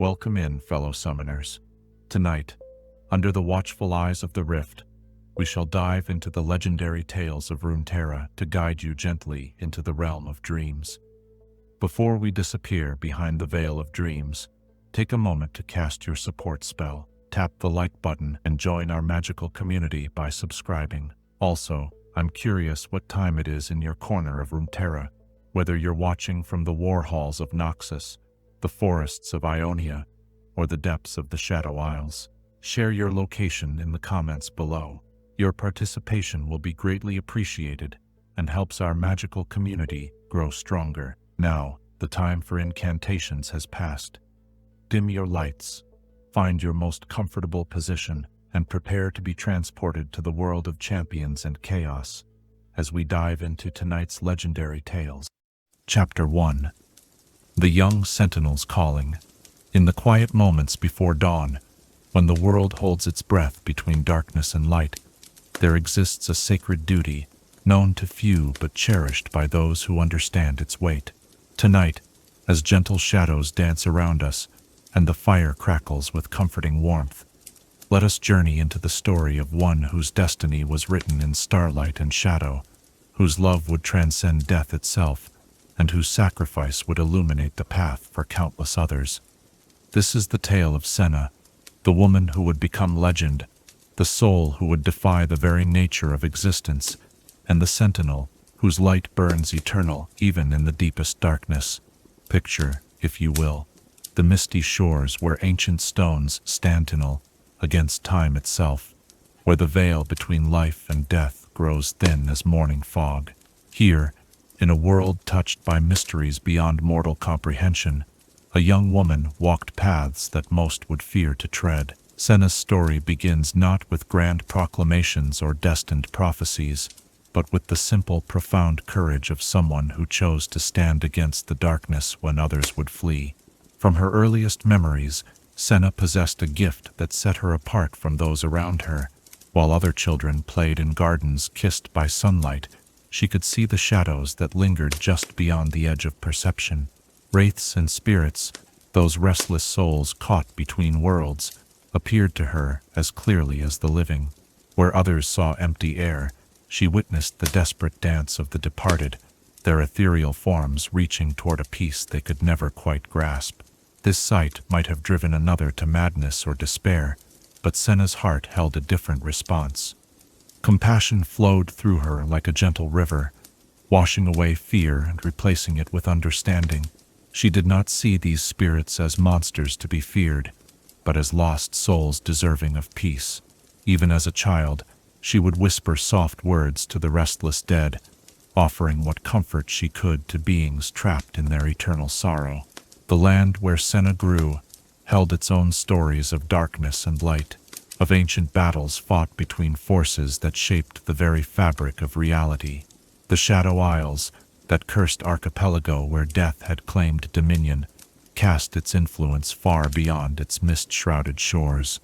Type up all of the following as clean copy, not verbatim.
Welcome in, fellow summoners. Tonight, under the watchful eyes of the Rift, we shall dive into the legendary tales of Runeterra to guide you gently into the realm of dreams. Before we disappear behind the veil of dreams, take a moment to cast your support spell, tap the like button, and join our magical community by subscribing. Also, I'm curious what time it is in your corner of Runeterra, whether you're watching from the war halls of Noxus, the forests of Ionia, or the depths of the Shadow Isles. Share your location in the comments below. Your participation will be greatly appreciated and helps our magical community grow stronger. Now, the time for incantations has passed. Dim your lights, find your most comfortable position, and prepare to be transported to the world of champions and chaos as we dive into tonight's legendary tales. Chapter 1. The Young Sentinel's Calling. In the quiet moments before dawn, when the world holds its breath between darkness and light, there exists a sacred duty, known to few but cherished by those who understand its weight. Tonight, as gentle shadows dance around us, and the fire crackles with comforting warmth, let us journey into the story of one whose destiny was written in starlight and shadow, whose love would transcend death itself, and whose sacrifice would illuminate the path for countless others. This is the tale of Senna, the woman who would become legend, the soul who would defy the very nature of existence, and the sentinel whose light burns eternal even in the deepest darkness. Picture, if you will, the misty shores where ancient stones Sentinel against time itself, where the veil between life and death grows thin as morning fog. Here, in a world touched by mysteries beyond mortal comprehension, a young woman walked paths that most would fear to tread. Senna's story begins not with grand proclamations or destined prophecies, but with the simple, profound courage of someone who chose to stand against the darkness when others would flee. From her earliest memories, Senna possessed a gift that set her apart from those around her. While other children played in gardens kissed by sunlight, she could see the shadows that lingered just beyond the edge of perception. Wraiths and spirits, those restless souls caught between worlds, appeared to her as clearly as the living. Where others saw empty air, she witnessed the desperate dance of the departed, their ethereal forms reaching toward a peace they could never quite grasp. This sight might have driven another to madness or despair, but Senna's heart held a different response. Compassion flowed through her like a gentle river, washing away fear and replacing it with understanding. She did not see these spirits as monsters to be feared, but as lost souls deserving of peace. Even as a child, she would whisper soft words to the restless dead, offering what comfort she could to beings trapped in their eternal sorrow. The land where Senna grew held its own stories of darkness and light, of ancient battles fought between forces that shaped the very fabric of reality. The Shadow Isles, that cursed archipelago where death had claimed dominion, cast its influence far beyond its mist-shrouded shores.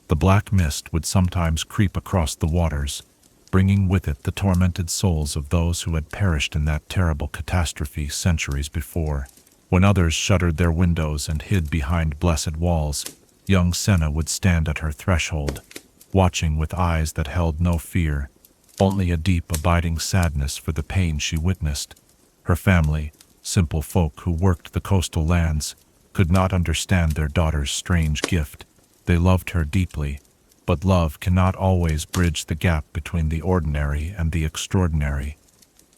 The black mist would sometimes creep across the waters, bringing with it the tormented souls of those who had perished in that terrible catastrophe centuries before. When others shuttered their windows and hid behind blessed walls, young Senna would stand at her threshold, watching with eyes that held no fear, only a deep, abiding sadness for the pain she witnessed. Her family, simple folk who worked the coastal lands, could not understand their daughter's strange gift. They loved her deeply, but love cannot always bridge the gap between the ordinary and the extraordinary.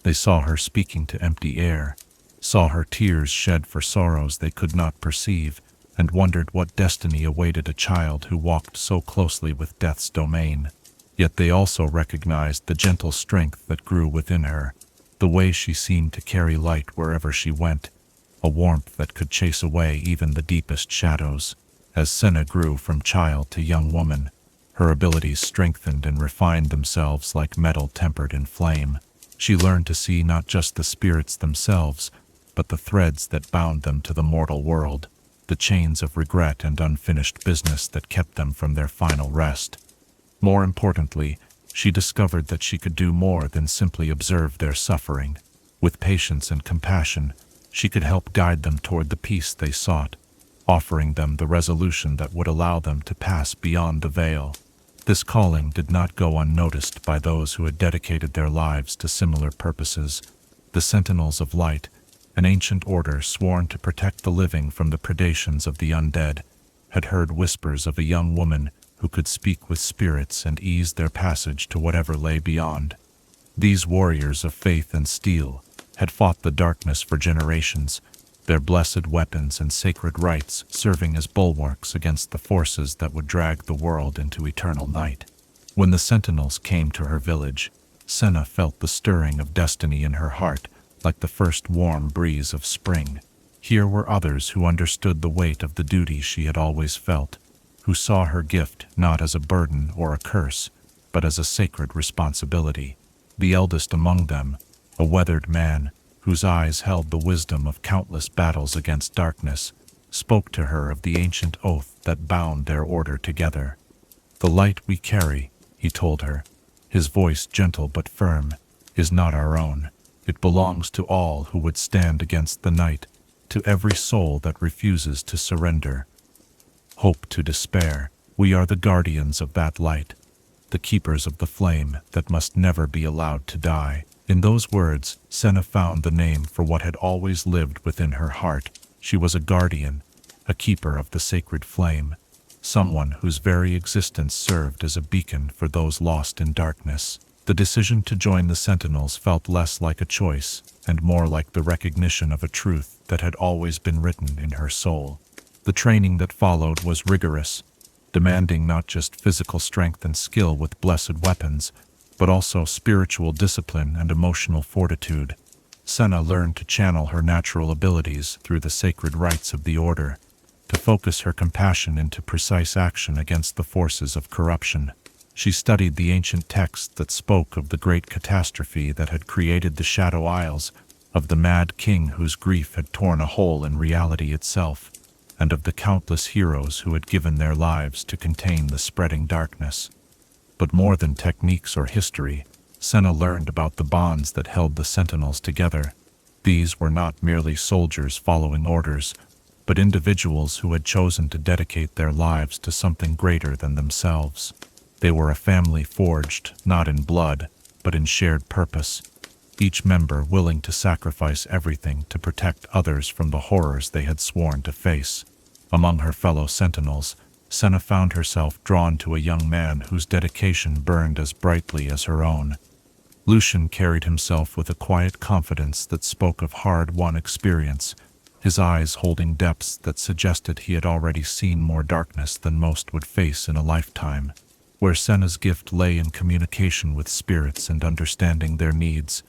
They saw her speaking to empty air, saw her tears shed for sorrows they could not perceive, and wondered what destiny awaited a child who walked so closely with death's domain. Yet they also recognized the gentle strength that grew within her, the way she seemed to carry light wherever she went, a warmth that could chase away even the deepest shadows. As Senna grew from child to young woman, her abilities strengthened and refined themselves like metal tempered in flame. She learned to see not just the spirits themselves, but the threads that bound them to the mortal world, the chains of regret and unfinished business that kept them from their final rest. More importantly, she discovered that she could do more than simply observe their suffering. With patience and compassion, she could help guide them toward the peace they sought. offering them the resolution that would allow them to pass beyond the veil. This calling did not go unnoticed by those who had dedicated their lives to similar purposes. The Sentinels of Light, an ancient order sworn to protect the living from the predations of the undead, had heard whispers of a young woman who could speak with spirits and ease their passage to whatever lay beyond. These warriors of faith and steel had fought the darkness for generations, their blessed weapons and sacred rites serving as bulwarks against the forces that would drag the world into eternal night. When the Sentinels came to her village, Senna felt the stirring of destiny in her heart, like the first warm breeze of spring. Here were others who understood the weight of the duty she had always felt, who saw her gift not as a burden or a curse, but as a sacred responsibility. The eldest among them, a weathered man, whose eyes held the wisdom of countless battles against darkness, spoke to her of the ancient oath that bound their order together. "The light we carry," he told her, his voice gentle but firm, "is not our own. It belongs to all who would stand against the night, to every soul that refuses to surrender. Hope to despair, we are the guardians of that light, the keepers of the flame that must never be allowed to die." In those words, Senna found the name for what had always lived within her heart. She was a guardian, a keeper of the sacred flame, someone whose very existence served as a beacon for those lost in darkness. The decision to join the Sentinels felt less like a choice and more like the recognition of a truth that had always been written in her soul. The training that followed was rigorous, demanding not just physical strength and skill with blessed weapons, but also spiritual discipline and emotional fortitude. Senna learned to channel her natural abilities through the sacred rites of the Order, to focus her compassion into precise action against the forces of corruption. She studied the ancient texts that spoke of the great catastrophe that had created the Shadow Isles, of the mad king whose grief had torn a hole in reality itself, and of the countless heroes who had given their lives to contain the spreading darkness. But more than techniques or history, Senna learned about the bonds that held the Sentinels together. These were not merely soldiers following orders, but individuals who had chosen to dedicate their lives to something greater than themselves. They were a family forged, not in blood, but in shared purpose, each member willing to sacrifice everything to protect others from the horrors they had sworn to face. Among her fellow Sentinels, Senna found herself drawn to a young man whose dedication burned as brightly as her own. Lucian carried himself with a quiet confidence that spoke of hard-won experience, his eyes holding depths that suggested he had already seen more darkness than most would face in a lifetime. Where Senna's gift lay in communication with spirits and understanding their needs,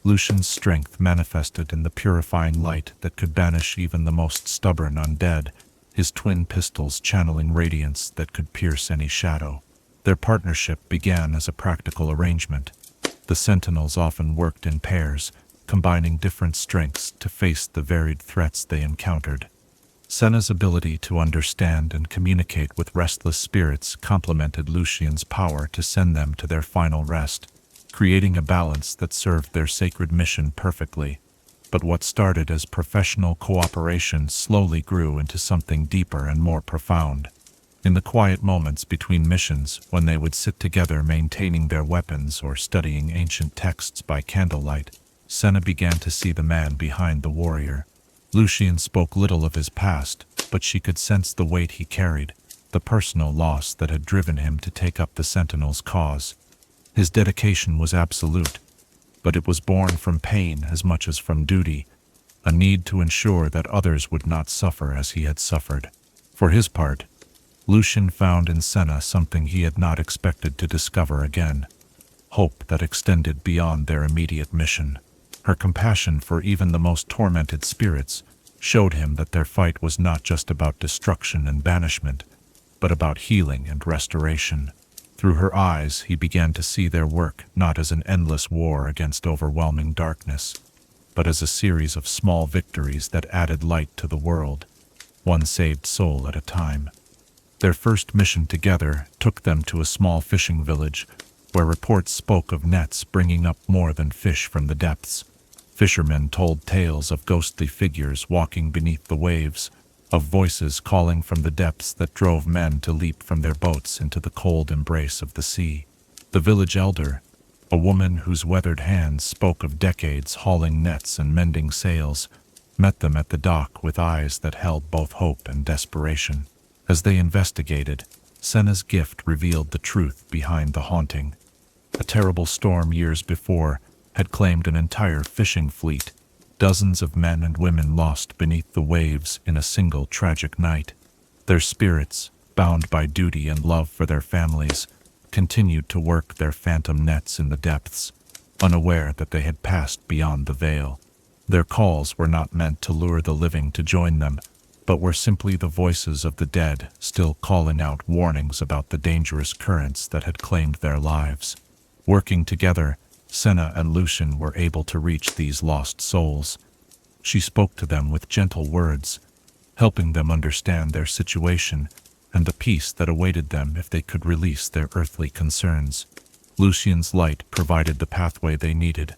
Lucian's strength manifested in the purifying light that could banish even the most stubborn undead, his twin pistols channeling radiance that could pierce any shadow. Their partnership began as a practical arrangement. The Sentinels often worked in pairs, combining different strengths to face the varied threats they encountered. Senna's ability to understand and communicate with restless spirits complemented Lucian's power to send them to their final rest, creating a balance that served their sacred mission perfectly. But what started as professional cooperation slowly grew into something deeper and more profound. In the quiet moments between missions, when they would sit together maintaining their weapons or studying ancient texts by candlelight, Senna began to see the man behind the warrior. Lucian spoke little of his past, but she could sense the weight he carried, the personal loss that had driven him to take up the Sentinel's cause. His dedication was absolute, but it was born from pain as much as from duty, a need to ensure that others would not suffer as he had suffered. For his part, Lucian found in Senna something he had not expected to discover again, hope that extended beyond their immediate mission. Her compassion for even the most tormented spirits showed him that their fight was not just about destruction and banishment, but about healing and restoration. Through her eyes, he began to see their work not as an endless war against overwhelming darkness, but as a series of small victories that added light to the world, one saved soul at a time. Their first mission together took them to a small fishing village, where reports spoke of nets bringing up more than fish from the depths. Fishermen told tales of ghostly figures walking beneath the waves, of voices calling from the depths that drove men to leap from their boats into the cold embrace of the sea. The village elder, a woman whose weathered hands spoke of decades hauling nets and mending sails, met them at the dock with eyes that held both hope and desperation. As they investigated, Senna's gift revealed the truth behind the haunting. A terrible storm years before had claimed an entire fishing fleet, dozens of men and women lost beneath the waves in a single tragic night. Their spirits, bound by duty and love for their families, continued to work their phantom nets in the depths, unaware that they had passed beyond the veil. Their calls were not meant to lure the living to join them, but were simply the voices of the dead still calling out warnings about the dangerous currents that had claimed their lives. Working together, Senna and Lucian were able to reach these lost souls. She spoke to them with gentle words, helping them understand their situation and the peace that awaited them if they could release their earthly concerns. Lucian's light provided the pathway they needed,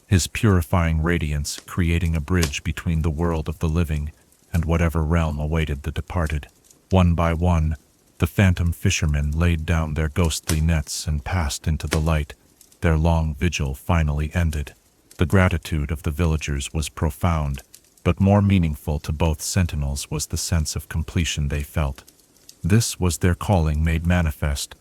his purifying radiance creating a bridge between the world of the living and whatever realm awaited the departed. One by one, the phantom fishermen laid down their ghostly nets and passed into the light. Their long vigil finally ended. The gratitude of the villagers was profound, but more meaningful to both sentinels was the sense of completion they felt. This was their calling made manifest,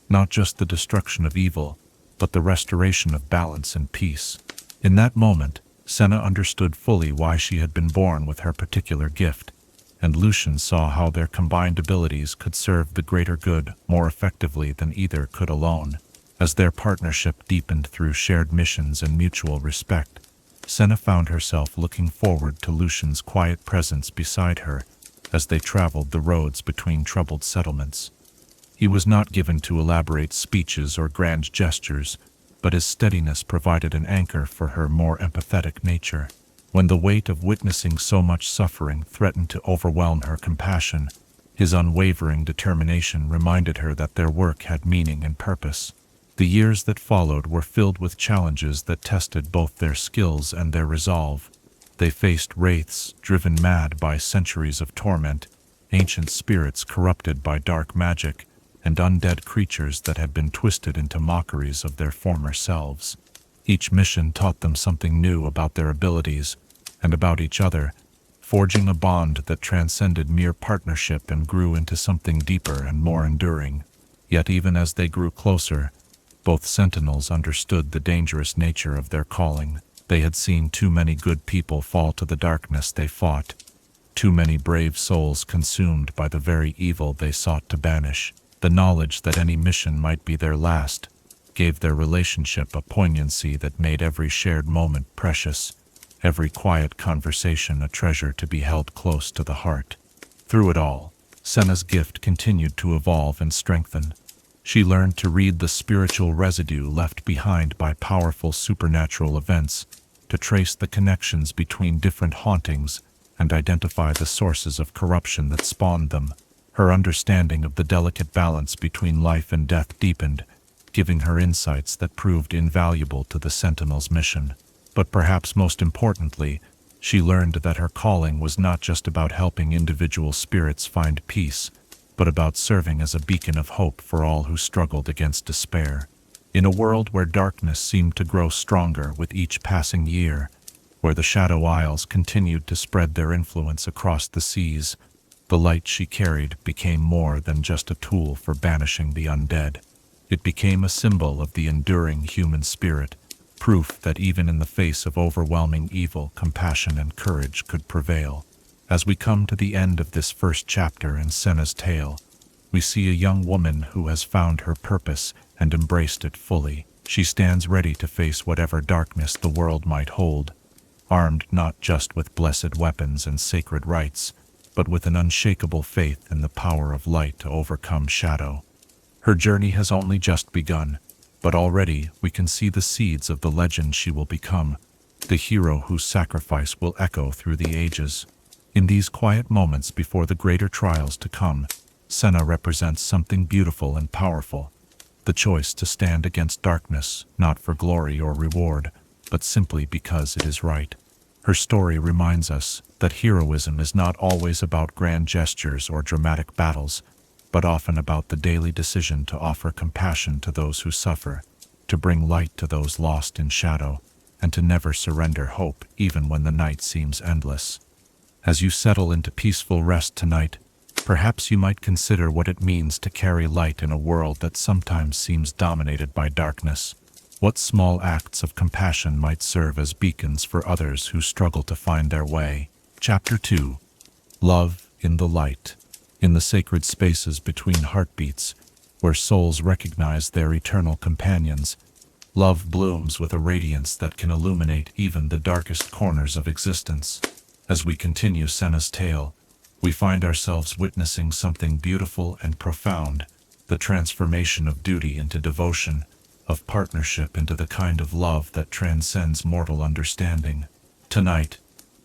not just the destruction of evil, but the restoration of balance and peace. In that moment, Senna understood fully why she had been born with her particular gift, and Lucian saw how their combined abilities could serve the greater good more effectively than either could alone. As their partnership deepened through shared missions and mutual respect, Senna found herself looking forward to Lucian's quiet presence beside her as they traveled the roads between troubled settlements. He was not given to elaborate speeches or grand gestures, but his steadiness provided an anchor for her more empathetic nature. When the weight of witnessing so much suffering threatened to overwhelm her compassion, his unwavering determination reminded her that their work had meaning and purpose. The years that followed were filled with challenges that tested both their skills and their resolve. They faced wraiths driven mad by centuries of torment, ancient spirits corrupted by dark magic, and undead creatures that had been twisted into mockeries of their former selves. Each mission taught them something new about their abilities and about each other, forging a bond that transcended mere partnership and grew into something deeper and more enduring. Yet even as they grew closer, both sentinels understood the dangerous nature of their calling. They had seen too many good people fall to the darkness they fought, too many brave souls consumed by the very evil they sought to banish. The knowledge that any mission might be their last gave their relationship a poignancy that made every shared moment precious, every quiet conversation a treasure to be held close to the heart. Through it all, Senna's gift continued to evolve and strengthen. She learned to read the spiritual residue left behind by powerful supernatural events, to trace the connections between different hauntings, and identify the sources of corruption that spawned them. Her understanding of the delicate balance between life and death deepened, giving her insights that proved invaluable to the Sentinel's mission. But perhaps most importantly, she learned that her calling was not just about helping individual spirits find peace, but about serving as a beacon of hope for all who struggled against despair. In a world where darkness seemed to grow stronger with each passing year, where the Shadow Isles continued to spread their influence across the seas, the light she carried became more than just a tool for banishing the undead. It became a symbol of the enduring human spirit, proof that even in the face of overwhelming evil, compassion and courage could prevail. As we come to the end of this first chapter in Senna's tale, we see a young woman who has found her purpose and embraced it fully. She stands ready to face whatever darkness the world might hold, armed not just with blessed weapons and sacred rites, but with an unshakable faith in the power of light to overcome shadow. Her journey has only just begun, but already we can see the seeds of the legend she will become, the hero whose sacrifice will echo through the ages. In these quiet moments before the greater trials to come, Senna represents something beautiful and powerful, the choice to stand against darkness, not for glory or reward, but simply because it is right. Her story reminds us that heroism is not always about grand gestures or dramatic battles, but often about the daily decision to offer compassion to those who suffer, to bring light to those lost in shadow, and to never surrender hope even when the night seems endless. As you settle into peaceful rest tonight, perhaps you might consider what it means to carry light in a world that sometimes seems dominated by darkness. What small acts of compassion might serve as beacons for others who struggle to find their way? Chapter 2. Love in the Light. In the sacred spaces between heartbeats, where souls recognize their eternal companions, love blooms with a radiance that can illuminate even the darkest corners of existence. As we continue Senna's tale, we find ourselves witnessing something beautiful and profound, the transformation of duty into devotion, of partnership into the kind of love that transcends mortal understanding. Tonight,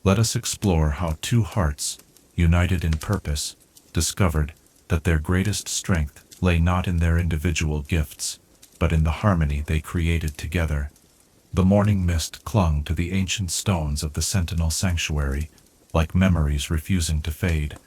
let us explore how two hearts, united in purpose, discovered that their greatest strength lay not in their individual gifts, but in the harmony they created together. The morning mist clung to the ancient stones of the Sentinel sanctuary, like memories refusing to fade,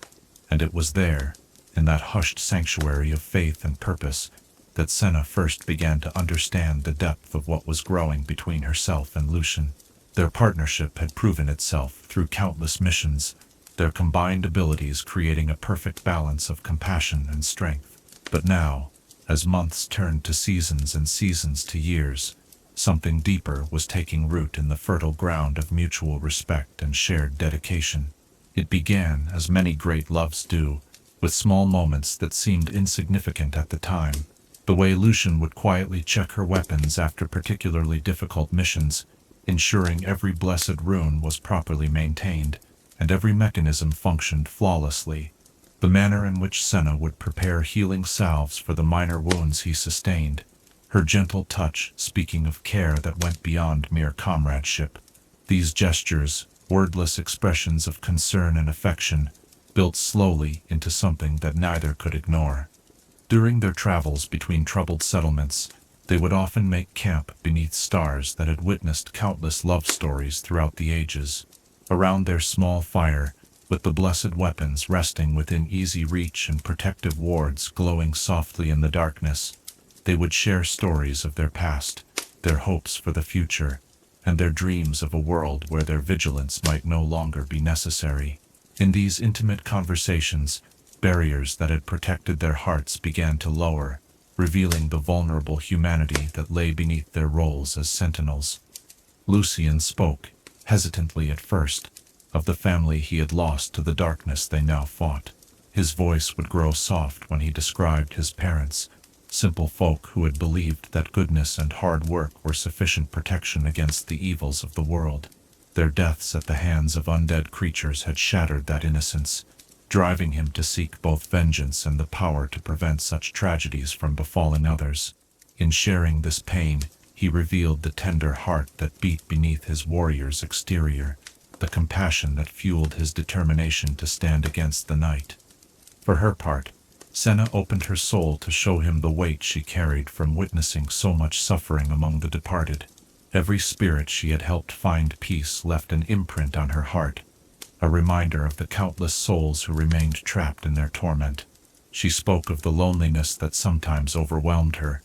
and it was there, in that hushed sanctuary of faith and purpose, that Senna first began to understand the depth of what was growing between herself and Lucian. Their partnership had proven itself through countless missions, their combined abilities creating a perfect balance of compassion and strength. But now, as months turned to seasons and seasons to years, something deeper was taking root in the fertile ground of mutual respect and shared dedication. It began, as many great loves do, with small moments that seemed insignificant at the time. The way Lucian would quietly check her weapons after particularly difficult missions, ensuring every blessed rune was properly maintained, and every mechanism functioned flawlessly. The manner in which Senna would prepare healing salves for the minor wounds he sustained, her gentle touch speaking of care that went beyond mere comradeship. These gestures, wordless expressions of concern and affection, built slowly into something that neither could ignore. During their travels between troubled settlements, they would often make camp beneath stars that had witnessed countless love stories throughout the ages. Around their small fire, with the blessed weapons resting within easy reach and protective wards glowing softly in the darkness, they would share stories of their past, their hopes for the future, and their dreams of a world where their vigilance might no longer be necessary. In these intimate conversations, barriers that had protected their hearts began to lower, revealing the vulnerable humanity that lay beneath their roles as sentinels. Lucian spoke, hesitantly at first, of the family he had lost to the darkness they now fought. His voice would grow soft when he described his parents, simple folk who had believed that goodness and hard work were sufficient protection against the evils of the world. Their deaths at the hands of undead creatures had shattered that innocence, driving him to seek both vengeance and the power to prevent such tragedies from befalling others. In sharing this pain, he revealed the tender heart that beat beneath his warrior's exterior, the compassion that fueled his determination to stand against the night. For her part, Senna opened her soul to show him the weight she carried from witnessing so much suffering among the departed. Every spirit she had helped find peace left an imprint on her heart, a reminder of the countless souls who remained trapped in their torment. She spoke of the loneliness that sometimes overwhelmed her,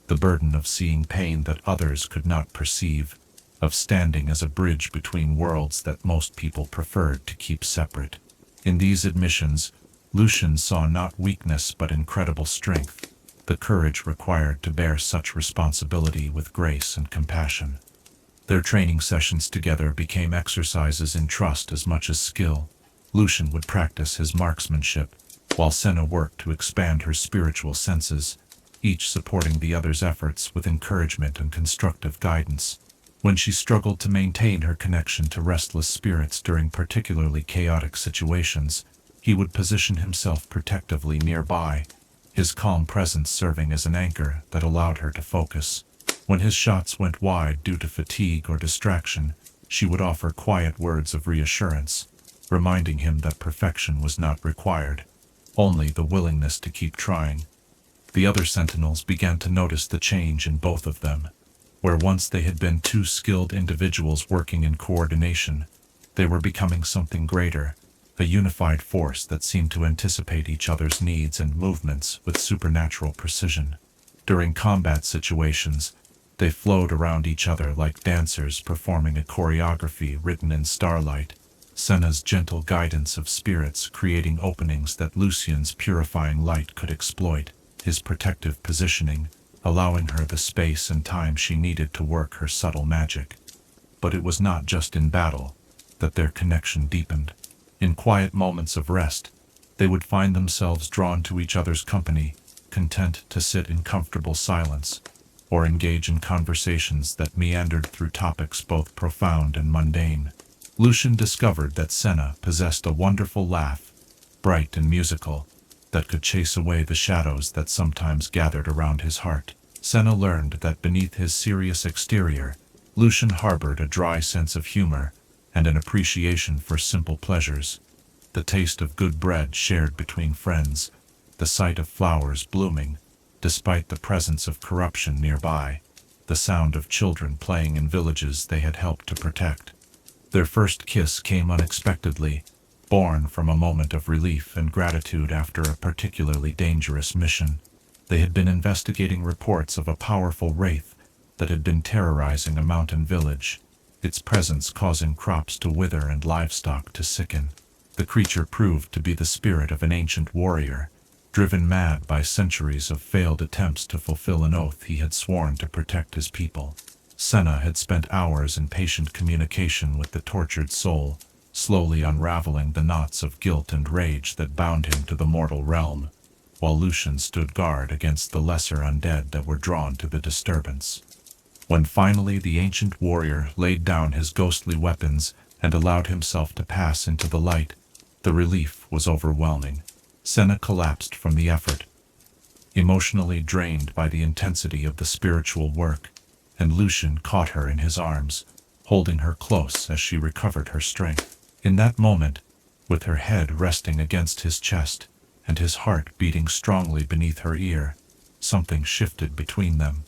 the burden of seeing pain that others could not perceive, of standing as a bridge between worlds that most people preferred to keep separate. In these admissions, Lucian saw not weakness but incredible strength, the courage required to bear such responsibility with grace and compassion. Their training sessions together became exercises in trust as much as skill. Lucian would practice his marksmanship, while Senna worked to expand her spiritual senses, each supporting the other's efforts with encouragement and constructive guidance. When she struggled to maintain her connection to restless spirits during particularly chaotic situations, he would position himself protectively nearby, his calm presence serving as an anchor that allowed her to focus. When his shots went wide due to fatigue or distraction, she would offer quiet words of reassurance, reminding him that perfection was not required, only the willingness to keep trying. The other sentinels began to notice the change in both of them. Where once they had been two skilled individuals working in coordination, They were becoming something greater, a unified force that seemed to anticipate each other's needs and movements with supernatural precision. During combat situations, they flowed around each other like dancers performing a choreography written in starlight, Senna's gentle guidance of spirits creating openings that Lucian's purifying light could exploit, his protective positioning, allowing her the space and time she needed to work her subtle magic. But it was not just in battle that their connection deepened. In quiet moments of rest, they would find themselves drawn to each other's company, content to sit in comfortable silence, or engage in conversations that meandered through topics both profound and mundane. Lucian discovered that Senna possessed a wonderful laugh, bright and musical, that could chase away the shadows that sometimes gathered around his heart. Senna learned that beneath his serious exterior, Lucian harbored a dry sense of humor and an appreciation for simple pleasures. The taste of good bread shared between friends, the sight of flowers blooming, despite the presence of corruption nearby, the sound of children playing in villages they had helped to protect. Their first kiss came unexpectedly, born from a moment of relief and gratitude after a particularly dangerous mission. They had been investigating reports of a powerful wraith that had been terrorizing a mountain village, its presence causing crops to wither and livestock to sicken. The creature proved to be the spirit of an ancient warrior, driven mad by centuries of failed attempts to fulfill an oath he had sworn to protect his people. Senna had spent hours in patient communication with the tortured soul, slowly unraveling the knots of guilt and rage that bound him to the mortal realm, while Lucian stood guard against the lesser undead that were drawn to the disturbance. When finally the ancient warrior laid down his ghostly weapons and allowed himself to pass into the light, the relief was overwhelming. Senna collapsed from the effort, emotionally drained by the intensity of the spiritual work, and Lucian caught her in his arms, holding her close as she recovered her strength. In that moment, with her head resting against his chest and his heart beating strongly beneath her ear, something shifted between them.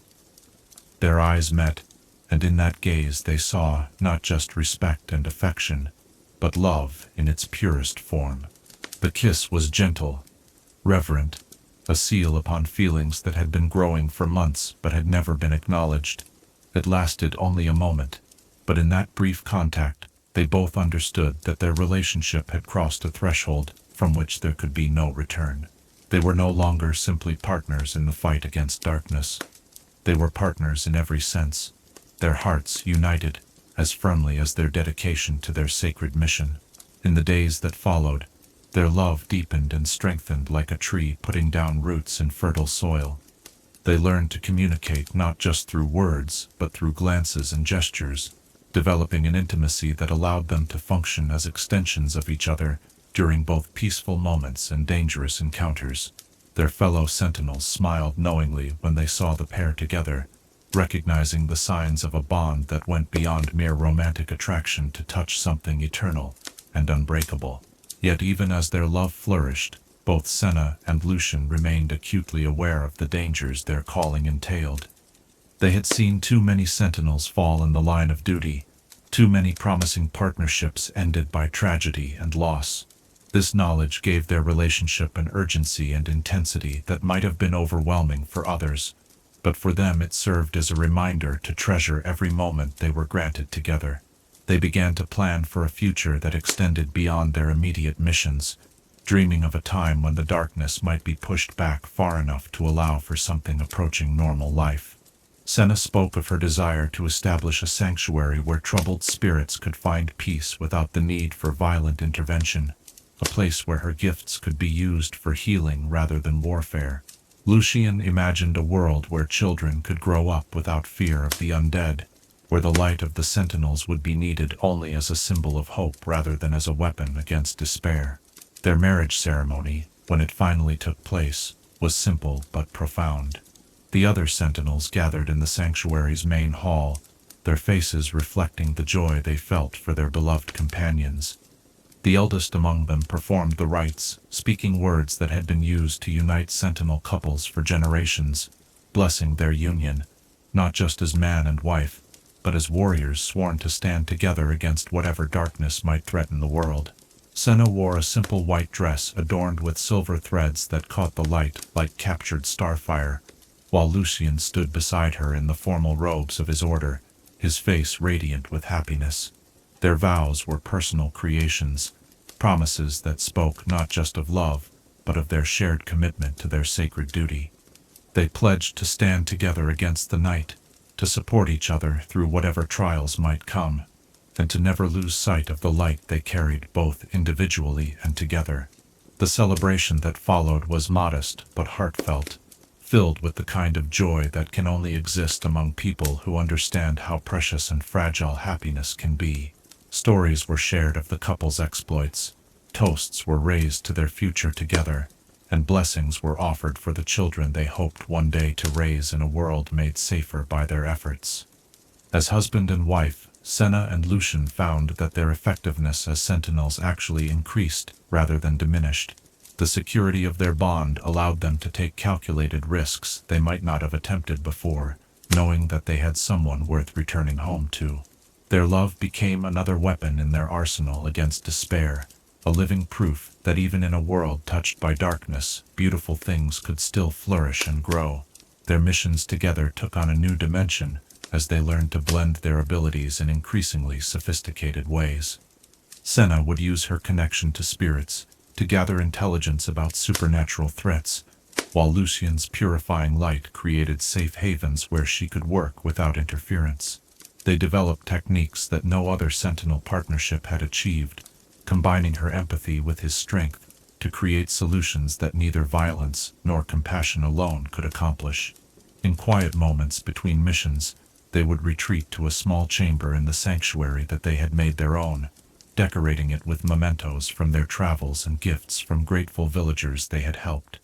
Their eyes met, and in that gaze they saw not just respect and affection, but love in its purest form. The kiss was gentle, reverent, a seal upon feelings that had been growing for months but had never been acknowledged. It lasted only a moment, but in that brief contact, they both understood that their relationship had crossed a threshold from which there could be no return. They were no longer simply partners in the fight against darkness. They were partners in every sense, their hearts united as firmly as their dedication to their sacred mission. In the days that followed, their love deepened and strengthened like a tree putting down roots in fertile soil. They learned to communicate not just through words, but through glances and gestures, developing an intimacy that allowed them to function as extensions of each other during both peaceful moments and dangerous encounters. Their fellow Sentinels smiled knowingly when they saw the pair together, recognizing the signs of a bond that went beyond mere romantic attraction to touch something eternal and unbreakable. Yet even as their love flourished, both Senna and Lucian remained acutely aware of the dangers their calling entailed. They had seen too many Sentinels fall in the line of duty, too many promising partnerships ended by tragedy and loss. This knowledge gave their relationship an urgency and intensity that might have been overwhelming for others, but for them it served as a reminder to treasure every moment they were granted together. They began to plan for a future that extended beyond their immediate missions, dreaming of a time when the darkness might be pushed back far enough to allow for something approaching normal life. Senna spoke of her desire to establish a sanctuary where troubled spirits could find peace without the need for violent intervention, a place where her gifts could be used for healing rather than warfare. Lucian imagined a world where children could grow up without fear of the undead, where the light of the Sentinels would be needed only as a symbol of hope rather than as a weapon against despair. Their marriage ceremony, when it finally took place, was simple but profound. The other Sentinels gathered in the sanctuary's main hall, their faces reflecting the joy they felt for their beloved companions. The eldest among them performed the rites, speaking words that had been used to unite Sentinel couples for generations, blessing their union, not just as man and wife, but as warriors sworn to stand together against whatever darkness might threaten the world. Senna wore a simple white dress adorned with silver threads that caught the light like captured starfire, while Lucian stood beside her in the formal robes of his order, his face radiant with happiness. Their vows were personal creations, promises that spoke not just of love, but of their shared commitment to their sacred duty. They pledged to stand together against the night, to support each other through whatever trials might come, and to never lose sight of the light they carried both individually and together. The celebration that followed was modest but heartfelt, filled with the kind of joy that can only exist among people who understand how precious and fragile happiness can be. Stories were shared of the couple's exploits, toasts were raised to their future together, and blessings were offered for the children they hoped one day to raise in a world made safer by their efforts. As husband and wife, Senna and Lucian found that their effectiveness as sentinels actually increased rather than diminished. The security of their bond allowed them to take calculated risks they might not have attempted before, knowing that they had someone worth returning home to. Their love became another weapon in their arsenal against despair, a living proof that even in a world touched by darkness, beautiful things could still flourish and grow. Their missions together took on a new dimension as they learned to blend their abilities in increasingly sophisticated ways. Senna would use her connection to spirits to gather intelligence about supernatural threats, while Lucian's purifying light created safe havens where she could work without interference. They developed techniques that no other Sentinel partnership had achieved, combining her empathy with his strength to create solutions that neither violence nor compassion alone could accomplish. In quiet moments between missions, they would retreat to a small chamber in the sanctuary that they had made their own, decorating it with mementos from their travels and gifts from grateful villagers they had helped.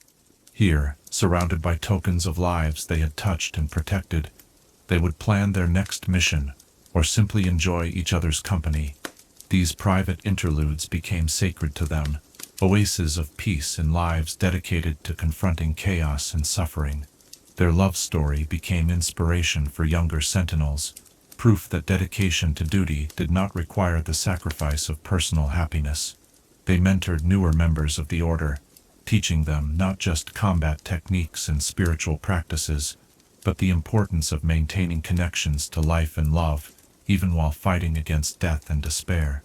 Here, surrounded by tokens of lives they had touched and protected, they would plan their next mission, or simply enjoy each other's company. These private interludes became sacred to them, oases of peace in lives dedicated to confronting chaos and suffering. Their love story became inspiration for younger sentinels, proof that dedication to duty did not require the sacrifice of personal happiness. They mentored newer members of the Order, teaching them not just combat techniques and spiritual practices, but the importance of maintaining connections to life and love, even while fighting against death and despair.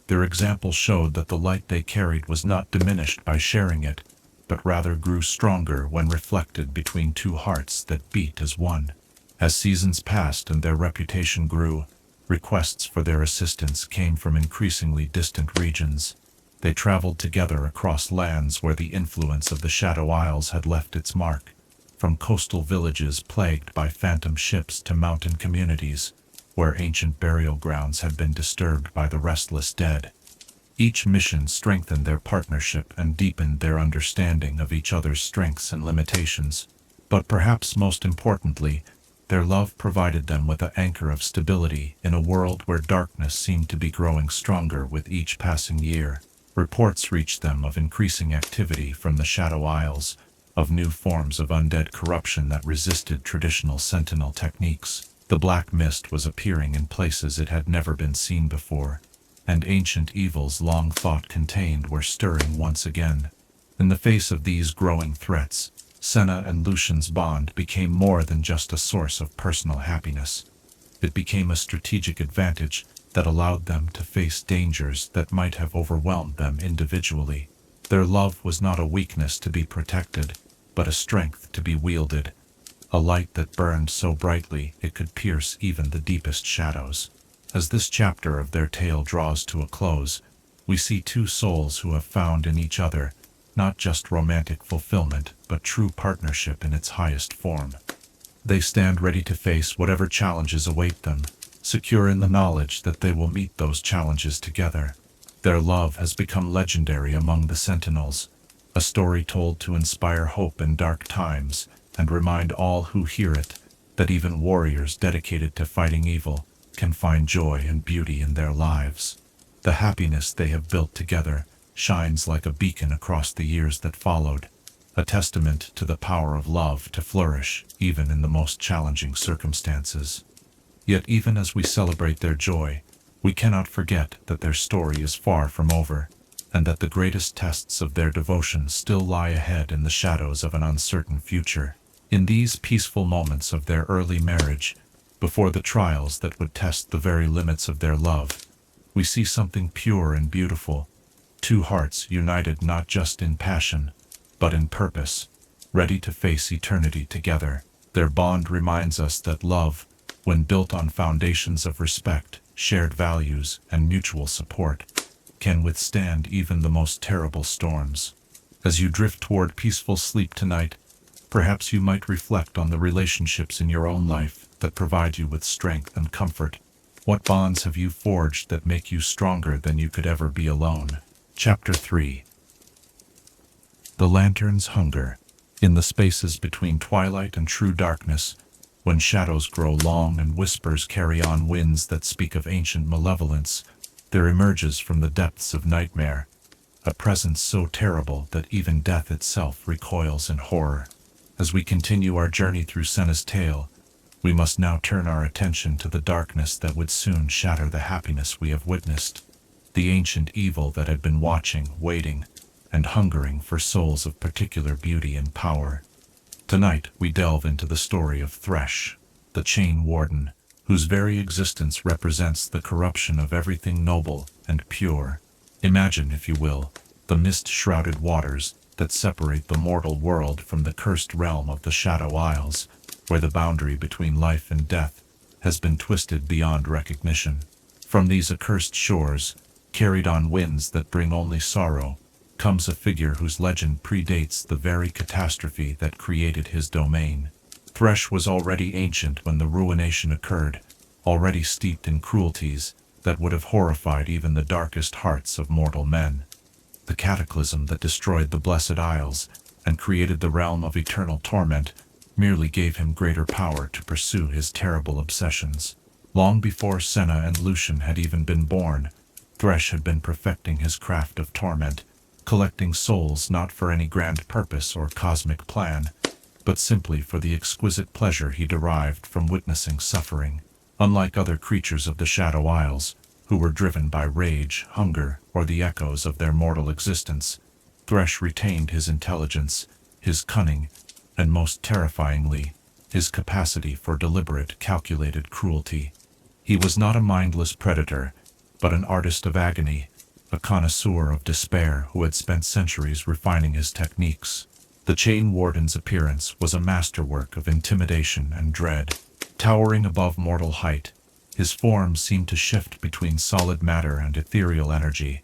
Their example showed that the light they carried was not diminished by sharing it, but rather grew stronger when reflected between two hearts that beat as one. As seasons passed and their reputation grew, requests for their assistance came from increasingly distant regions. They traveled together across lands where the influence of the Shadow Isles had left its mark, from coastal villages plagued by phantom ships to mountain communities where ancient burial grounds had been disturbed by the restless dead. Each mission strengthened their partnership and deepened their understanding of each other's strengths and limitations. But perhaps most importantly, their love provided them with an anchor of stability in a world where darkness seemed to be growing stronger with each passing year. Reports reached them of increasing activity from the Shadow Isles, of new forms of undead corruption that resisted traditional sentinel techniques. The black mist was appearing in places it had never been seen before, and ancient evils long thought contained were stirring once again. In the face of these growing threats, Senna and Lucian's bond became more than just a source of personal happiness. It became a strategic advantage that allowed them to face dangers that might have overwhelmed them individually. Their love was not a weakness to be protected, but a strength to be wielded, a light that burned so brightly it could pierce even the deepest shadows. As this chapter of their tale draws to a close, we see two souls who have found in each other not just romantic fulfillment, but true partnership in its highest form. They stand ready to face whatever challenges await them, secure in the knowledge that they will meet those challenges together. Their love has become legendary among the Sentinels, a story told to inspire hope in dark times and remind all who hear it that even warriors dedicated to fighting evil can find joy and beauty in their lives. The happiness they have built together shines like a beacon across the years that followed, a testament to the power of love to flourish even in the most challenging circumstances. Yet even as we celebrate their joy, we cannot forget that their story is far from over, and that the greatest tests of their devotion still lie ahead in the shadows of an uncertain future. In these peaceful moments of their early marriage, before the trials that would test the very limits of their love, we see something pure and beautiful, two hearts united not just in passion, but in purpose, ready to face eternity together. Their bond reminds us that love, when built on foundations of respect, shared values, and mutual support, can withstand even the most terrible storms. As you drift toward peaceful sleep tonight, perhaps you might reflect on the relationships in your own life that provide you with strength and comfort. What bonds have you forged that make you stronger than you could ever be alone? Chapter 3. The Lantern's Hunger. In the spaces between twilight and true darkness, when shadows grow long and whispers carry on winds that speak of ancient malevolence, there emerges from the depths of nightmare a presence so terrible that even death itself recoils in horror. As we continue our journey through Senna's tale, we must now turn our attention to the darkness that would soon shatter the happiness we have witnessed, the ancient evil that had been watching, waiting, and hungering for souls of particular beauty and power. Tonight we delve into the story of Thresh, the Chain Warden, whose very existence represents the corruption of everything noble and pure. Imagine, if you will, the mist-shrouded waters that separate the mortal world from the cursed realm of the Shadow Isles, where the boundary between life and death has been twisted beyond recognition. From these accursed shores, carried on winds that bring only sorrow, comes a figure whose legend predates the very catastrophe that created his domain. Thresh was already ancient when the ruination occurred, already steeped in cruelties that would have horrified even the darkest hearts of mortal men. The cataclysm that destroyed the Blessed Isles and created the realm of eternal torment merely gave him greater power to pursue his terrible obsessions. Long before Senna and Lucian had even been born, Thresh had been perfecting his craft of torment, collecting souls not for any grand purpose or cosmic plan, but simply for the exquisite pleasure he derived from witnessing suffering. Unlike other creatures of the Shadow Isles, who were driven by rage, hunger, or the echoes of their mortal existence, Thresh retained his intelligence, his cunning, and most terrifyingly, his capacity for deliberate, calculated cruelty. He was not a mindless predator, but an artist of agony, a connoisseur of despair who had spent centuries refining his techniques. The Chain Warden's appearance was a masterwork of intimidation and dread. Towering above mortal height, his form seemed to shift between solid matter and ethereal energy,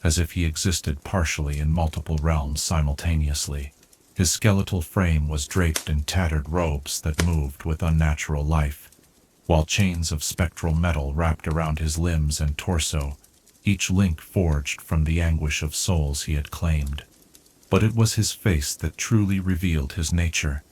as if he existed partially in multiple realms simultaneously. His skeletal frame was draped in tattered robes that moved with unnatural life, while chains of spectral metal wrapped around his limbs and torso, each link forged from the anguish of souls he had claimed. But it was his face that truly revealed his nature,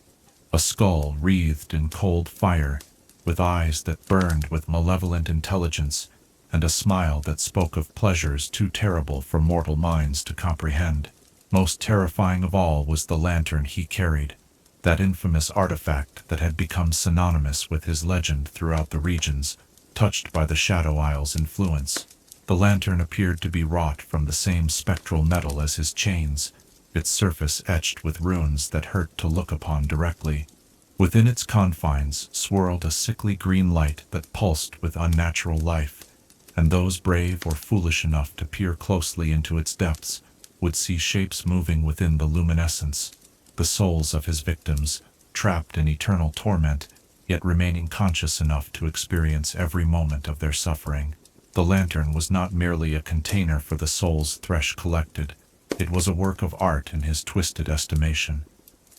a skull wreathed in cold fire, with eyes that burned with malevolent intelligence, and a smile that spoke of pleasures too terrible for mortal minds to comprehend. Most terrifying of all was the lantern he carried, that infamous artifact that had become synonymous with his legend throughout the regions touched by the Shadow Isles' influence. The lantern appeared to be wrought from the same spectral metal as his chains, its surface etched with runes that hurt to look upon directly. Within its confines swirled a sickly green light that pulsed with unnatural life, and those brave or foolish enough to peer closely into its depths would see shapes moving within the luminescence, the souls of his victims, trapped in eternal torment, yet remaining conscious enough to experience every moment of their suffering. The lantern was not merely a container for the souls Thresh collected. It was a work of art in his twisted estimation,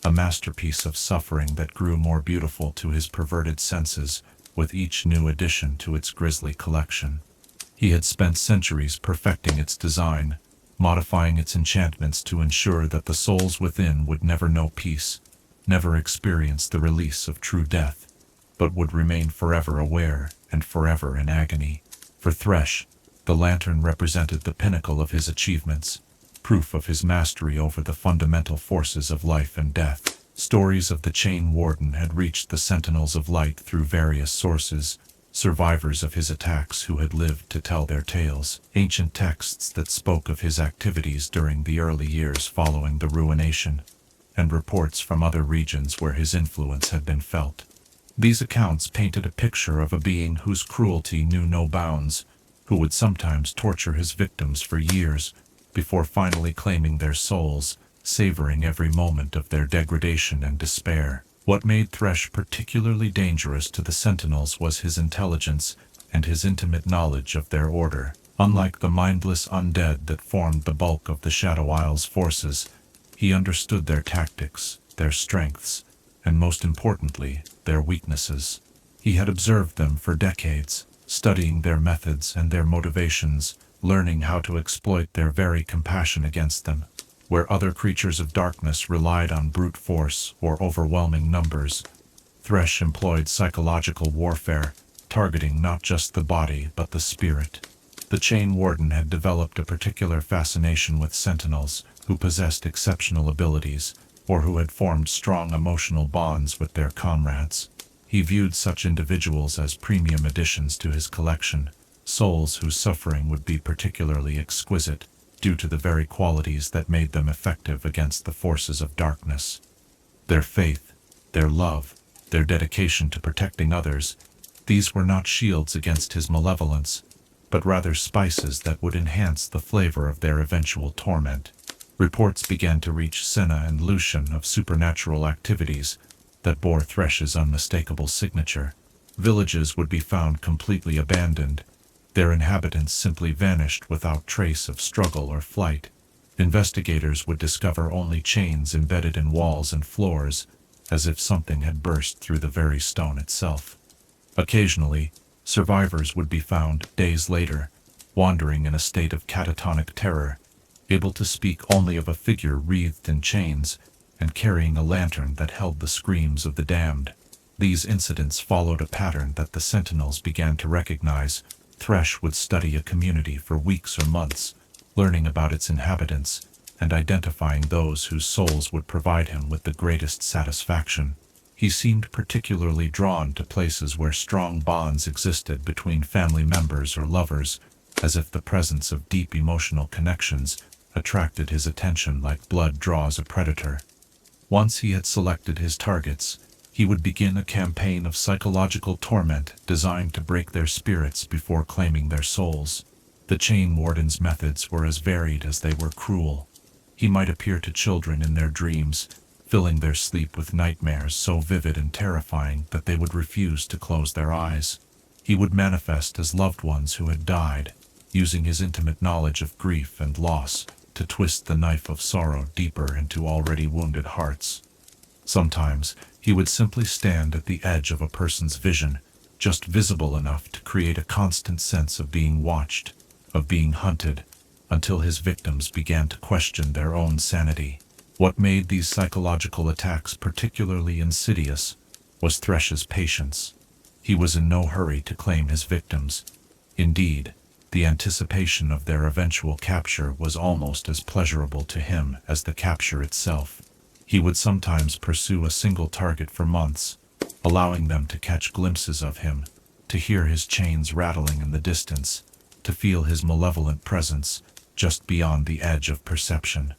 a masterpiece of suffering that grew more beautiful to his perverted senses with each new addition to its grisly collection. He had spent centuries perfecting its design, modifying its enchantments to ensure that the souls within would never know peace, never experience the release of true death, but would remain forever aware and forever in agony. For Thresh, the lantern represented the pinnacle of his achievements, proof of his mastery over the fundamental forces of life and death. Stories of the Chain Warden had reached the Sentinels of Light through various sources, survivors of his attacks who had lived to tell their tales, ancient texts that spoke of his activities during the early years following the ruination, and reports from other regions where his influence had been felt. These accounts painted a picture of a being whose cruelty knew no bounds, who would sometimes torture his victims for years before finally claiming their souls, savoring every moment of their degradation and despair. What made Thresh particularly dangerous to the Sentinels was his intelligence and his intimate knowledge of their order. Unlike the mindless undead that formed the bulk of the Shadow Isle's forces, he understood their tactics, their strengths, and most importantly, their weaknesses. He had observed them for decades, studying their methods and their motivations, learning how to exploit their very compassion against them. Where other creatures of darkness relied on brute force or overwhelming numbers, Thresh employed psychological warfare, targeting not just the body but the spirit. The Chain Warden had developed a particular fascination with Sentinels who possessed exceptional abilities, or who had formed strong emotional bonds with their comrades. He viewed such individuals as premium additions to his collection, souls whose suffering would be particularly exquisite, due to the very qualities that made them effective against the forces of darkness. Their faith, their love, their dedication to protecting others, these were not shields against his malevolence, but rather spices that would enhance the flavor of their eventual torment. Reports began to reach Senna and Lucian of supernatural activities that bore Thresh's unmistakable signature. Villages would be found completely abandoned, their inhabitants simply vanished without trace of struggle or flight. Investigators would discover only chains embedded in walls and floors, as if something had burst through the very stone itself. Occasionally, survivors would be found, days later, wandering in a state of catatonic terror, able to speak only of a figure wreathed in chains and carrying a lantern that held the screams of the damned. These incidents followed a pattern that the Sentinels began to recognize. Thresh would study a community for weeks or months, learning about its inhabitants and identifying those whose souls would provide him with the greatest satisfaction. He seemed particularly drawn to places where strong bonds existed between family members or lovers, as if the presence of deep emotional connections attracted his attention like blood draws a predator. Once he had selected his targets, he would begin a campaign of psychological torment designed to break their spirits before claiming their souls. The Chain Warden's methods were as varied as they were cruel. He might appear to children in their dreams, filling their sleep with nightmares so vivid and terrifying that they would refuse to close their eyes. He would manifest as loved ones who had died, using his intimate knowledge of grief and loss to twist the knife of sorrow deeper into already wounded hearts. Sometimes, he would simply stand at the edge of a person's vision, just visible enough to create a constant sense of being watched, of being hunted, until his victims began to question their own sanity. What made these psychological attacks particularly insidious was Thresh's patience. He was in no hurry to claim his victims. Indeed, the anticipation of their eventual capture was almost as pleasurable to him as the capture itself. He would sometimes pursue a single target for months, allowing them to catch glimpses of him, to hear his chains rattling in the distance, to feel his malevolent presence just beyond the edge of perception.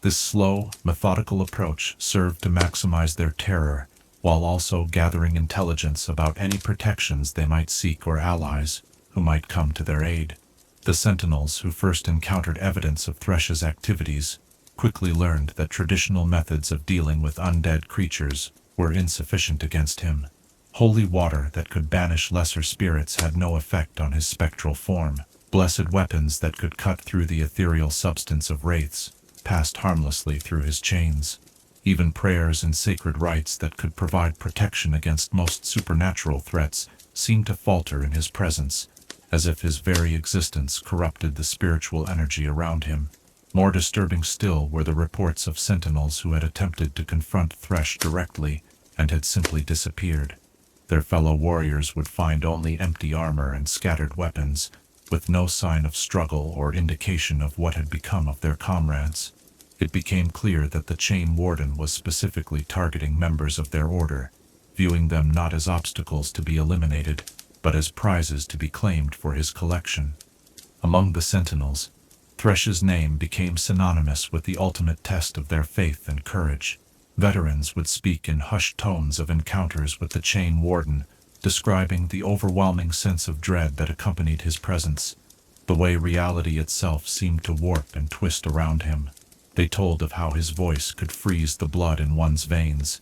This slow, methodical approach served to maximize their terror, while also gathering intelligence about any protections they might seek or allies who might come to their aid. The Sentinels who first encountered evidence of Thresh's activities quickly learned that traditional methods of dealing with undead creatures were insufficient against him. Holy water that could banish lesser spirits had no effect on his spectral form. Blessed weapons that could cut through the ethereal substance of wraiths passed harmlessly through his chains. Even prayers and sacred rites that could provide protection against most supernatural threats seemed to falter in his presence, as if his very existence corrupted the spiritual energy around him. More disturbing still were the reports of Sentinels who had attempted to confront Thresh directly and had simply disappeared. Their fellow warriors would find only empty armor and scattered weapons, with no sign of struggle or indication of what had become of their comrades. It became clear that the Chain Warden was specifically targeting members of their order, viewing them not as obstacles to be eliminated, but as prizes to be claimed for his collection. Among the Sentinels, Thresh's name became synonymous with the ultimate test of their faith and courage. Veterans would speak in hushed tones of encounters with the Chain Warden, describing the overwhelming sense of dread that accompanied his presence, the way reality itself seemed to warp and twist around him. They told of how his voice could freeze the blood in one's veins,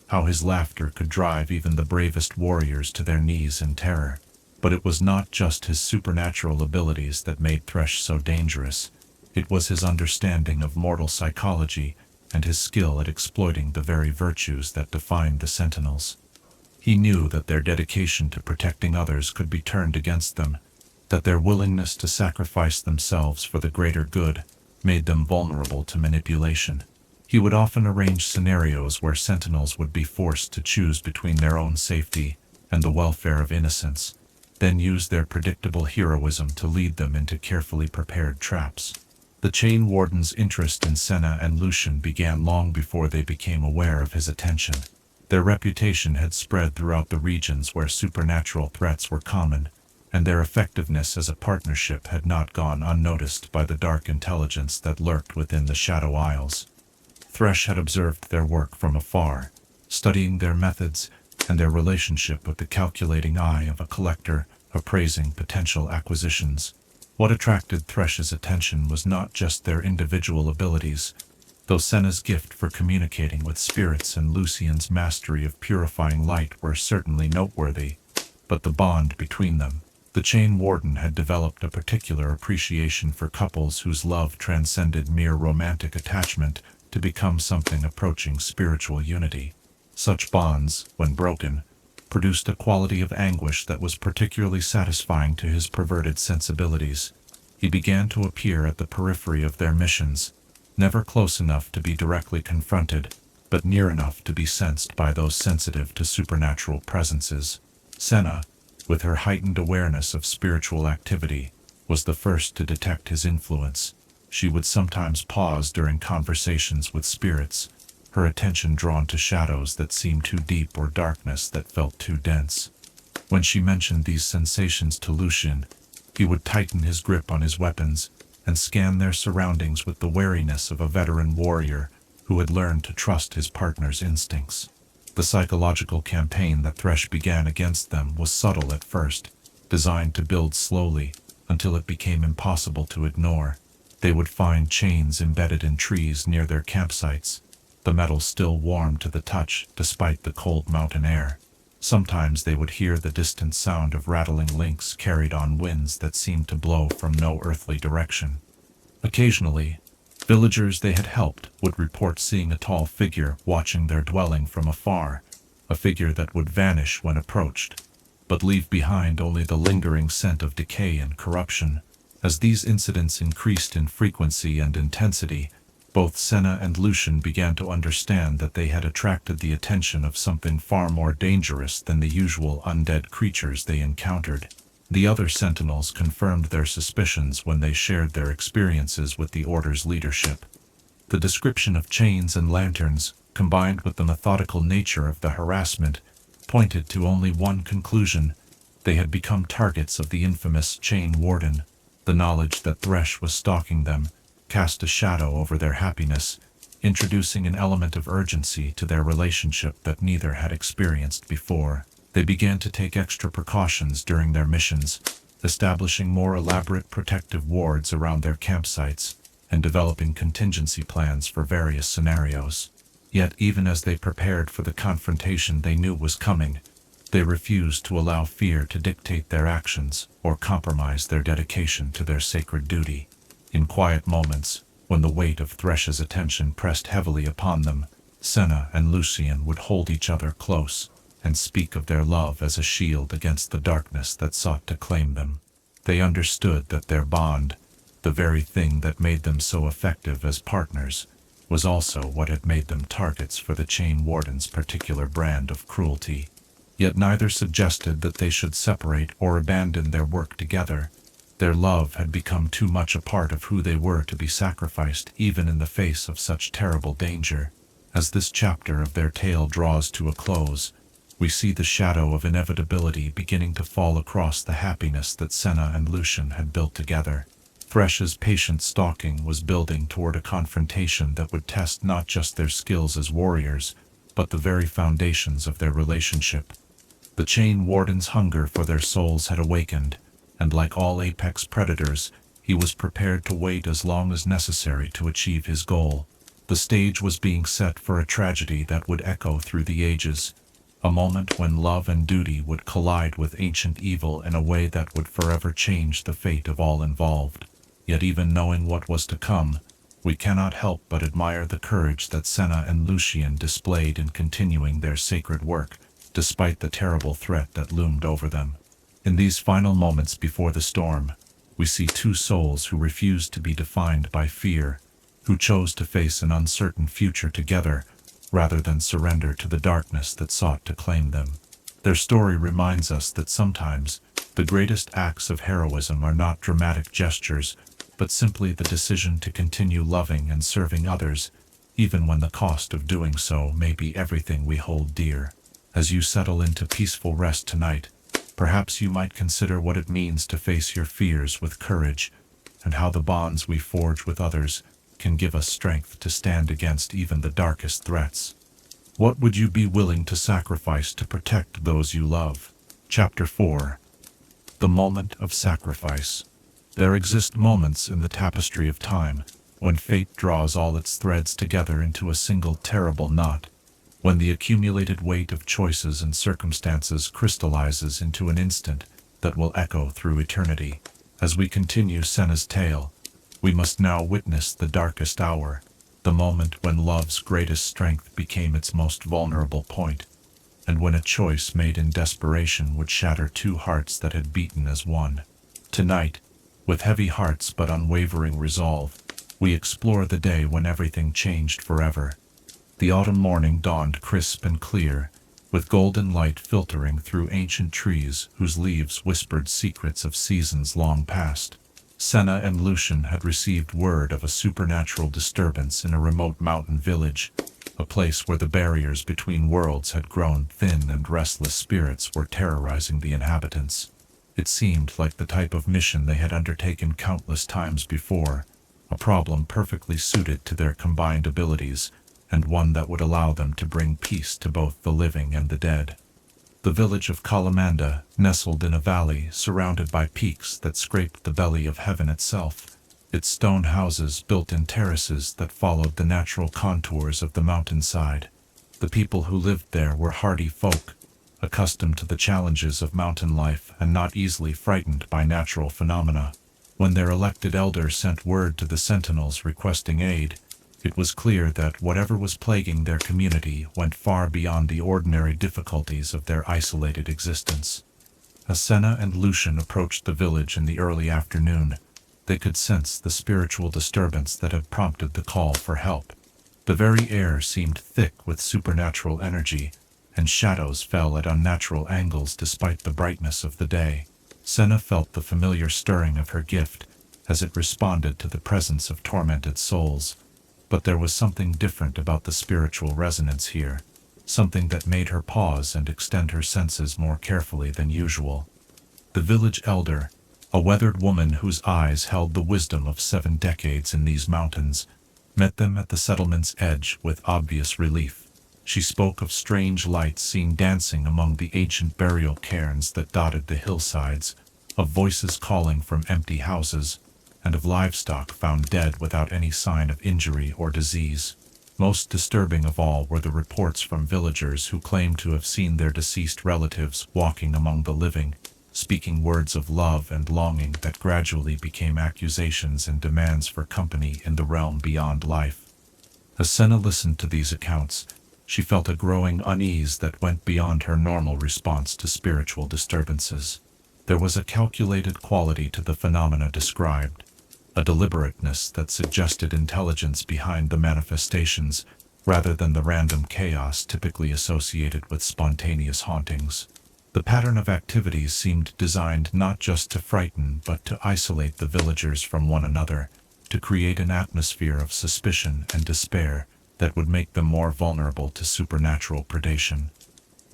how his laughter could drive even the bravest warriors to their knees in terror. But it was not just his supernatural abilities that made Thresh so dangerous. It was his understanding of mortal psychology and his skill at exploiting the very virtues that defined the Sentinels. He knew that their dedication to protecting others could be turned against them, that their willingness to sacrifice themselves for the greater good made them vulnerable to manipulation. He would often arrange scenarios where Sentinels would be forced to choose between their own safety and the welfare of innocents, then use their predictable heroism to lead them into carefully prepared traps. The Chain Warden's interest in Senna and Lucian began long before they became aware of his attention. Their reputation had spread throughout the regions where supernatural threats were common, and their effectiveness as a partnership had not gone unnoticed by the dark intelligence that lurked within the Shadow Isles. Thresh had observed their work from afar, studying their methods and their relationship with the calculating eye of a collector appraising potential acquisitions. What attracted Thresh's attention was not just their individual abilities, though Senna's gift for communicating with spirits and Lucian's mastery of purifying light were certainly noteworthy, but the bond between them. The Chain Warden had developed a particular appreciation for couples whose love transcended mere romantic attachment to become something approaching spiritual unity. Such bonds, when broken, produced a quality of anguish that was particularly satisfying to his perverted sensibilities. He began to appear at the periphery of their missions, never close enough to be directly confronted, but near enough to be sensed by those sensitive to supernatural presences. Senna, with her heightened awareness of spiritual activity, was the first to detect his influence. She would sometimes pause during conversations with spirits, her attention drawn to shadows that seemed too deep or darkness that felt too dense. When she mentioned these sensations to Lucian, he would tighten his grip on his weapons and scan their surroundings with the wariness of a veteran warrior who had learned to trust his partner's instincts. The psychological campaign that Thresh began against them was subtle at first, designed to build slowly until it became impossible to ignore. They would find chains embedded in trees near their campsites, the metal still warm to the touch despite the cold mountain air. Sometimes they would hear the distant sound of rattling links carried on winds that seemed to blow from no earthly direction. Occasionally, villagers they had helped would report seeing a tall figure watching their dwelling from afar, a figure that would vanish when approached, but leave behind only the lingering scent of decay and corruption. As these incidents increased in frequency and intensity, both Senna and Lucian began to understand that they had attracted the attention of something far more dangerous than the usual undead creatures they encountered. The other Sentinels confirmed their suspicions when they shared their experiences with the Order's leadership. The description of chains and lanterns, combined with the methodical nature of the harassment, pointed to only one conclusion: they had become targets of the infamous Chain Warden. The knowledge that Thresh was stalking them cast a shadow over their happiness, introducing an element of urgency to their relationship that neither had experienced before. They began to take extra precautions during their missions, establishing more elaborate protective wards around their campsites and developing contingency plans for various scenarios. Yet even as they prepared for the confrontation they knew was coming, they refused to allow fear to dictate their actions or compromise their dedication to their sacred duty. In quiet moments, when the weight of Thresh's attention pressed heavily upon them, Senna and Lucian would hold each other close and speak of their love as a shield against the darkness that sought to claim them. They understood that their bond, the very thing that made them so effective as partners, was also what had made them targets for the Chain Warden's particular brand of cruelty. Yet neither suggested that they should separate or abandon their work together. Their love had become too much a part of who they were to be sacrificed even in the face of such terrible danger. As this chapter of their tale draws to a close, we see the shadow of inevitability beginning to fall across the happiness that Senna and Lucian had built together. Thresh's patient stalking was building toward a confrontation that would test not just their skills as warriors, but the very foundations of their relationship. The Chain Warden's hunger for their souls had awakened, and like all apex predators, he was prepared to wait as long as necessary to achieve his goal. The stage was being set for a tragedy that would echo through the ages, a moment when love and duty would collide with ancient evil in a way that would forever change the fate of all involved. Yet even knowing what was to come, we cannot help but admire the courage that Senna and Lucian displayed in continuing their sacred work, despite the terrible threat that loomed over them. In these final moments before the storm, we see two souls who refused to be defined by fear, who chose to face an uncertain future together, rather than surrender to the darkness that sought to claim them. Their story reminds us that sometimes, the greatest acts of heroism are not dramatic gestures, but simply the decision to continue loving and serving others, even when the cost of doing so may be everything we hold dear. As you settle into peaceful rest tonight, perhaps you might consider what it means to face your fears with courage, and how the bonds we forge with others can give us strength to stand against even the darkest threats. What would you be willing to sacrifice to protect those you love? Chapter 4. The Moment of Sacrifice. There exist moments in the tapestry of time when fate draws all its threads together into a single terrible knot, when the accumulated weight of choices and circumstances crystallizes into an instant that will echo through eternity. As we continue Senna's tale, we must now witness the darkest hour, the moment when love's greatest strength became its most vulnerable point, and when a choice made in desperation would shatter two hearts that had beaten as one. Tonight, with heavy hearts but unwavering resolve, we explore the day when everything changed forever. The autumn morning dawned crisp and clear, with golden light filtering through ancient trees whose leaves whispered secrets of seasons long past. Senna and Lucian had received word of a supernatural disturbance in a remote mountain village, a place where the barriers between worlds had grown thin and restless spirits were terrorizing the inhabitants. It seemed like the type of mission they had undertaken countless times before, a problem perfectly suited to their combined abilities, and one that would allow them to bring peace to both the living and the dead. The village of Kalamanda, nestled in a valley surrounded by peaks that scraped the belly of heaven itself, its stone houses built in terraces that followed the natural contours of the mountainside. The people who lived there were hardy folk, accustomed to the challenges of mountain life and not easily frightened by natural phenomena. When their elected elder sent word to the Sentinels requesting aid, it was clear that whatever was plaguing their community went far beyond the ordinary difficulties of their isolated existence. As Senna and Lucian approached the village in the early afternoon, they could sense the spiritual disturbance that had prompted the call for help. The very air seemed thick with supernatural energy, and shadows fell at unnatural angles despite the brightness of the day. Senna felt the familiar stirring of her gift as it responded to the presence of tormented souls, but there was something different about the spiritual resonance here, something that made her pause and extend her senses more carefully than usual. The village elder, a weathered woman whose eyes held the wisdom of 7 decades in these mountains, met them at the settlement's edge with obvious relief. She spoke of strange lights seen dancing among the ancient burial cairns that dotted the hillsides, of voices calling from empty houses, and of livestock found dead without any sign of injury or disease. Most disturbing of all were the reports from villagers who claimed to have seen their deceased relatives walking among the living, speaking words of love and longing that gradually became accusations and demands for company in the realm beyond life. As Senna listened to these accounts, she felt a growing unease that went beyond her normal response to spiritual disturbances. There was a calculated quality to the phenomena described, a deliberateness that suggested intelligence behind the manifestations rather than the random chaos typically associated with spontaneous hauntings. The pattern of activities seemed designed not just to frighten but to isolate the villagers from one another, to create an atmosphere of suspicion and despair that would make them more vulnerable to supernatural predation.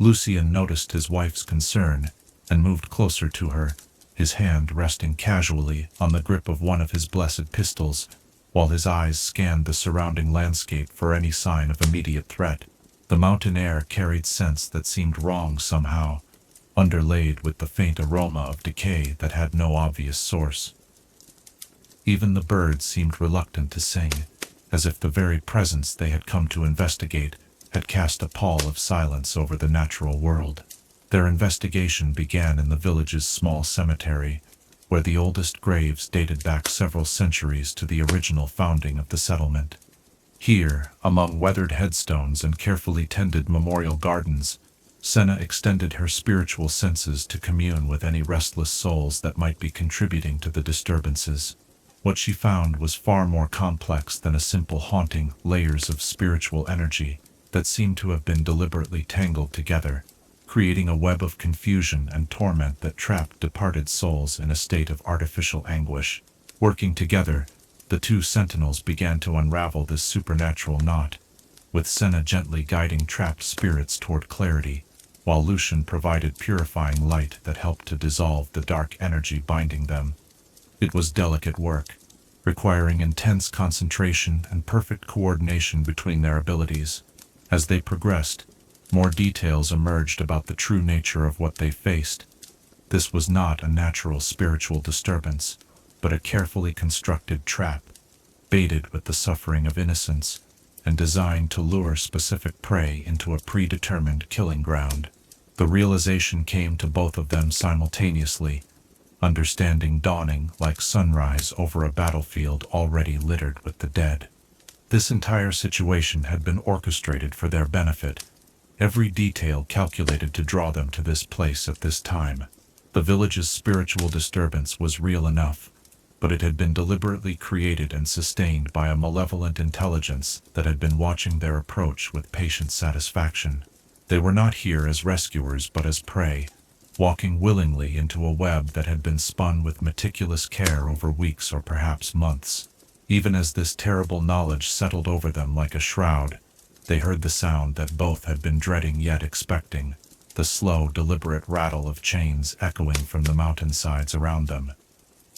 Lucian noticed his wife's concern and moved closer to her, his hand resting casually on the grip of one of his blessed pistols, while his eyes scanned the surrounding landscape for any sign of immediate threat. The mountain air carried scents that seemed wrong somehow, underlaid with the faint aroma of decay that had no obvious source. Even the birds seemed reluctant to sing, as if the very presence they had come to investigate had cast a pall of silence over the natural world. Their investigation began in the village's small cemetery, where the oldest graves dated back several centuries to the original founding of the settlement. Here, among weathered headstones and carefully tended memorial gardens, Senna extended her spiritual senses to commune with any restless souls that might be contributing to the disturbances. What she found was far more complex than a simple haunting, layers of spiritual energy that seemed to have been deliberately tangled together, creating a web of confusion and torment that trapped departed souls in a state of artificial anguish. Working together, the two sentinels began to unravel this supernatural knot, with Senna gently guiding trapped spirits toward clarity, while Lucian provided purifying light that helped to dissolve the dark energy binding them. It was delicate work, requiring intense concentration and perfect coordination between their abilities. As they progressed, more details emerged about the true nature of what they faced. This was not a natural spiritual disturbance, but a carefully constructed trap, baited with the suffering of innocence, and designed to lure specific prey into a predetermined killing ground. The realization came to both of them simultaneously, understanding dawning like sunrise over a battlefield already littered with the dead. This entire situation had been orchestrated for their benefit, every detail calculated to draw them to this place at this time. The village's spiritual disturbance was real enough, but it had been deliberately created and sustained by a malevolent intelligence that had been watching their approach with patient satisfaction. They were not here as rescuers but as prey, walking willingly into a web that had been spun with meticulous care over weeks or perhaps months. Even as this terrible knowledge settled over them like a shroud, they heard the sound that both had been dreading yet expecting, the slow, deliberate rattle of chains echoing from the mountainsides around them.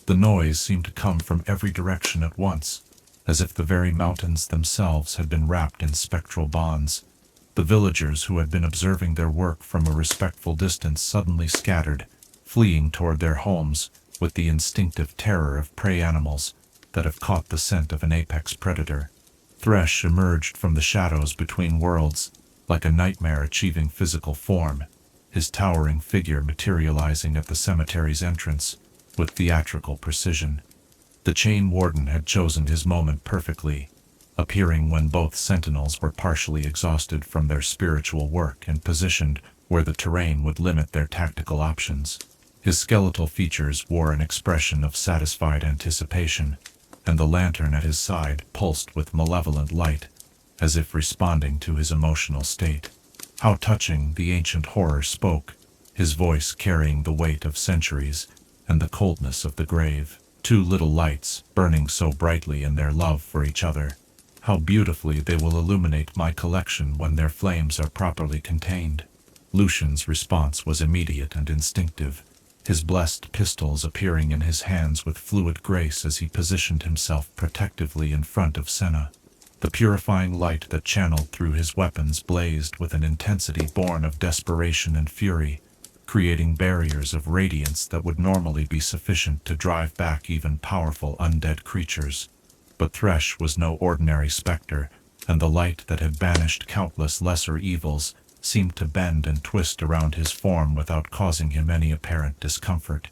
The noise seemed to come from every direction at once, as if the very mountains themselves had been wrapped in spectral bonds. The villagers who had been observing their work from a respectful distance suddenly scattered, fleeing toward their homes with the instinctive terror of prey animals that have caught the scent of an apex predator. Thresh emerged from the shadows between worlds, like a nightmare achieving physical form, his towering figure materializing at the cemetery's entrance with theatrical precision. The chain warden had chosen his moment perfectly, appearing when both sentinels were partially exhausted from their spiritual work and positioned where the terrain would limit their tactical options. His skeletal features wore an expression of satisfied anticipation, and the lantern at his side pulsed with malevolent light, as if responding to his emotional state. How touching, the ancient horror spoke, his voice carrying the weight of centuries and the coldness of the grave. Two little lights, burning so brightly in their love for each other. How beautifully they will illuminate my collection when their flames are properly contained. Lucian's response was immediate and instinctive, his blessed pistols appearing in his hands with fluid grace as he positioned himself protectively in front of Senna. The purifying light that channeled through his weapons blazed with an intensity born of desperation and fury, creating barriers of radiance that would normally be sufficient to drive back even powerful undead creatures. But Thresh was no ordinary specter, and the light that had banished countless lesser evils seemed to bend and twist around his form without causing him any apparent discomfort.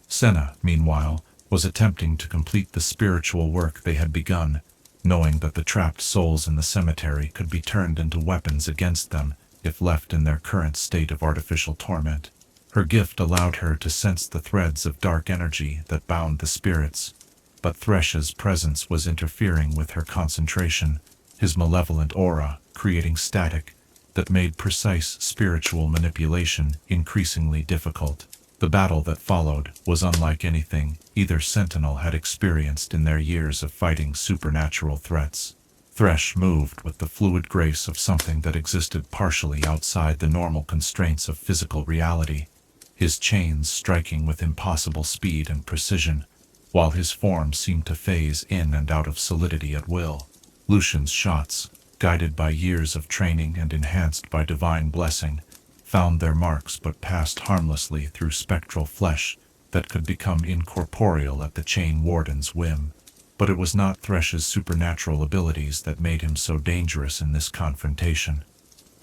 Senna, meanwhile, was attempting to complete the spiritual work they had begun, knowing that the trapped souls in the cemetery could be turned into weapons against them if left in their current state of artificial torment. Her gift allowed her to sense the threads of dark energy that bound the spirits, but Thresh's presence was interfering with her concentration, his malevolent aura creating static that made precise spiritual manipulation increasingly difficult. The battle that followed was unlike anything either Sentinel had experienced in their years of fighting supernatural threats. Thresh moved with the fluid grace of something that existed partially outside the normal constraints of physical reality, his chains striking with impossible speed and precision, while his form seemed to phase in and out of solidity at will. Lucian's shots, guided by years of training and enhanced by divine blessing, found their marks but passed harmlessly through spectral flesh that could become incorporeal at the Chain Warden's whim. But it was not Thresh's supernatural abilities that made him so dangerous in this confrontation.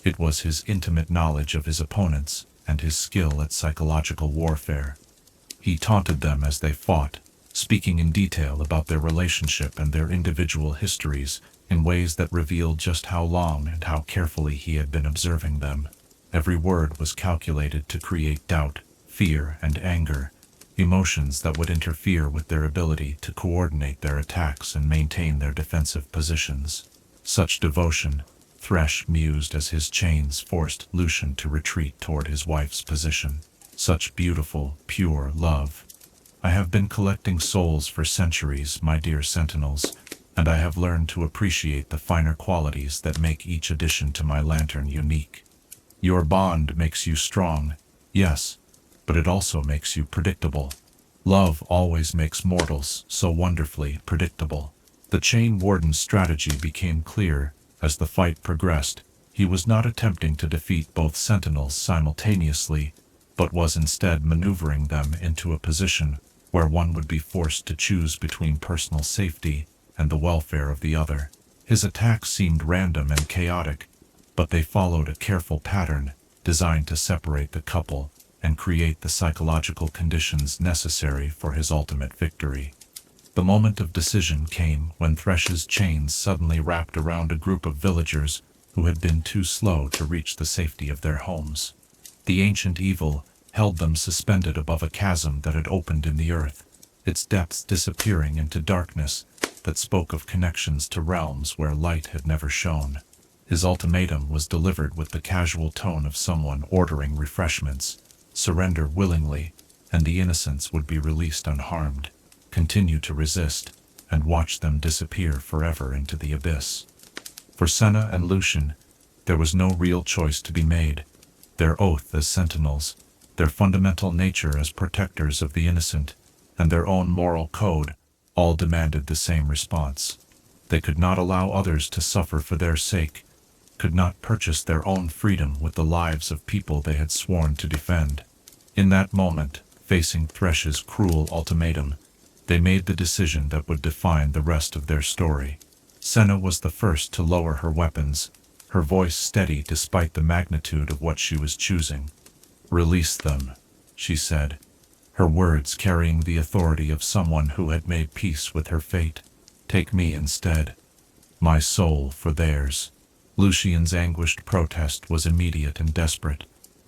It was his intimate knowledge of his opponents and his skill at psychological warfare. He taunted them as they fought, speaking in detail about their relationship and their individual histories in ways that revealed just how long and how carefully he had been observing them. Every word was calculated to create doubt, fear, and anger, emotions that would interfere with their ability to coordinate their attacks and maintain their defensive positions. Such devotion, Thresh mused as his chains forced Lucian to retreat toward his wife's position. Such beautiful, pure love. I have been collecting souls for centuries, my dear Sentinels, and I have learned to appreciate the finer qualities that make each addition to my lantern unique. Your bond makes you strong, yes, but it also makes you predictable. Love always makes mortals so wonderfully predictable. The Chain Warden's strategy became clear as the fight progressed. He was not attempting to defeat both Sentinels simultaneously, but was instead maneuvering them into a position where one would be forced to choose between personal safety and the welfare of the other. His attacks seemed random and chaotic, but they followed a careful pattern designed to separate the couple and create the psychological conditions necessary for his ultimate victory. The moment of decision came when Thresh's chains suddenly wrapped around a group of villagers who had been too slow to reach the safety of their homes. The ancient evil held them suspended above a chasm that had opened in the earth, its depths disappearing into darkness that spoke of connections to realms where light had never shone. His ultimatum was delivered with the casual tone of someone ordering refreshments. Surrender willingly, and the innocents would be released unharmed. Continue to resist, and watch them disappear forever into the abyss. For Senna and Lucian, there was no real choice to be made. Their oath as sentinels, their fundamental nature as protectors of the innocent, and their own moral code all demanded the same response. They could not allow others to suffer for their sake, could not purchase their own freedom with the lives of people they had sworn to defend. In that moment, facing Thresh's cruel ultimatum, they made the decision that would define the rest of their story. Senna was the first to lower her weapons, her voice steady despite the magnitude of what she was choosing. "Release them," she said, her words carrying the authority of someone who had made peace with her fate. "Take me instead. My soul for theirs." Lucian's anguished protest was immediate and desperate,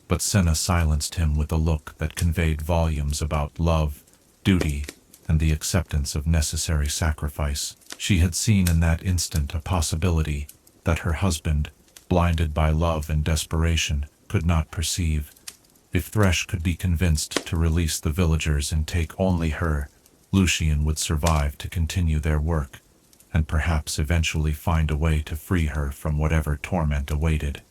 but Senna silenced him with a look that conveyed volumes about love, duty, and the acceptance of necessary sacrifice. She had seen in that instant a possibility that her husband, blinded by love and desperation, could not perceive. If Thresh could be convinced to release the villagers and take only her, Lucian would survive to continue their work, and perhaps eventually find a way to free her from whatever torment awaited.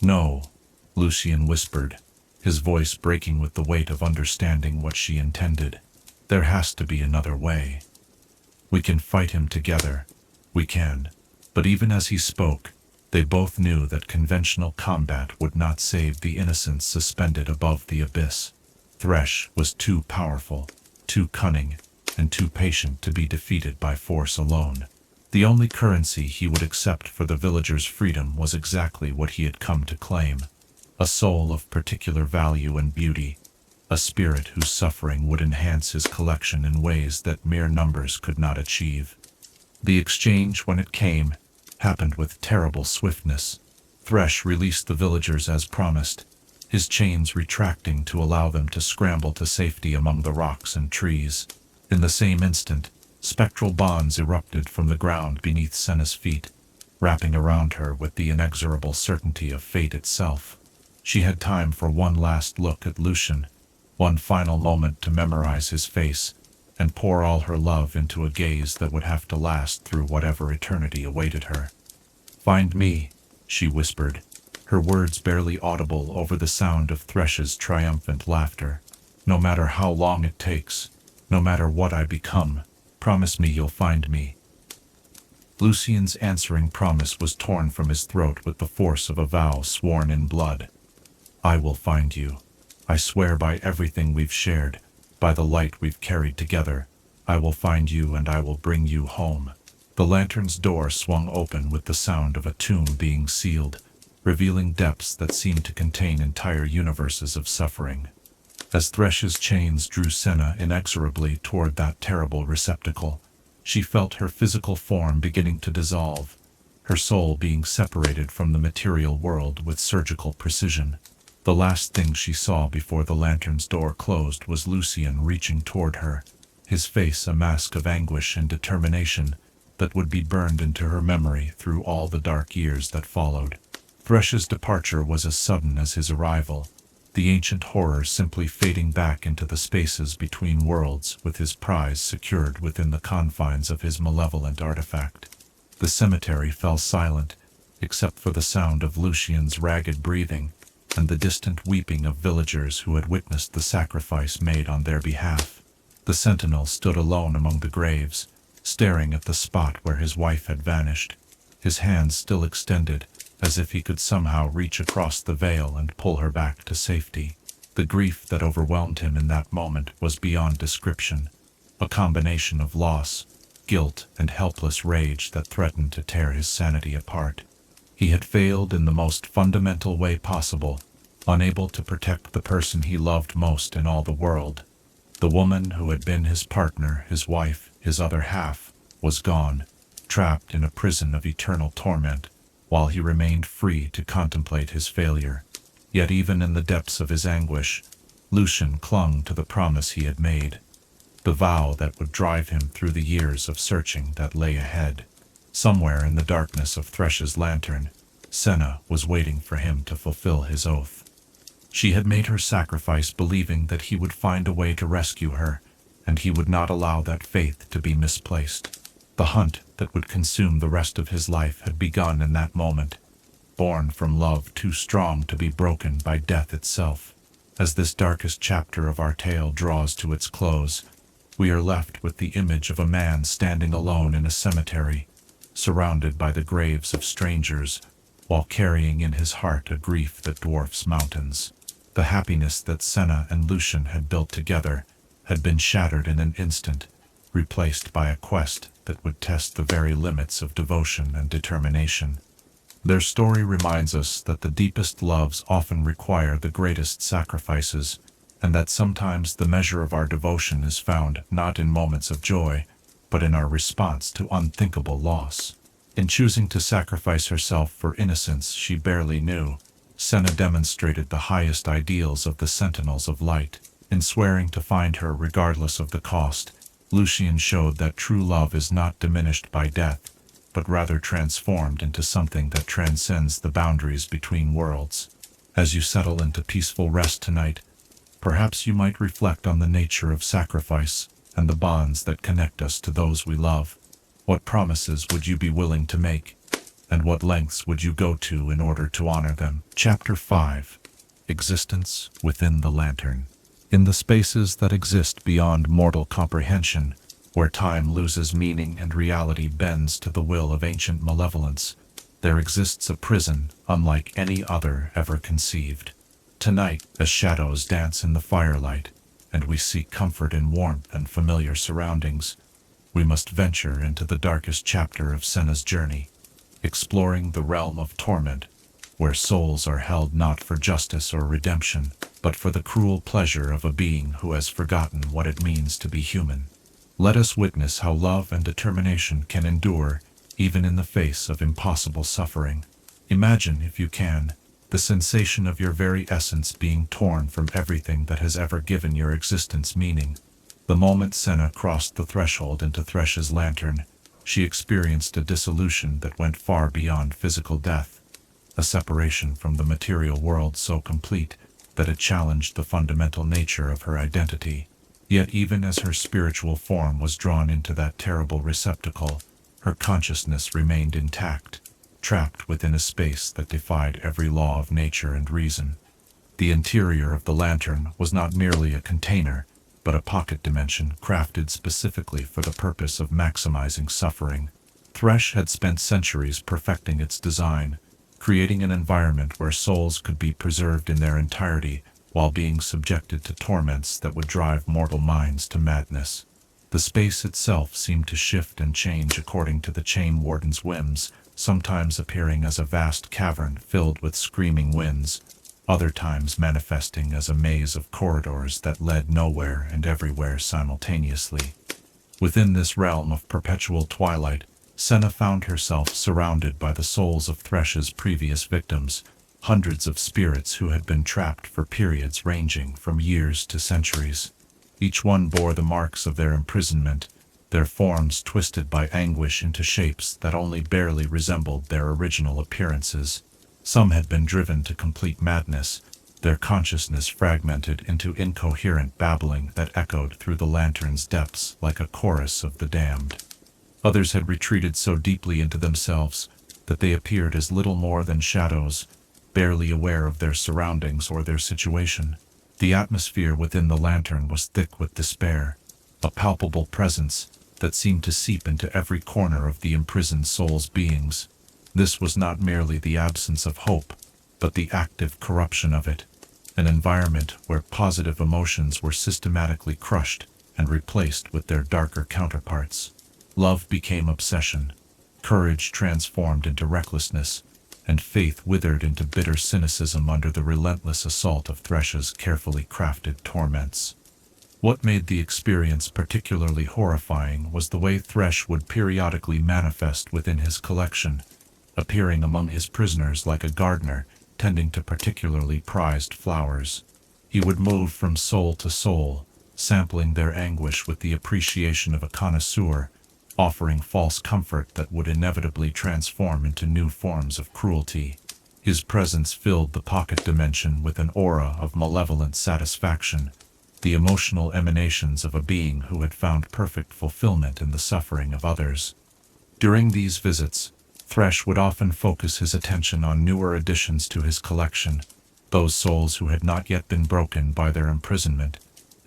"No," Lucian whispered, his voice breaking with the weight of understanding what she intended. "There has to be another way. We can fight him together. We can." But even as he spoke, they both knew that conventional combat would not save the innocents suspended above the abyss. Thresh was too powerful, too cunning, and too patient to be defeated by force alone. The only currency he would accept for the villagers' freedom was exactly what he had come to claim: a soul of particular value and beauty, a spirit whose suffering would enhance his collection in ways that mere numbers could not achieve. The exchange, when it came, happened with terrible swiftness. Thresh released the villagers as promised, his chains retracting to allow them to scramble to safety among the rocks and trees. In the same instant, spectral bonds erupted from the ground beneath Senna's feet, wrapping around her with the inexorable certainty of fate itself. She had time for one last look at Lucian, one final moment to memorize his face, and pour all her love into a gaze that would have to last through whatever eternity awaited her. "Find me," she whispered, her words barely audible over the sound of Thresh's triumphant laughter. "No matter how long it takes, no matter what I become, promise me you'll find me." Lucian's answering promise was torn from his throat with the force of a vow sworn in blood. "I will find you. I swear by everything we've shared, by the light we've carried together. I will find you and I will bring you home." The lantern's door swung open with the sound of a tomb being sealed, revealing depths that seemed to contain entire universes of suffering. As Thresh's chains drew Senna inexorably toward that terrible receptacle, she felt her physical form beginning to dissolve, her soul being separated from the material world with surgical precision. The last thing she saw before the lantern's door closed was Lucian reaching toward her, his face a mask of anguish and determination that would be burned into her memory through all the dark years that followed. Thresh's departure was as sudden as his arrival, the ancient horror simply fading back into the spaces between worlds with his prize secured within the confines of his malevolent artifact. The cemetery fell silent, except for the sound of Lucian's ragged breathing and the distant weeping of villagers who had witnessed the sacrifice made on their behalf. The Sentinel stood alone among the graves, staring at the spot where his wife had vanished, his hands still extended, as if he could somehow reach across the veil and pull her back to safety. The grief that overwhelmed him in that moment was beyond description, a combination of loss, guilt, and helpless rage that threatened to tear his sanity apart. He had failed in the most fundamental way possible, unable to protect the person he loved most in all the world. The woman who had been his partner, his wife, his other half, was gone, trapped in a prison of eternal torment, while he remained free to contemplate his failure. Yet even in the depths of his anguish, Lucian clung to the promise he had made, the vow that would drive him through the years of searching that lay ahead. Somewhere in the darkness of Thresh's lantern, Senna was waiting for him to fulfill his oath. She had made her sacrifice believing that he would find a way to rescue her, and he would not allow that faith to be misplaced. The hunt that would consume the rest of his life had begun in that moment, born from love too strong to be broken by death itself. As this darkest chapter of our tale draws to its close, we are left with the image of a man standing alone in a cemetery, surrounded by the graves of strangers, while carrying in his heart a grief that dwarfs mountains. The happiness that Senna and Lucian had built together had been shattered in an instant, replaced by a quest that would test the very limits of devotion and determination. Their story reminds us that the deepest loves often require the greatest sacrifices, and that sometimes the measure of our devotion is found not in moments of joy, but in our response to unthinkable loss. In choosing to sacrifice herself for innocence she barely knew, Senna demonstrated the highest ideals of the Sentinels of Light. In swearing to find her regardless of the cost, Lucian showed that true love is not diminished by death, but rather transformed into something that transcends the boundaries between worlds. As you settle into peaceful rest tonight, perhaps you might reflect on the nature of sacrifice and the bonds that connect us to those we love. What promises would you be willing to make, and what lengths would you go to in order to honor them? Chapter 5. Existence within the Lantern. In the spaces that exist beyond mortal comprehension, where time loses meaning and reality bends to the will of ancient malevolence, there exists a prison unlike any other ever conceived. Tonight, as shadows dance in the firelight, and we seek comfort in warmth and familiar surroundings, we must venture into the darkest chapter of Senna's journey, exploring the realm of torment, where souls are held not for justice or redemption, but for the cruel pleasure of a being who has forgotten what it means to be human. Let us witness how love and determination can endure, even in the face of impossible suffering. Imagine, if you can, the sensation of your very essence being torn from everything that has ever given your existence meaning. The moment Senna crossed the threshold into Thresh's lantern, she experienced a dissolution that went far beyond physical death, a separation from the material world so complete that it challenged the fundamental nature of her identity. Yet even as her spiritual form was drawn into that terrible receptacle, her consciousness remained intact. trapped within a space that defied every law of nature and reason. The interior of the lantern was not merely a container, but a pocket dimension crafted specifically for the purpose of maximizing suffering. Thresh had spent centuries perfecting its design, creating an environment where souls could be preserved in their entirety while being subjected to torments that would drive mortal minds to madness. The space itself seemed to shift and change according to the Chain Warden's whims, sometimes appearing as a vast cavern filled with screaming winds, other times manifesting as a maze of corridors that led nowhere and everywhere simultaneously. Within this realm of perpetual twilight, Senna found herself surrounded by the souls of Thresh's previous victims, hundreds of spirits who had been trapped for periods ranging from years to centuries. Each one bore the marks of their imprisonment, their forms twisted by anguish into shapes that only barely resembled their original appearances. Some had been driven to complete madness, their consciousness fragmented into incoherent babbling that echoed through the lantern's depths like a chorus of the damned. Others had retreated so deeply into themselves that they appeared as little more than shadows, barely aware of their surroundings or their situation. The atmosphere within the lantern was thick with despair, a palpable presence that seemed to seep into every corner of the imprisoned soul's beings. This was not merely the absence of hope, but the active corruption of it, an environment where positive emotions were systematically crushed and replaced with their darker counterparts. Love became obsession, courage transformed into recklessness, and faith withered into bitter cynicism under the relentless assault of Thresh's carefully crafted torments. What made the experience particularly horrifying was the way Thresh would periodically manifest within his collection, appearing among his prisoners like a gardener tending to particularly prized flowers. He would move from soul to soul, sampling their anguish with the appreciation of a connoisseur, offering false comfort that would inevitably transform into new forms of cruelty. His presence filled the pocket dimension with an aura of malevolent satisfaction, the emotional emanations of a being who had found perfect fulfillment in the suffering of others. During these visits, Thresh would often focus his attention on newer additions to his collection, those souls who had not yet been broken by their imprisonment,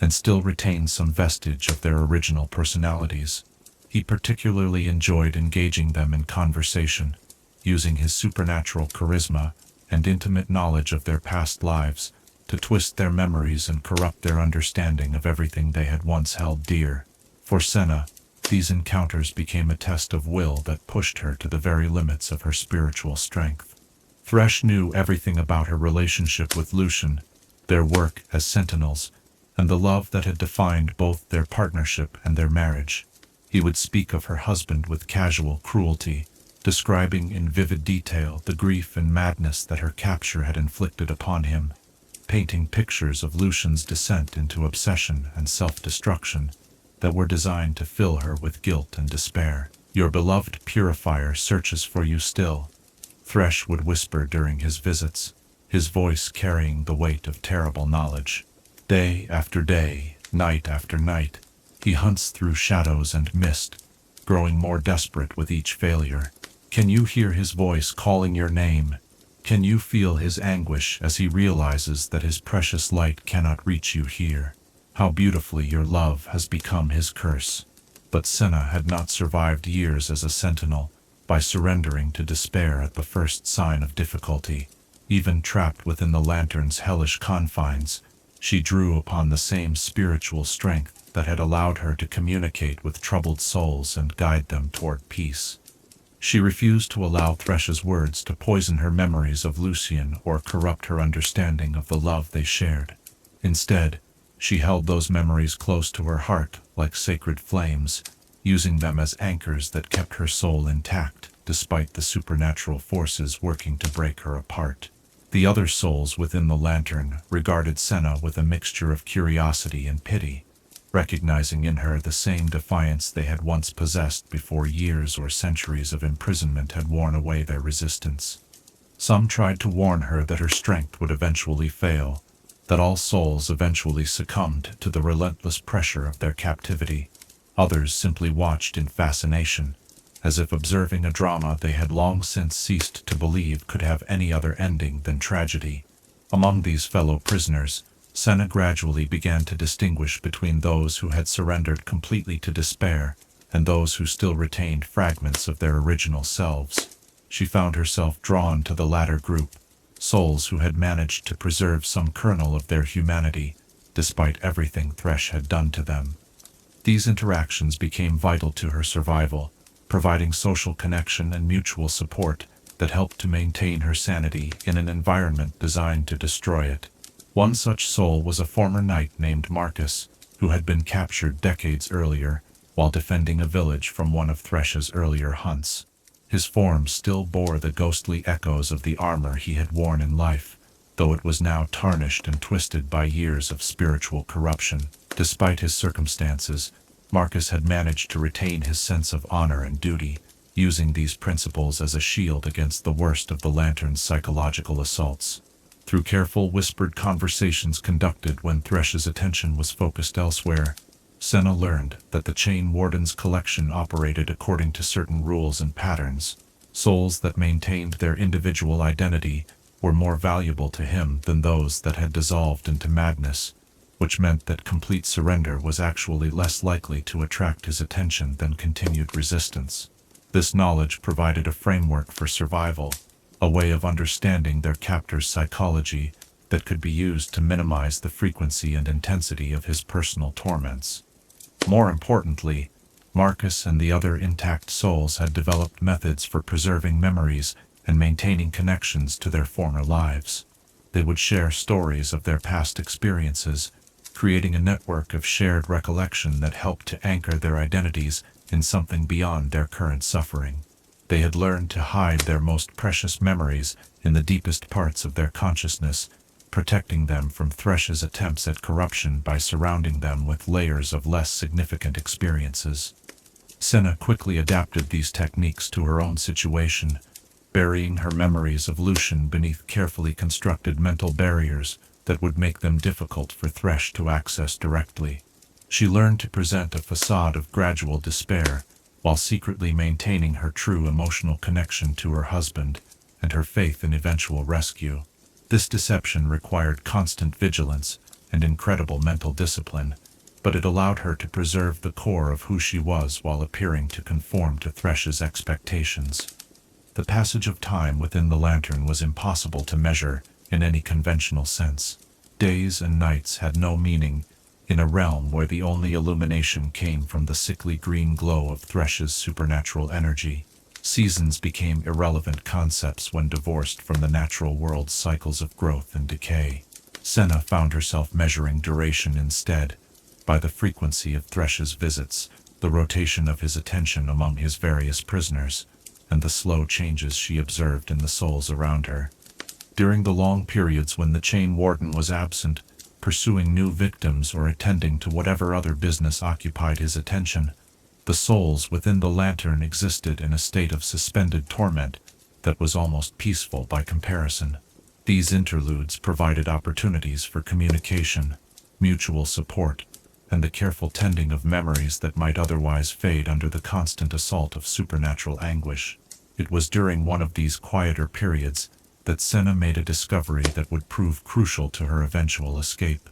and still retained some vestige of their original personalities. He particularly enjoyed engaging them in conversation, using his supernatural charisma and intimate knowledge of their past lives to twist their memories and corrupt their understanding of everything they had once held dear. For Senna, these encounters became a test of will that pushed her to the very limits of her spiritual strength. Thresh knew everything about her relationship with Lucian, their work as Sentinels, and the love that had defined both their partnership and their marriage. He would speak of her husband with casual cruelty, describing in vivid detail the grief and madness that her capture had inflicted upon him, painting pictures of Lucian's descent into obsession and self-destruction that were designed to fill her with guilt and despair. "Your beloved Purifier searches for you still," Thresh would whisper during his visits, his voice carrying the weight of terrible knowledge. Day after day, night after night, he hunts through shadows and mist, growing more desperate with each failure. Can you hear his voice calling your name? Can you feel his anguish as he realizes that his precious light cannot reach you here? How beautifully your love has become his curse. But Senna had not survived years as a sentinel by surrendering to despair at the first sign of difficulty. Even trapped within the lantern's hellish confines, she drew upon the same spiritual strength that had allowed her to communicate with troubled souls and guide them toward peace. She refused to allow Thresh's words to poison her memories of Lucian or corrupt her understanding of the love they shared. Instead, she held those memories close to her heart like sacred flames, using them as anchors that kept her soul intact despite the supernatural forces working to break her apart. The other souls within the lantern regarded Senna with a mixture of curiosity and pity, recognizing in her the same defiance they had once possessed before years or centuries of imprisonment had worn away their resistance. Some tried to warn her that her strength would eventually fail, that all souls eventually succumbed to the relentless pressure of their captivity. Others simply watched in fascination, as if observing a drama they had long since ceased to believe could have any other ending than tragedy. Among these fellow prisoners, Senna gradually began to distinguish between those who had surrendered completely to despair and those who still retained fragments of their original selves. She found herself drawn to the latter group, souls who had managed to preserve some kernel of their humanity, despite everything Thresh had done to them. These interactions became vital to her survival, providing social connection and mutual support that helped to maintain her sanity in an environment designed to destroy it. One such soul was a former knight named Marcus, who had been captured decades earlier while defending a village from one of Thresh's earlier hunts. His form still bore the ghostly echoes of the armor he had worn in life, though it was now tarnished and twisted by years of spiritual corruption. Despite his circumstances, Marcus had managed to retain his sense of honor and duty, using these principles as a shield against the worst of the Lantern's psychological assaults. Through careful whispered conversations conducted when Thresh's attention was focused elsewhere, Senna learned that the Chain Warden's collection operated according to certain rules and patterns. Souls that maintained their individual identity were more valuable to him than those that had dissolved into madness, which meant that complete surrender was actually less likely to attract his attention than continued resistance. This knowledge provided a framework for survival, a way of understanding their captor's psychology that could be used to minimize the frequency and intensity of his personal torments. More importantly, Marcus and the other intact souls had developed methods for preserving memories and maintaining connections to their former lives. They would share stories of their past experiences, creating a network of shared recollection that helped to anchor their identities in something beyond their current suffering. They had learned to hide their most precious memories in the deepest parts of their consciousness, protecting them from Thresh's attempts at corruption by surrounding them with layers of less significant experiences. Senna quickly adapted these techniques to her own situation, burying her memories of Lucian beneath carefully constructed mental barriers that would make them difficult for Thresh to access directly. She learned to present a facade of gradual despair, while secretly maintaining her true emotional connection to her husband and her faith in eventual rescue. This deception required constant vigilance and incredible mental discipline, but it allowed her to preserve the core of who she was while appearing to conform to Thresh's expectations. The passage of time within the Lantern was impossible to measure in any conventional sense. Days and nights had no meaning in a realm where the only illumination came from the sickly green glow of Thresh's supernatural energy. Seasons became irrelevant concepts when divorced from the natural world's cycles of growth and decay. Senna found herself measuring duration instead, by the frequency of Thresh's visits, the rotation of his attention among his various prisoners, and the slow changes she observed in the souls around her. During the long periods when the Chain Warden was absent, pursuing new victims or attending to whatever other business occupied his attention, the souls within the Lantern existed in a state of suspended torment that was almost peaceful by comparison. These interludes provided opportunities for communication, mutual support, and the careful tending of memories that might otherwise fade under the constant assault of supernatural anguish. It was during one of these quieter periods that Senna made a discovery that would prove crucial to her eventual escape.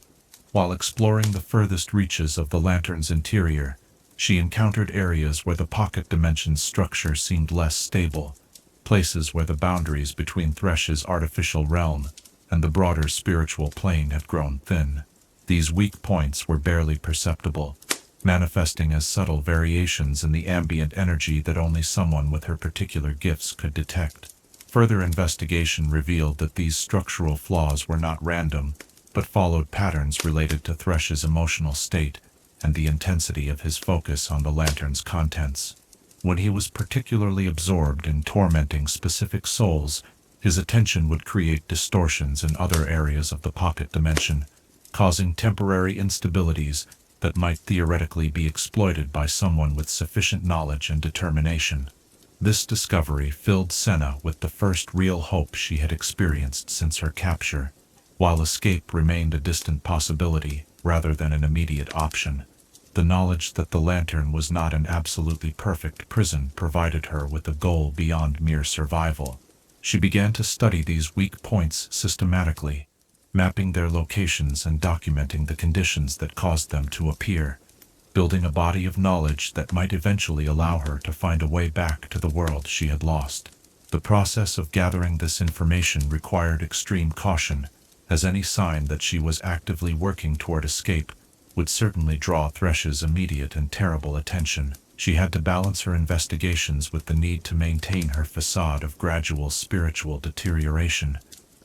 While exploring the furthest reaches of the Lantern's interior, she encountered areas where the pocket dimension's structure seemed less stable, places where the boundaries between Thresh's artificial realm and the broader spiritual plane had grown thin. These weak points were barely perceptible, manifesting as subtle variations in the ambient energy that only someone with her particular gifts could detect. Further investigation revealed that these structural flaws were not random, but followed patterns related to Thresh's emotional state and the intensity of his focus on the Lantern's contents. When he was particularly absorbed in tormenting specific souls, his attention would create distortions in other areas of the pocket dimension, causing temporary instabilities that might theoretically be exploited by someone with sufficient knowledge and determination. This discovery filled Senna with the first real hope she had experienced since her capture, while escape remained a distant possibility rather than an immediate option. The knowledge that the lantern was not an absolutely perfect prison provided her with a goal beyond mere survival. She began to study these weak points systematically, mapping their locations and documenting the conditions that caused them to appear, building a body of knowledge that might eventually allow her to find a way back to the world she had lost. The process of gathering this information required extreme caution, as any sign that she was actively working toward escape would certainly draw Thresh's immediate and terrible attention. She had to balance her investigations with the need to maintain her facade of gradual spiritual deterioration,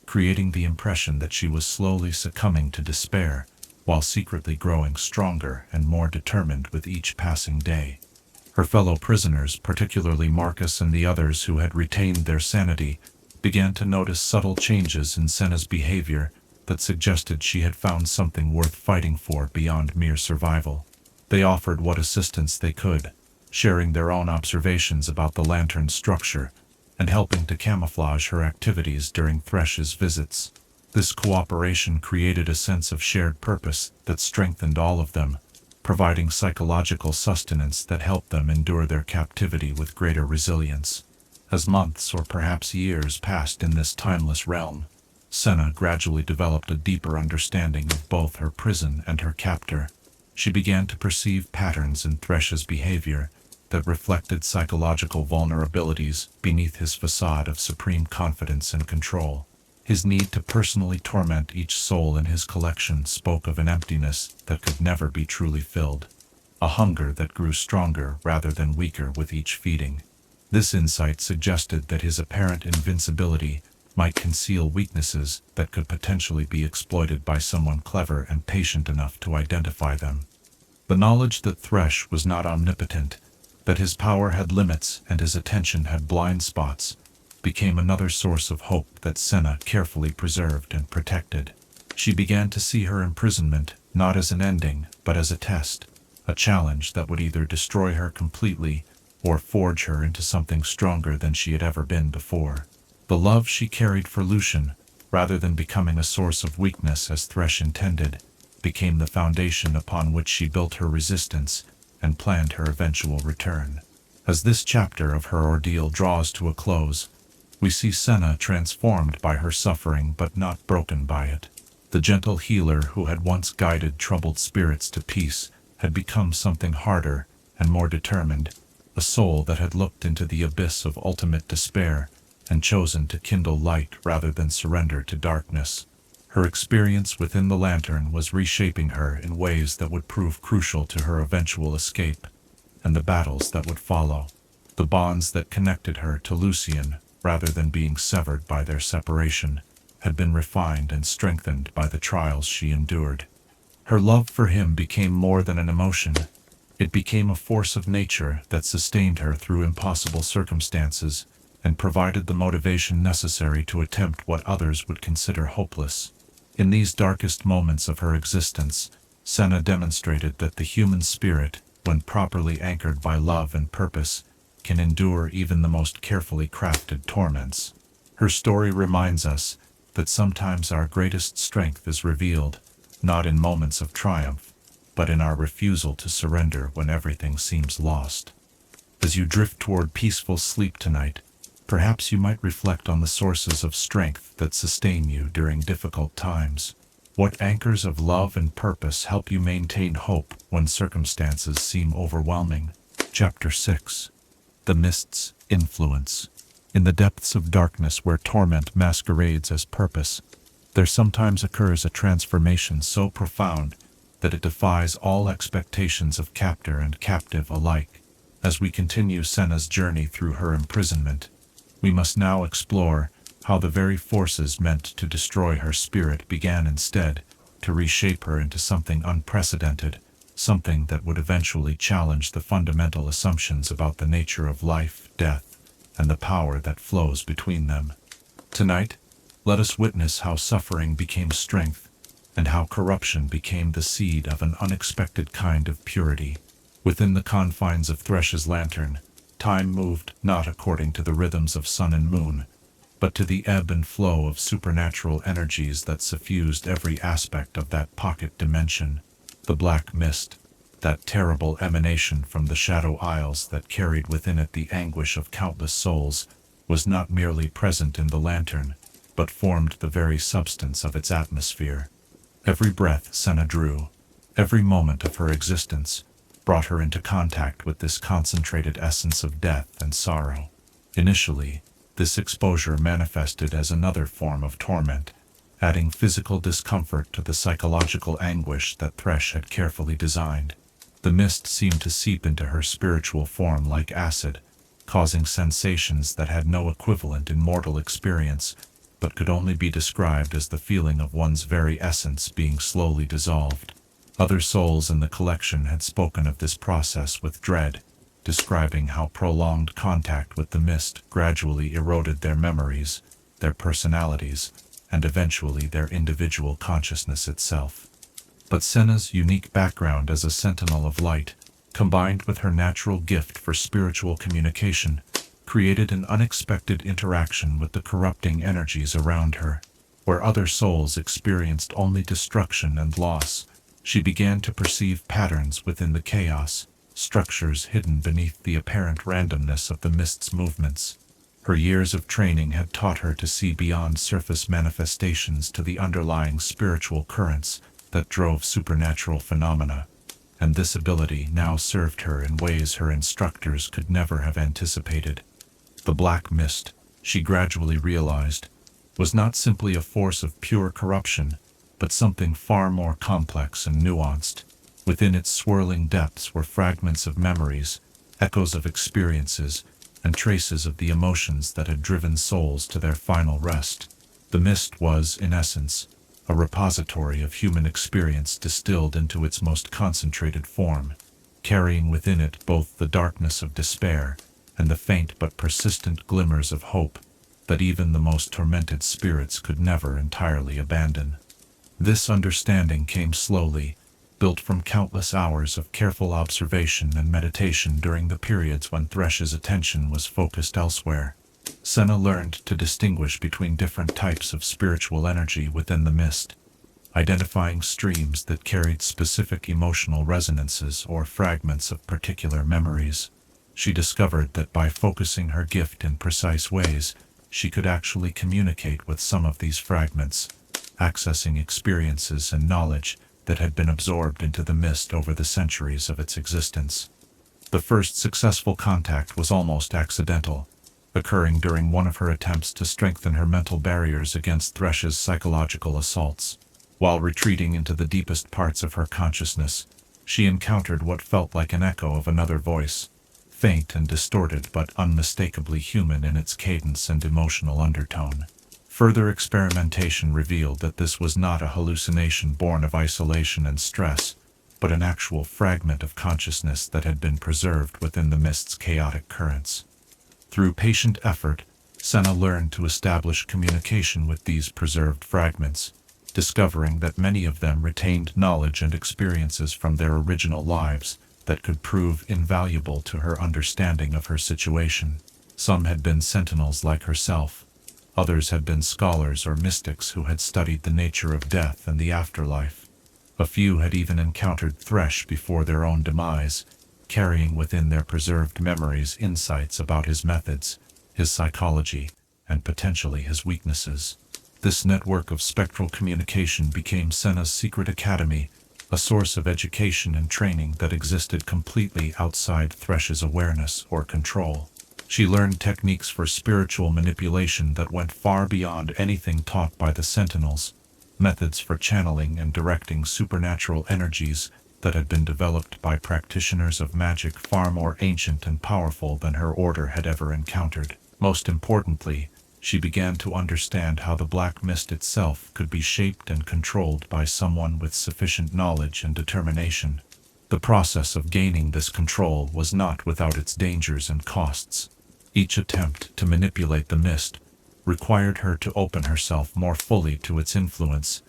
creating the impression that she was slowly succumbing to despair, while secretly growing stronger and more determined with each passing day. Her fellow prisoners, particularly Marcus and the others who had retained their sanity, began to notice subtle changes in Senna's behavior that suggested she had found something worth fighting for beyond mere survival. They offered what assistance they could, sharing their own observations about the lantern's structure and helping to camouflage her activities during Thresh's visits. This cooperation created a sense of shared purpose that strengthened all of them, providing psychological sustenance that helped them endure their captivity with greater resilience. As months or perhaps years passed in this timeless realm, Senna gradually developed a deeper understanding of both her prison and her captor. She began to perceive patterns in Thresh's behavior that reflected psychological vulnerabilities beneath his facade of supreme confidence and control. His need to personally torment each soul in his collection spoke of an emptiness that could never be truly filled, a hunger that grew stronger rather than weaker with each feeding. This insight suggested that his apparent invincibility might conceal weaknesses that could potentially be exploited by someone clever and patient enough to identify them. The knowledge that Thresh was not omnipotent, that his power had limits and his attention had blind spots, became another source of hope that Senna carefully preserved and protected. She began to see her imprisonment not as an ending, but as a test, a challenge that would either destroy her completely or forge her into something stronger than she had ever been before. The love she carried for Lucian, rather than becoming a source of weakness as Thresh intended, became the foundation upon which she built her resistance and planned her eventual return. As this chapter of her ordeal draws to a close, we see Senna transformed by her suffering but not broken by it. The gentle healer who had once guided troubled spirits to peace had become something harder and more determined, a soul that had looked into the abyss of ultimate despair and chosen to kindle light rather than surrender to darkness. Her experience within the lantern was reshaping her in ways that would prove crucial to her eventual escape, and the battles that would follow, the bonds that connected her to Lucian rather than being severed by their separation, had been refined and strengthened by the trials she endured. Her love for him became more than an emotion. It became a force of nature that sustained her through impossible circumstances and provided the motivation necessary to attempt what others would consider hopeless. In these darkest moments of her existence, Senna demonstrated that the human spirit, when properly anchored by love and purpose, can endure even the most carefully crafted torments. Her story reminds us that sometimes our greatest strength is revealed, not in moments of triumph, but in our refusal to surrender when everything seems lost. As you drift toward peaceful sleep tonight, perhaps you might reflect on the sources of strength that sustain you during difficult times. What anchors of love and purpose help you maintain hope when circumstances seem overwhelming? Chapter 6. The Mist's Influence. In the depths of darkness where torment masquerades as purpose, there sometimes occurs a transformation so profound that it defies all expectations of captor and captive alike. As we continue Senna's journey through her imprisonment, we must now explore how the very forces meant to destroy her spirit began instead to reshape her into something unprecedented, something that would eventually challenge the fundamental assumptions about the nature of life, death, and the power that flows between them. Tonight, let us witness how suffering became strength, and how corruption became the seed of an unexpected kind of purity. Within the confines of Thresh's lantern, time moved not according to the rhythms of sun and moon, but to the ebb and flow of supernatural energies that suffused every aspect of that pocket dimension. The black mist, that terrible emanation from the Shadow Isles that carried within it the anguish of countless souls, was not merely present in the lantern, but formed the very substance of its atmosphere. Every breath Senna drew, every moment of her existence, brought her into contact with this concentrated essence of death and sorrow. Initially, this exposure manifested as another form of torment, adding physical discomfort to the psychological anguish that Thresh had carefully designed. The mist seemed to seep into her spiritual form like acid, causing sensations that had no equivalent in mortal experience, but could only be described as the feeling of one's very essence being slowly dissolved. Other souls in the collection had spoken of this process with dread, describing how prolonged contact with the mist gradually eroded their memories, their personalities, and eventually their individual consciousness itself. But Senna's unique background as a sentinel of light, combined with her natural gift for spiritual communication, created an unexpected interaction with the corrupting energies around her. Where other souls experienced only destruction and loss, she began to perceive patterns within the chaos, structures hidden beneath the apparent randomness of the mist's movements. Her years of training had taught her to see beyond surface manifestations to the underlying spiritual currents that drove supernatural phenomena, and this ability now served her in ways her instructors could never have anticipated. The black mist, she gradually realized, was not simply a force of pure corruption, but something far more complex and nuanced. Within its swirling depths were fragments of memories, echoes of experiences, and traces of the emotions that had driven souls to their final rest. The mist was, in essence, a repository of human experience distilled into its most concentrated form, carrying within it both the darkness of despair and the faint but persistent glimmers of hope that even the most tormented spirits could never entirely abandon. This understanding came slowly, built from countless hours of careful observation and meditation during the periods when Thresh's attention was focused elsewhere. Senna learned to distinguish between different types of spiritual energy within the mist, identifying streams that carried specific emotional resonances or fragments of particular memories. She discovered that by focusing her gift in precise ways, she could actually communicate with some of these fragments, accessing experiences and knowledge that had been absorbed into the mist over the centuries of its existence. The first successful contact was almost accidental, occurring during one of her attempts to strengthen her mental barriers against Thresh's psychological assaults. While retreating into the deepest parts of her consciousness, she encountered what felt like an echo of another voice, faint and distorted but unmistakably human in its cadence and emotional undertone. Further experimentation revealed that this was not a hallucination born of isolation and stress, but an actual fragment of consciousness that had been preserved within the mist's chaotic currents. Through patient effort, Senna learned to establish communication with these preserved fragments, discovering that many of them retained knowledge and experiences from their original lives that could prove invaluable to her understanding of her situation. Some had been sentinels like herself. Others had been scholars or mystics who had studied the nature of death and the afterlife. A few had even encountered Thresh before their own demise, carrying within their preserved memories insights about his methods, his psychology, and potentially his weaknesses. This network of spectral communication became Senna's secret academy, a source of education and training that existed completely outside Thresh's awareness or control. She learned techniques for spiritual manipulation that went far beyond anything taught by the Sentinels, methods for channeling and directing supernatural energies that had been developed by practitioners of magic far more ancient and powerful than her order had ever encountered. Most importantly, she began to understand how the black mist itself could be shaped and controlled by someone with sufficient knowledge and determination. The process of gaining this control was not without its dangers and costs. Each attempt to manipulate the mist required her to open herself more fully to its influence,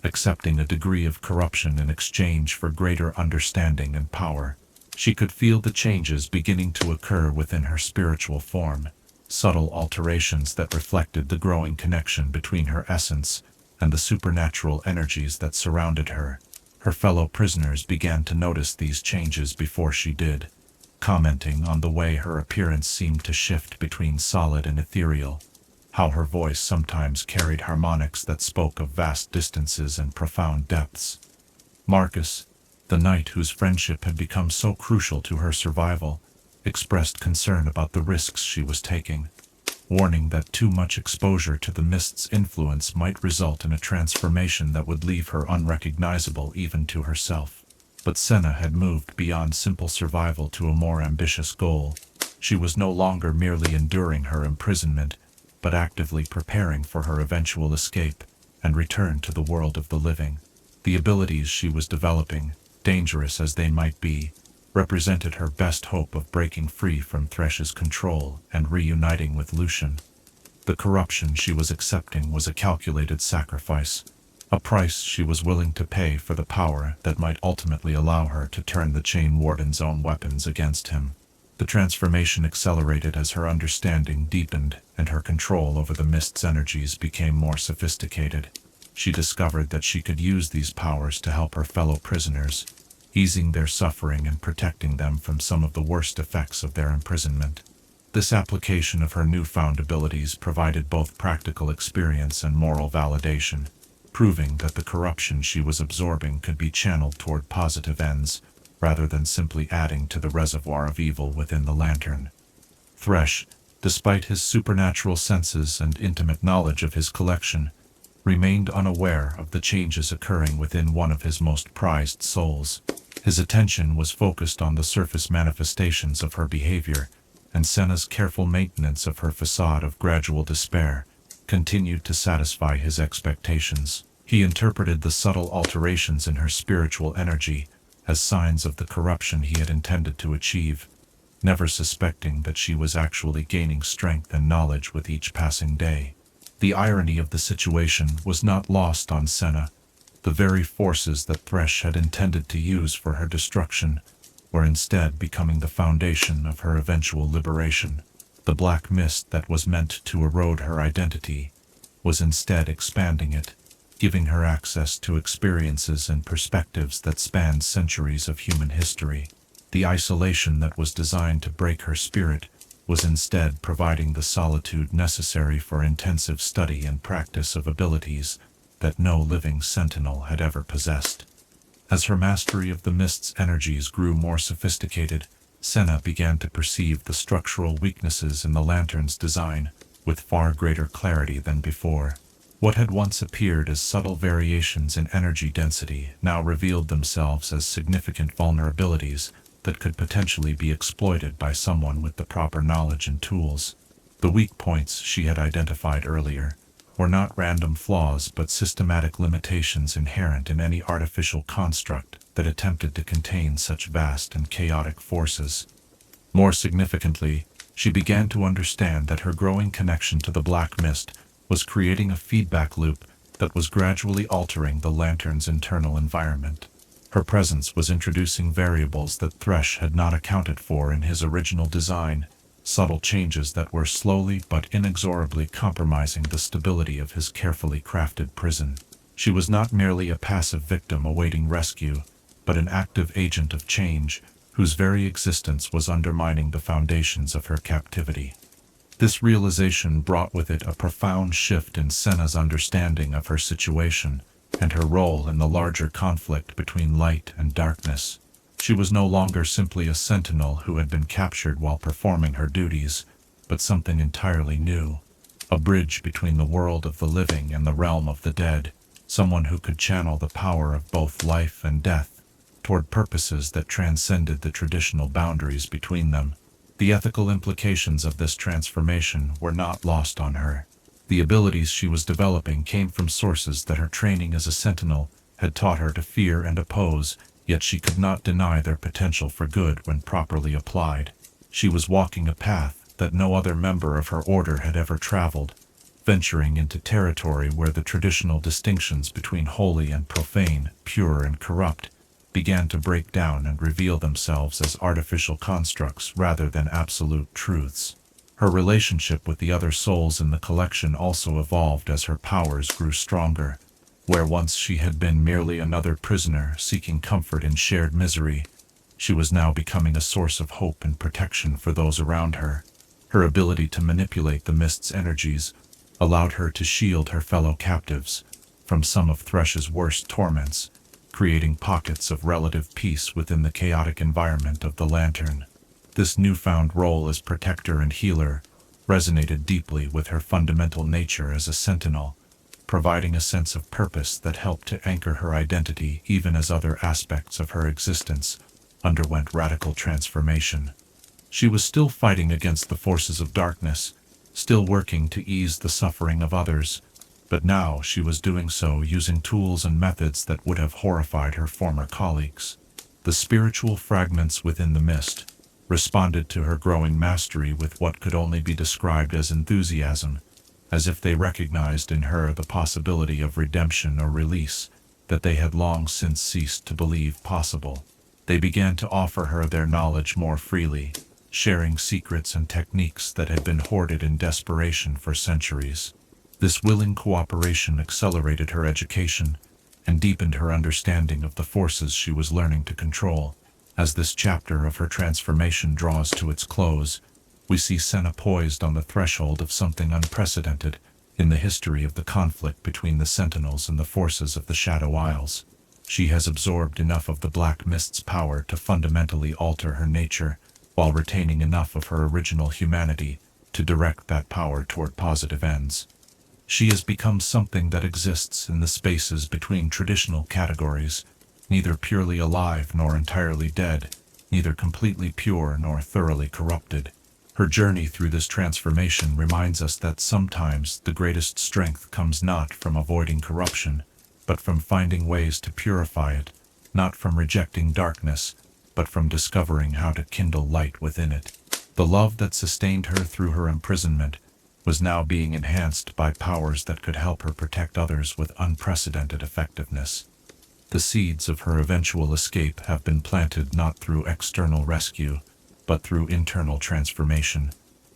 accepting a degree of corruption in exchange for greater understanding and power. She could feel the changes beginning to occur within her spiritual form, subtle alterations that reflected the growing connection between her essence and the supernatural energies that surrounded her. Her fellow prisoners began to notice these changes before she did, commenting on the way her appearance seemed to shift between solid and ethereal, how her voice sometimes carried harmonics that spoke of vast distances and profound depths. Marcus, the knight whose friendship had become so crucial to her survival, expressed concern about the risks she was taking, warning that too much exposure to the mist's influence might result in a transformation that would leave her unrecognizable even to herself. But Senna had moved beyond simple survival to a more ambitious goal. She was no longer merely enduring her imprisonment, but actively preparing for her eventual escape and return to the world of the living. The abilities she was developing, dangerous as they might be, represented her best hope of breaking free from Thresh's control and reuniting with Lucian. The corruption she was accepting was a calculated sacrifice, a price she was willing to pay for the power that might ultimately allow her to turn the Chain Warden's own weapons against him. The transformation accelerated as her understanding deepened and her control over the mist's energies became more sophisticated. She discovered that she could use these powers to help her fellow prisoners, easing their suffering and protecting them from some of the worst effects of their imprisonment. This application of her newfound abilities provided both practical experience and moral validation, proving that the corruption she was absorbing could be channeled toward positive ends, rather than simply adding to the reservoir of evil within the lantern. Thresh, despite his supernatural senses and intimate knowledge of his collection, remained unaware of the changes occurring within one of his most prized souls. His attention was focused on the surface manifestations of her behavior, and Senna's careful maintenance of her facade of gradual despair continued to satisfy his expectations. He interpreted the subtle alterations in her spiritual energy as signs of the corruption he had intended to achieve, never suspecting that she was actually gaining strength and knowledge with each passing day. The irony of the situation was not lost on Senna. The very forces that Thresh had intended to use for her destruction were instead becoming the foundation of her eventual liberation. The black mist that was meant to erode her identity was instead expanding it, giving her access to experiences and perspectives that spanned centuries of human history. The isolation that was designed to break her spirit was instead providing the solitude necessary for intensive study and practice of abilities that no living Sentinel had ever possessed. As her mastery of the mist's energies grew more sophisticated, Senna began to perceive the structural weaknesses in the lantern's design with far greater clarity than before. What had once appeared as subtle variations in energy density now revealed themselves as significant vulnerabilities that could potentially be exploited by someone with the proper knowledge and tools. The weak points she had identified earlier were not random flaws but systematic limitations inherent in any artificial construct that attempted to contain such vast and chaotic forces. More significantly, she began to understand that her growing connection to the black mist was creating a feedback loop that was gradually altering the lantern's internal environment. Her presence was introducing variables that Thresh had not accounted for in his original design, subtle changes that were slowly but inexorably compromising the stability of his carefully crafted prison. She was not merely a passive victim awaiting rescue, but an active agent of change, whose very existence was undermining the foundations of her captivity. This realization brought with it a profound shift in Senna's understanding of her situation and her role in the larger conflict between light and darkness. She was no longer simply a sentinel who had been captured while performing her duties, but something entirely new, a bridge between the world of the living and the realm of the dead, someone who could channel the power of both life and death toward purposes that transcended the traditional boundaries between them. The ethical implications of this transformation were not lost on her. The abilities she was developing came from sources that her training as a sentinel had taught her to fear and oppose, yet she could not deny their potential for good when properly applied. She was walking a path that no other member of her order had ever traveled, venturing into territory where the traditional distinctions between holy and profane, pure and corrupt, began to break down and reveal themselves as artificial constructs rather than absolute truths. Her relationship with the other souls in the collection also evolved as her powers grew stronger. Where once she had been merely another prisoner seeking comfort in shared misery, she was now becoming a source of hope and protection for those around her. Her ability to manipulate the mist's energies allowed her to shield her fellow captives from some of Thresh's worst torments, creating pockets of relative peace within the chaotic environment of the Lantern. This newfound role as protector and healer resonated deeply with her fundamental nature as a Sentinel, providing a sense of purpose that helped to anchor her identity even as other aspects of her existence underwent radical transformation. She was still fighting against the forces of darkness, still working to ease the suffering of others, but now she was doing so using tools and methods that would have horrified her former colleagues. The spiritual fragments within the mist responded to her growing mastery with what could only be described as enthusiasm, as if they recognized in her the possibility of redemption or release that they had long since ceased to believe possible. They began to offer her their knowledge more freely, sharing secrets and techniques that had been hoarded in desperation for centuries. This willing cooperation accelerated her education and deepened her understanding of the forces she was learning to control. As this chapter of her transformation draws to its close, we see Senna poised on the threshold of something unprecedented in the history of the conflict between the Sentinels and the forces of the Shadow Isles. She has absorbed enough of the Black Mist's power to fundamentally alter her nature, while retaining enough of her original humanity to direct that power toward positive ends. She has become something that exists in the spaces between traditional categories, neither purely alive nor entirely dead, neither completely pure nor thoroughly corrupted. Her journey through this transformation reminds us that sometimes the greatest strength comes not from avoiding corruption, but from finding ways to purify it, not from rejecting darkness, but from discovering how to kindle light within it. The love that sustained her through her imprisonment was now being enhanced by powers that could help her protect others with unprecedented effectiveness. The seeds of her eventual escape have been planted not through external rescue, but through internal transformation,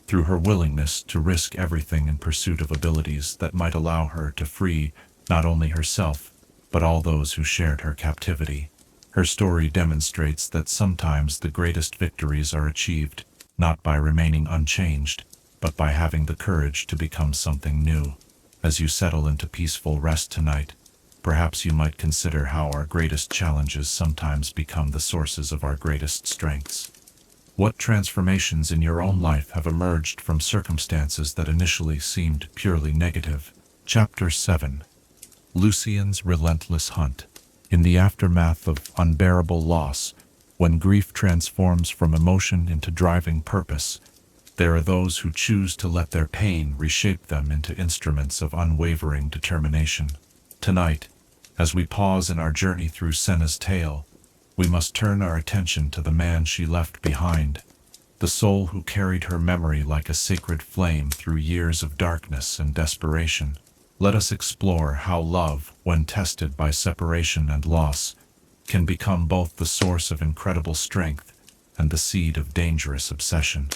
through her willingness to risk everything in pursuit of abilities that might allow her to free not only herself, but all those who shared her captivity. Her story demonstrates that sometimes the greatest victories are achieved not by remaining unchanged, but by having the courage to become something new. As you settle into peaceful rest tonight, perhaps you might consider how our greatest challenges sometimes become the sources of our greatest strengths. What transformations in your own life have emerged from circumstances that initially seemed purely negative? Chapter 7. Lucian's Relentless Hunt. In the aftermath of unbearable loss, when grief transforms from emotion into driving purpose, there are those who choose to let their pain reshape them into instruments of unwavering determination. Tonight, as we pause in our journey through Senna's tale, we must turn our attention to the man she left behind, the soul who carried her memory like a sacred flame through years of darkness and desperation. Let us explore how love, when tested by separation and loss, can become both the source of incredible strength and the seed of dangerous obsession.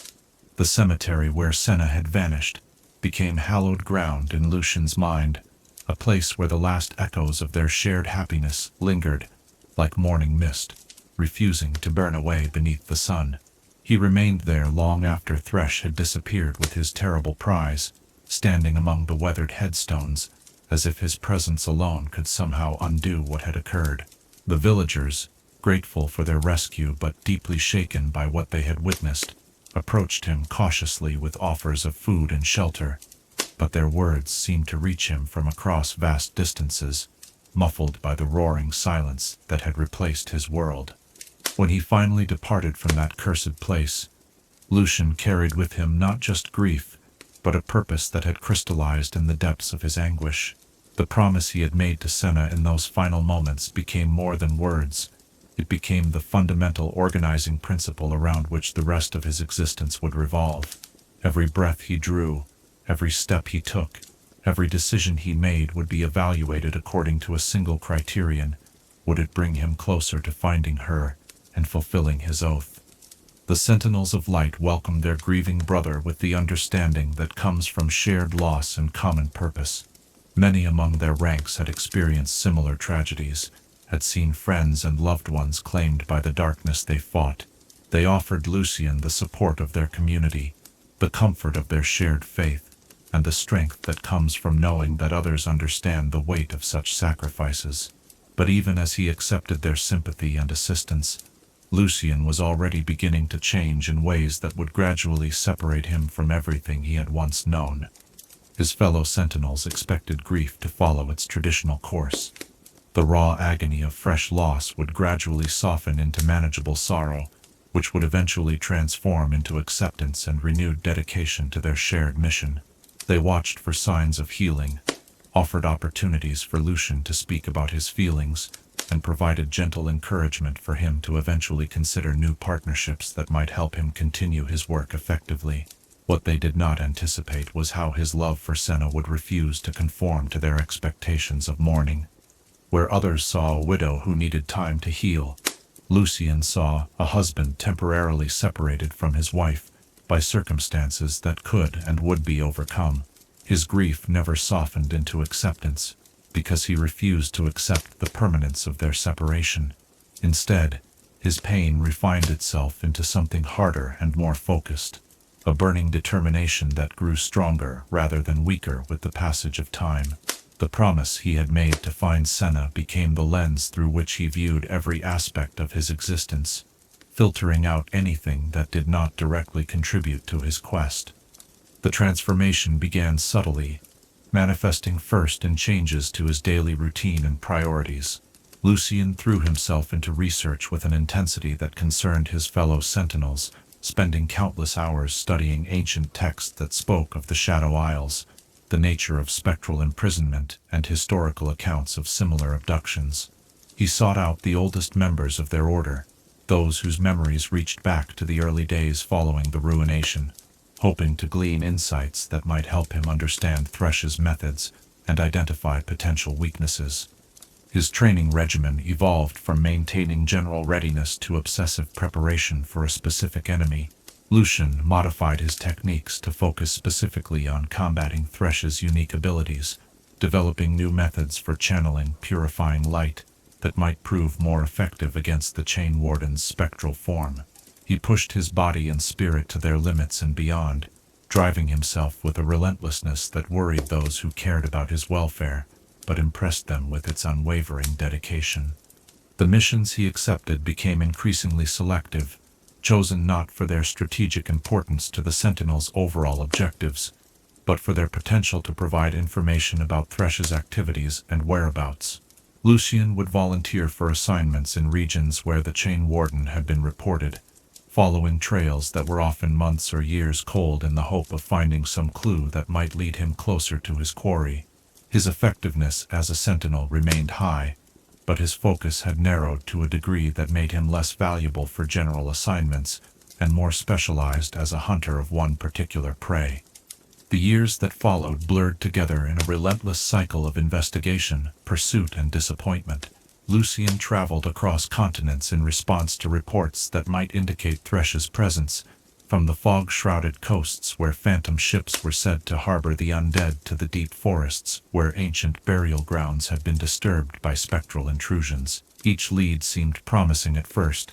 The cemetery where Senna had vanished became hallowed ground in Lucian's mind, a place where the last echoes of their shared happiness lingered, like morning mist, refusing to burn away beneath the sun. He remained there long after Thresh had disappeared with his terrible prize, standing among the weathered headstones, as if his presence alone could somehow undo what had occurred. The villagers, grateful for their rescue but deeply shaken by what they had witnessed, approached him cautiously with offers of food and shelter, but their words seemed to reach him from across vast distances, muffled by the roaring silence that had replaced his world. When he finally departed from that cursed place, Lucian carried with him not just grief, but a purpose that had crystallized in the depths of his anguish. The promise he had made to Senna in those final moments became more than words. It became the fundamental organizing principle around which the rest of his existence would revolve. Every breath he drew, every step he took, every decision he made would be evaluated according to a single criterion: would it bring him closer to finding her and fulfilling his oath? The Sentinels of Light welcomed their grieving brother with the understanding that comes from shared loss and common purpose. Many among their ranks had experienced similar tragedies, had seen friends and loved ones claimed by the darkness they fought. They offered Lucian the support of their community, the comfort of their shared faith, and the strength that comes from knowing that others understand the weight of such sacrifices. But even as he accepted their sympathy and assistance, Lucian was already beginning to change in ways that would gradually separate him from everything he had once known. His fellow Sentinels expected grief to follow its traditional course. The raw agony of fresh loss would gradually soften into manageable sorrow, which would eventually transform into acceptance and renewed dedication to their shared mission. They watched for signs of healing, offered opportunities for Lucian to speak about his feelings, and provided gentle encouragement for him to eventually consider new partnerships that might help him continue his work effectively. What they did not anticipate was how his love for Senna would refuse to conform to their expectations of mourning. Where others saw a widow who needed time to heal, Lucian saw a husband temporarily separated from his wife by circumstances that could and would be overcome. His grief never softened into acceptance, because he refused to accept the permanence of their separation. Instead, his pain refined itself into something harder and more focused, a burning determination that grew stronger rather than weaker with the passage of time. The promise he had made to find Senna became the lens through which he viewed every aspect of his existence, filtering out anything that did not directly contribute to his quest. The transformation began subtly, manifesting first in changes to his daily routine and priorities. Lucian threw himself into research with an intensity that concerned his fellow Sentinels, spending countless hours studying ancient texts that spoke of the Shadow Isles, the nature of spectral imprisonment, and historical accounts of similar abductions. He sought out the oldest members of their order, those whose memories reached back to the early days following the Ruination, hoping to glean insights that might help him understand Thresh's methods and identify potential weaknesses. His training regimen evolved from maintaining general readiness to obsessive preparation for a specific enemy. Lucian modified his techniques to focus specifically on combating Thresh's unique abilities, developing new methods for channeling purifying light that might prove more effective against the Chain Warden's spectral form. He pushed his body and spirit to their limits and beyond, driving himself with a relentlessness that worried those who cared about his welfare, but impressed them with its unwavering dedication. The missions he accepted became increasingly selective, chosen not for their strategic importance to the Sentinel's overall objectives, but for their potential to provide information about Thresh's activities and whereabouts. Lucian would volunteer for assignments in regions where the Chain Warden had been reported, following trails that were often months or years cold in the hope of finding some clue that might lead him closer to his quarry. His effectiveness as a Sentinel remained high, but his focus had narrowed to a degree that made him less valuable for general assignments and more specialized as a hunter of one particular prey. The years that followed blurred together in a relentless cycle of investigation, pursuit, and disappointment. Lucian traveled across continents in response to reports that might indicate Thresh's presence, from the fog-shrouded coasts where phantom ships were said to harbor the undead to the deep forests where ancient burial grounds had been disturbed by spectral intrusions. Each lead seemed promising at first,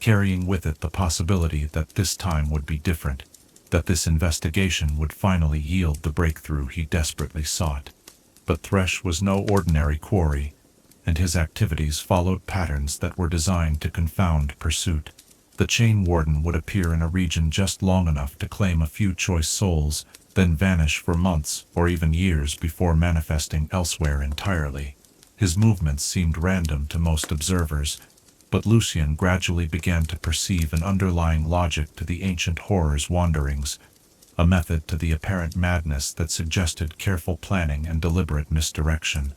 carrying with it the possibility that this time would be different, that this investigation would finally yield the breakthrough he desperately sought. But Thresh was no ordinary quarry, and his activities followed patterns that were designed to confound pursuit. The Chain Warden would appear in a region just long enough to claim a few choice souls, then vanish for months or even years before manifesting elsewhere entirely. His movements seemed random to most observers, but Lucian gradually began to perceive an underlying logic to the ancient horror's wanderings, a method to the apparent madness that suggested careful planning and deliberate misdirection.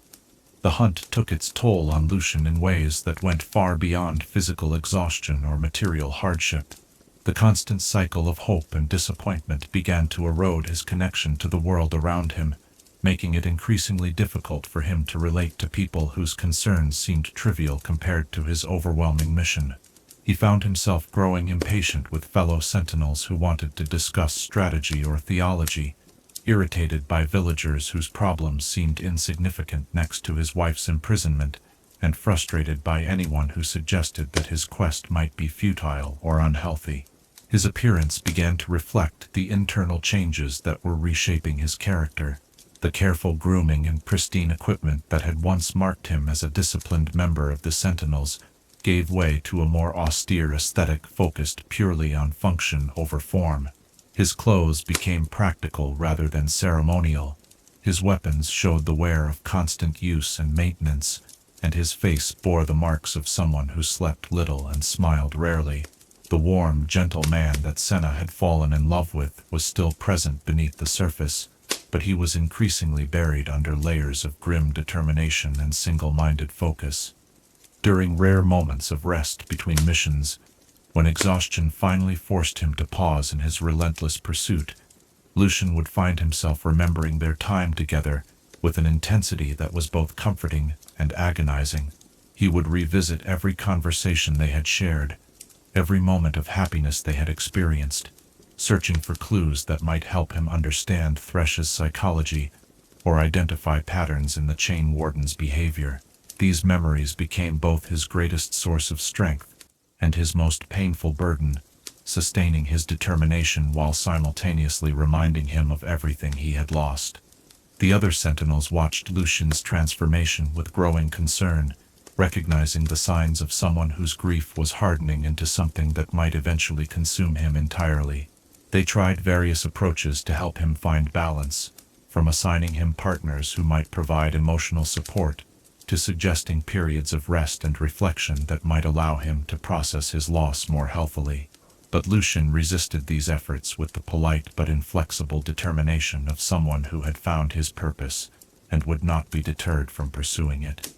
The hunt took its toll on Lucian in ways that went far beyond physical exhaustion or material hardship. The constant cycle of hope and disappointment began to erode his connection to the world around him, making it increasingly difficult for him to relate to people whose concerns seemed trivial compared to his overwhelming mission. He found himself growing impatient with fellow Sentinels who wanted to discuss strategy or theology, irritated by villagers whose problems seemed insignificant next to his wife's imprisonment, and frustrated by anyone who suggested that his quest might be futile or unhealthy. His appearance began to reflect the internal changes that were reshaping his character. The careful grooming and pristine equipment that had once marked him as a disciplined member of the Sentinels gave way to a more austere aesthetic focused purely on function over form. His clothes became practical rather than ceremonial. His weapons showed the wear of constant use and maintenance, and his face bore the marks of someone who slept little and smiled rarely. The warm, gentle man that Senna had fallen in love with was still present beneath the surface, but he was increasingly buried under layers of grim determination and single-minded focus. During rare moments of rest between missions, when exhaustion finally forced him to pause in his relentless pursuit, Lucian would find himself remembering their time together with an intensity that was both comforting and agonizing. He would revisit every conversation they had shared, every moment of happiness they had experienced, searching for clues that might help him understand Thresh's psychology or identify patterns in the Chain Warden's behavior. These memories became both his greatest source of strength and his most painful burden, sustaining his determination while simultaneously reminding him of everything he had lost. The other Sentinels watched Lucian's transformation with growing concern, recognizing the signs of someone whose grief was hardening into something that might eventually consume him entirely. They tried various approaches to help him find balance, from assigning him partners who might provide emotional support, to suggesting periods of rest and reflection that might allow him to process his loss more healthily. But Lucian resisted these efforts with the polite but inflexible determination of someone who had found his purpose and would not be deterred from pursuing it.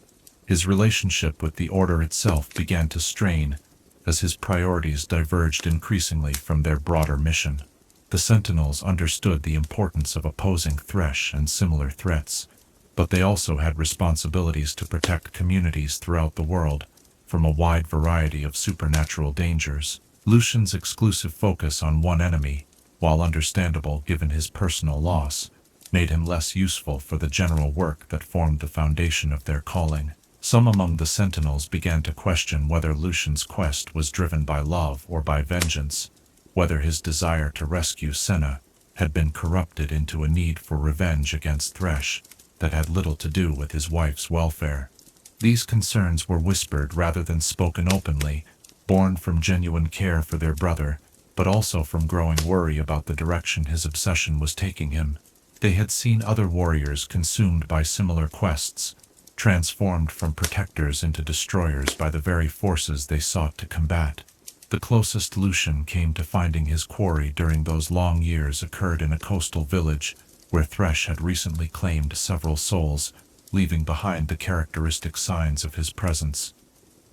His relationship with the Order itself began to strain as his priorities diverged increasingly from their broader mission. The Sentinels understood the importance of opposing Thresh and similar threats, but they also had responsibilities to protect communities throughout the world from a wide variety of supernatural dangers. Lucian's exclusive focus on one enemy, while understandable given his personal loss, made him less useful for the general work that formed the foundation of their calling. Some among the Sentinels began to question whether Lucian's quest was driven by love or by vengeance, whether his desire to rescue Senna had been corrupted into a need for revenge against Thresh that had little to do with his wife's welfare. These concerns were whispered rather than spoken openly, born from genuine care for their brother, but also from growing worry about the direction his obsession was taking him. They had seen other warriors consumed by similar quests, transformed from protectors into destroyers by the very forces they sought to combat. The closest Lucian came to finding his quarry during those long years occurred in a coastal village where Thresh had recently claimed several souls, leaving behind the characteristic signs of his presence.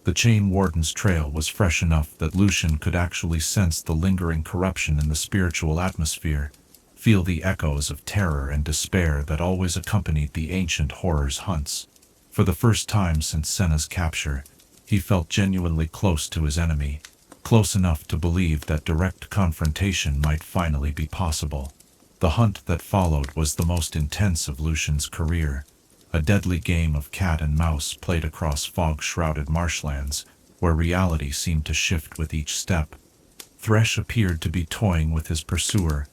The Chain Warden's trail was fresh enough that Lucian could actually sense the lingering corruption in the spiritual atmosphere, feel the echoes of terror and despair that always accompanied the ancient horror's hunts. For the first time since Senna's capture, he felt genuinely close to his enemy, close enough to believe that direct confrontation might finally be possible. The hunt that followed was the most intense of Lucian's career, a deadly game of cat and mouse played across fog-shrouded marshlands, where reality seemed to shift with each step. Thresh appeared to be toying with his pursuer,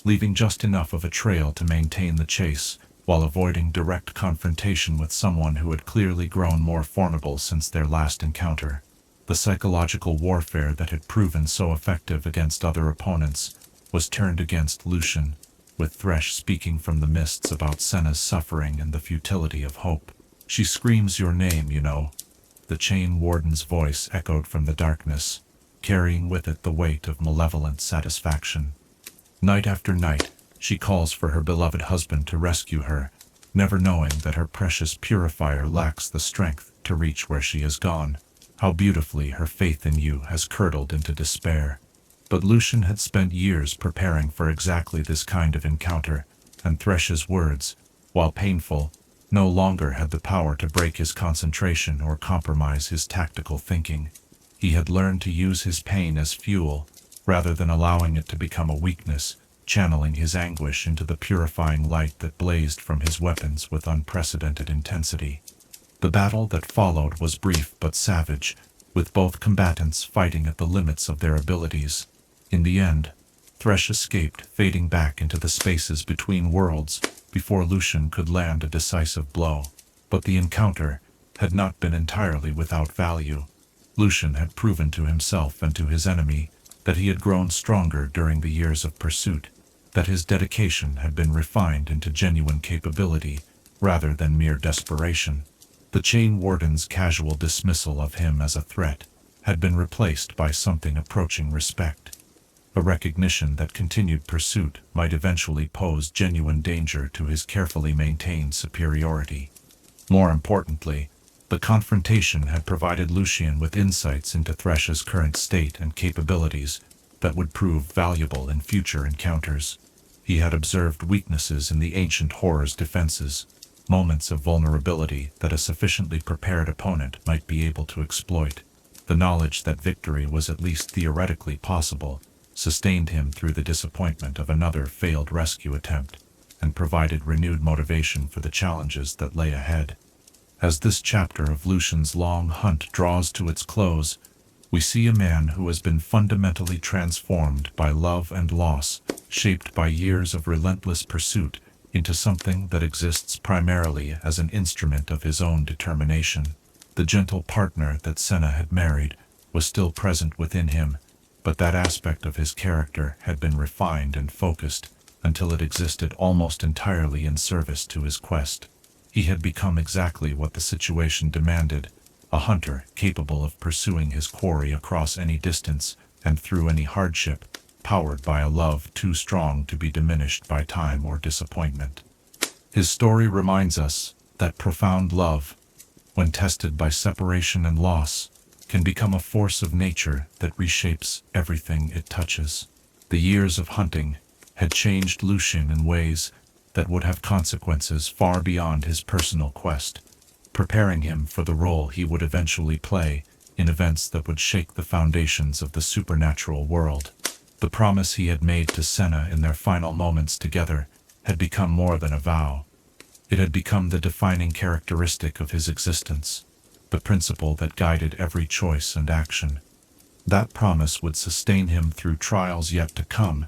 leaving just enough of a trail to maintain the chase, while avoiding direct confrontation with someone who had clearly grown more formidable since their last encounter. The psychological warfare that had proven so effective against other opponents was turned against Lucian, with Thresh speaking from the mists about Senna's suffering and the futility of hope. "She screams your name, you know." The Chain Warden's voice echoed from the darkness, carrying with it the weight of malevolent satisfaction. "Night after night, she calls for her beloved husband to rescue her, never knowing that her precious Purifier lacks the strength to reach where she has gone. How beautifully her faith in you has curdled into despair." But Lucian had spent years preparing for exactly this kind of encounter, and Thresh's words, while painful, no longer had the power to break his concentration or compromise his tactical thinking. He had learned to use his pain as fuel, rather than allowing it to become a weakness, channeling his anguish into the purifying light that blazed from his weapons with unprecedented intensity. The battle that followed was brief but savage, with both combatants fighting at the limits of their abilities. In the end, Thresh escaped, fading back into the spaces between worlds before Lucian could land a decisive blow. But the encounter had not been entirely without value. Lucian had proven to himself and to his enemy that he had grown stronger during the years of pursuit, that his dedication had been refined into genuine capability rather than mere desperation. The Chain Warden's casual dismissal of him as a threat had been replaced by something approaching respect, a recognition that continued pursuit might eventually pose genuine danger to his carefully maintained superiority. More importantly, the confrontation had provided Lucian with insights into Thresh's current state and capabilities that would prove valuable in future encounters. He had observed weaknesses in the ancient horror's defenses, moments of vulnerability that a sufficiently prepared opponent might be able to exploit. The knowledge that victory was at least theoretically possible sustained him through the disappointment of another failed rescue attempt, and provided renewed motivation for the challenges that lay ahead. As this chapter of Lucian's long hunt draws to its close, we see a man who has been fundamentally transformed by love and loss, shaped by years of relentless pursuit, into something that exists primarily as an instrument of his own determination. The gentle partner that Senna had married was still present within him, but that aspect of his character had been refined and focused until it existed almost entirely in service to his quest. He had become exactly what the situation demanded, a hunter capable of pursuing his quarry across any distance and through any hardship, powered by a love too strong to be diminished by time or disappointment. His story reminds us that profound love, when tested by separation and loss, can become a force of nature that reshapes everything it touches. The years of hunting had changed Lucian in ways that would have consequences far beyond his personal quest, preparing him for the role he would eventually play in events that would shake the foundations of the supernatural world. The promise he had made to Senna in their final moments together had become more than a vow. It had become the defining characteristic of his existence, the principle that guided every choice and action. That promise would sustain him through trials yet to come,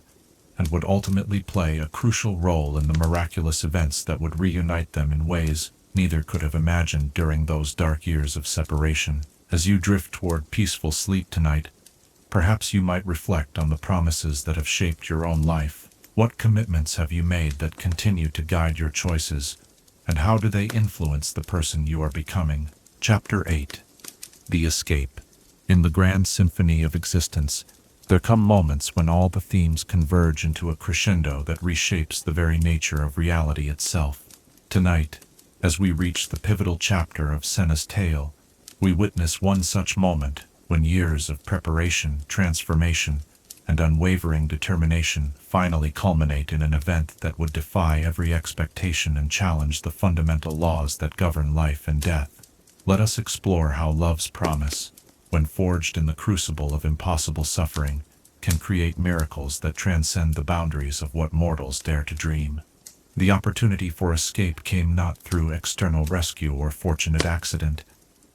and would ultimately play a crucial role in the miraculous events that would reunite them in ways neither could have imagined during those dark years of separation. As you drift toward peaceful sleep tonight, perhaps you might reflect on the promises that have shaped your own life. What commitments have you made that continue to guide your choices, and how do they influence the person you are becoming? Chapter 8. The Escape. In the grand symphony of existence, there come moments when all the themes converge into a crescendo that reshapes the very nature of reality itself. Tonight, as we reach the pivotal chapter of Senna's tale, we witness one such moment when years of preparation, transformation, and unwavering determination finally culminate in an event that would defy every expectation and challenge the fundamental laws that govern life and death. Let us explore how love's promise, when forged in the crucible of impossible suffering, can create miracles that transcend the boundaries of what mortals dare to dream. The opportunity for escape came not through external rescue or fortunate accident,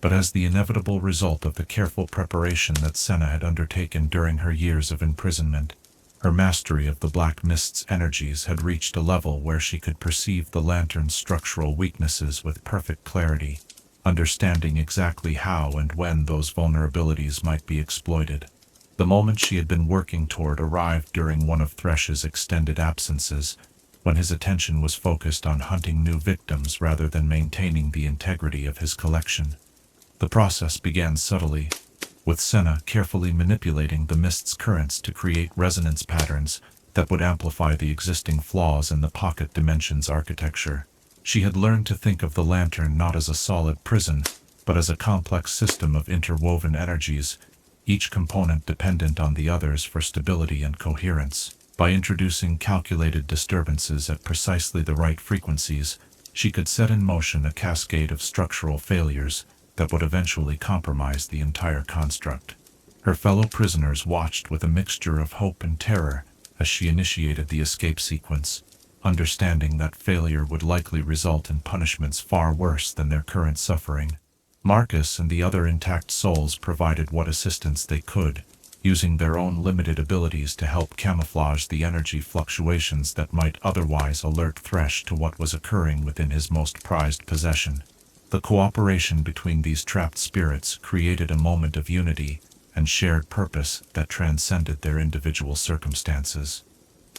but as the inevitable result of the careful preparation that Senna had undertaken during her years of imprisonment. Her mastery of the Black Mist's energies had reached a level where she could perceive the lantern's structural weaknesses with perfect clarity, understanding exactly how and when those vulnerabilities might be exploited. The moment she had been working toward arrived during one of Thresh's extended absences, when his attention was focused on hunting new victims rather than maintaining the integrity of his collection. The process began subtly, with Senna carefully manipulating the mist's currents to create resonance patterns that would amplify the existing flaws in the pocket dimension's architecture. She had learned to think of the lantern not as a solid prison, but as a complex system of interwoven energies, each component dependent on the others for stability and coherence. By introducing calculated disturbances at precisely the right frequencies, she could set in motion a cascade of structural failures that would eventually compromise the entire construct. Her fellow prisoners watched with a mixture of hope and terror as she initiated the escape sequence, understanding that failure would likely result in punishments far worse than their current suffering. Marcus and the other intact souls provided what assistance they could, using their own limited abilities to help camouflage the energy fluctuations that might otherwise alert Thresh to what was occurring within his most prized possession. The cooperation between these trapped spirits created a moment of unity and shared purpose that transcended their individual circumstances.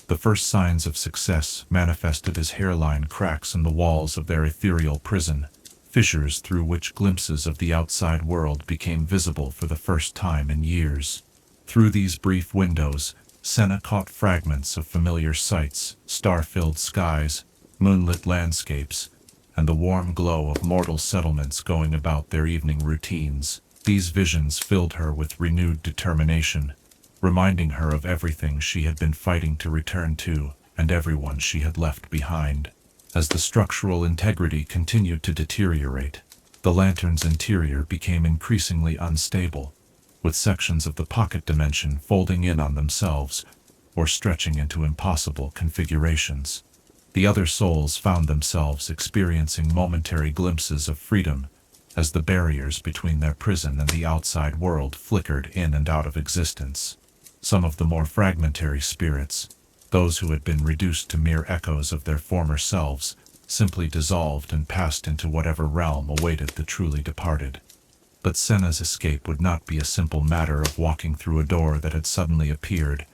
The first signs of success manifested as hairline cracks in the walls of their ethereal prison, fissures through which glimpses of the outside world became visible for the first time in years. Through these brief windows, Senna caught fragments of familiar sights, star-filled skies, moonlit landscapes, and the warm glow of mortal settlements going about their evening routines. These visions filled her with renewed determination, reminding her of everything she had been fighting to return to and everyone she had left behind. As the structural integrity continued to deteriorate, the lantern's interior became increasingly unstable, with sections of the pocket dimension folding in on themselves or stretching into impossible configurations. The other souls found themselves experiencing momentary glimpses of freedom as the barriers between their prison and the outside world flickered in and out of existence. Some of the more fragmentary spirits, those who had been reduced to mere echoes of their former selves, simply dissolved and passed into whatever realm awaited the truly departed. But Senna's escape would not be a simple matter of walking through a door that had suddenly appeared.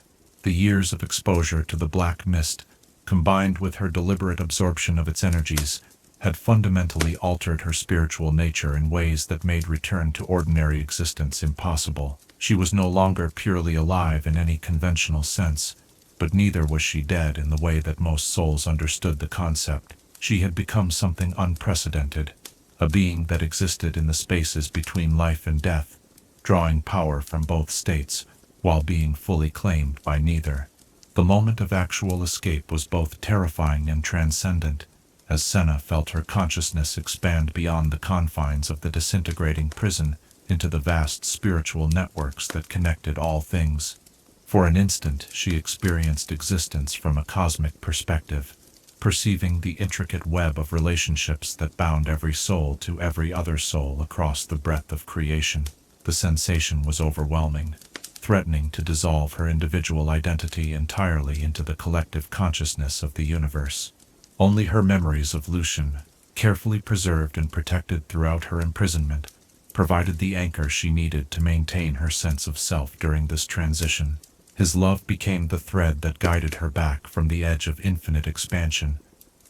The years of exposure to the black mist, combined with her deliberate absorption of its energies, had fundamentally altered her spiritual nature in ways that made return to ordinary existence impossible. She was no longer purely alive in any conventional sense, but neither was she dead in the way that most souls understood the concept. She had become something unprecedented, a being that existed in the spaces between life and death, drawing power from both states, while being fully claimed by neither. The moment of actual escape was both terrifying and transcendent, as Senna felt her consciousness expand beyond the confines of the disintegrating prison into the vast spiritual networks that connected all things. For an instant she experienced existence from a cosmic perspective, perceiving the intricate web of relationships that bound every soul to every other soul across the breadth of creation. The sensation was overwhelming, threatening to dissolve her individual identity entirely into the collective consciousness of the universe. Only her memories of Lucian, carefully preserved and protected throughout her imprisonment, provided the anchor she needed to maintain her sense of self during this transition. His love became the thread that guided her back from the edge of infinite expansion,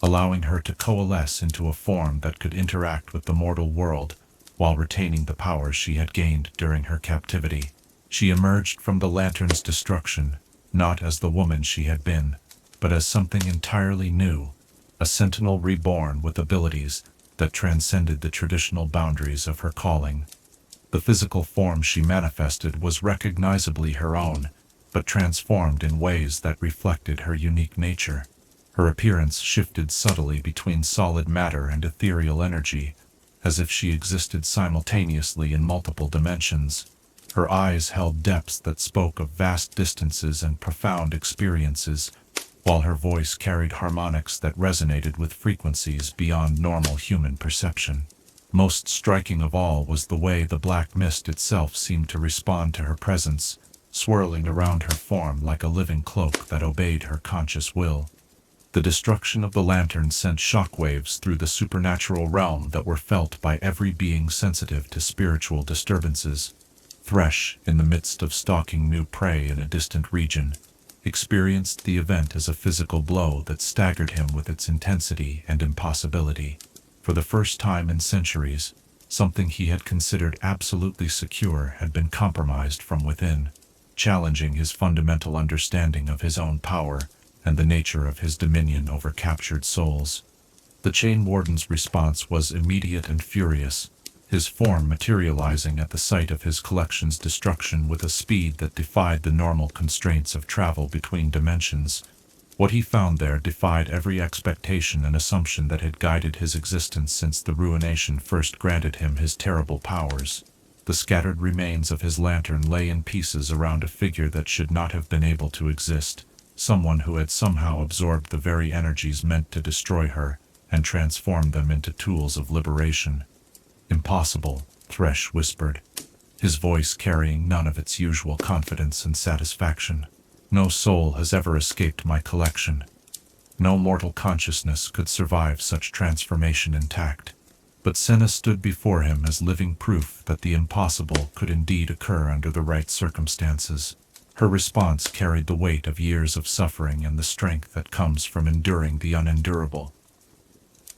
allowing her to coalesce into a form that could interact with the mortal world while retaining the powers she had gained during her captivity. She emerged from the lantern's destruction, not as the woman she had been, but as something entirely new, a sentinel reborn with abilities that transcended the traditional boundaries of her calling. The physical form she manifested was recognizably her own, but transformed in ways that reflected her unique nature. Her appearance shifted subtly between solid matter and ethereal energy, as if she existed simultaneously in multiple dimensions. Her eyes held depths that spoke of vast distances and profound experiences, while her voice carried harmonics that resonated with frequencies beyond normal human perception. Most striking of all was the way the black mist itself seemed to respond to her presence, swirling around her form like a living cloak that obeyed her conscious will. The destruction of the lantern sent shockwaves through the supernatural realm that were felt by every being sensitive to spiritual disturbances. Thresh, in the midst of stalking new prey in a distant region, experienced the event as a physical blow that staggered him with its intensity and impossibility. For the first time in centuries, something he had considered absolutely secure had been compromised from within, challenging his fundamental understanding of his own power and the nature of his dominion over captured souls. The Chain Warden's response was immediate and furious, his form materializing at the site of his collection's destruction with a speed that defied the normal constraints of travel between dimensions. What he found there defied every expectation and assumption that had guided his existence since the Ruination first granted him his terrible powers. The scattered remains of his lantern lay in pieces around a figure that should not have been able to exist, someone who had somehow absorbed the very energies meant to destroy her and transformed them into tools of liberation. Impossible, Thresh whispered, his voice carrying none of its usual confidence and satisfaction. No soul has ever escaped my collection. No mortal consciousness could survive such transformation intact. But Senna stood before him as living proof that the impossible could indeed occur under the right circumstances. Her response carried the weight of years of suffering and the strength that comes from enduring the unendurable.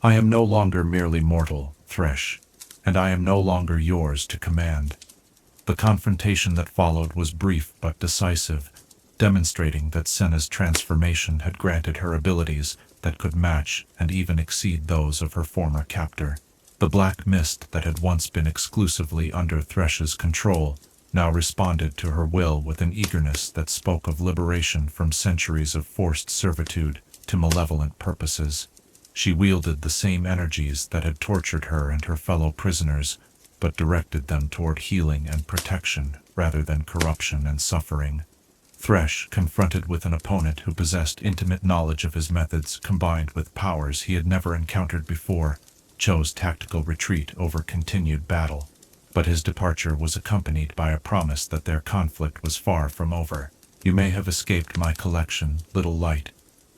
I am no longer merely mortal, Thresh, and I am no longer yours to command. The confrontation that followed was brief but decisive, demonstrating that Senna's transformation had granted her abilities that could match and even exceed those of her former captor. The black mist that had once been exclusively under Thresh's control now responded to her will with an eagerness that spoke of liberation from centuries of forced servitude to malevolent purposes. She wielded the same energies that had tortured her and her fellow prisoners, but directed them toward healing and protection rather than corruption and suffering. Thresh, confronted with an opponent who possessed intimate knowledge of his methods combined with powers he had never encountered before, chose tactical retreat over continued battle. But his departure was accompanied by a promise that their conflict was far from over. You may have escaped my collection, little light,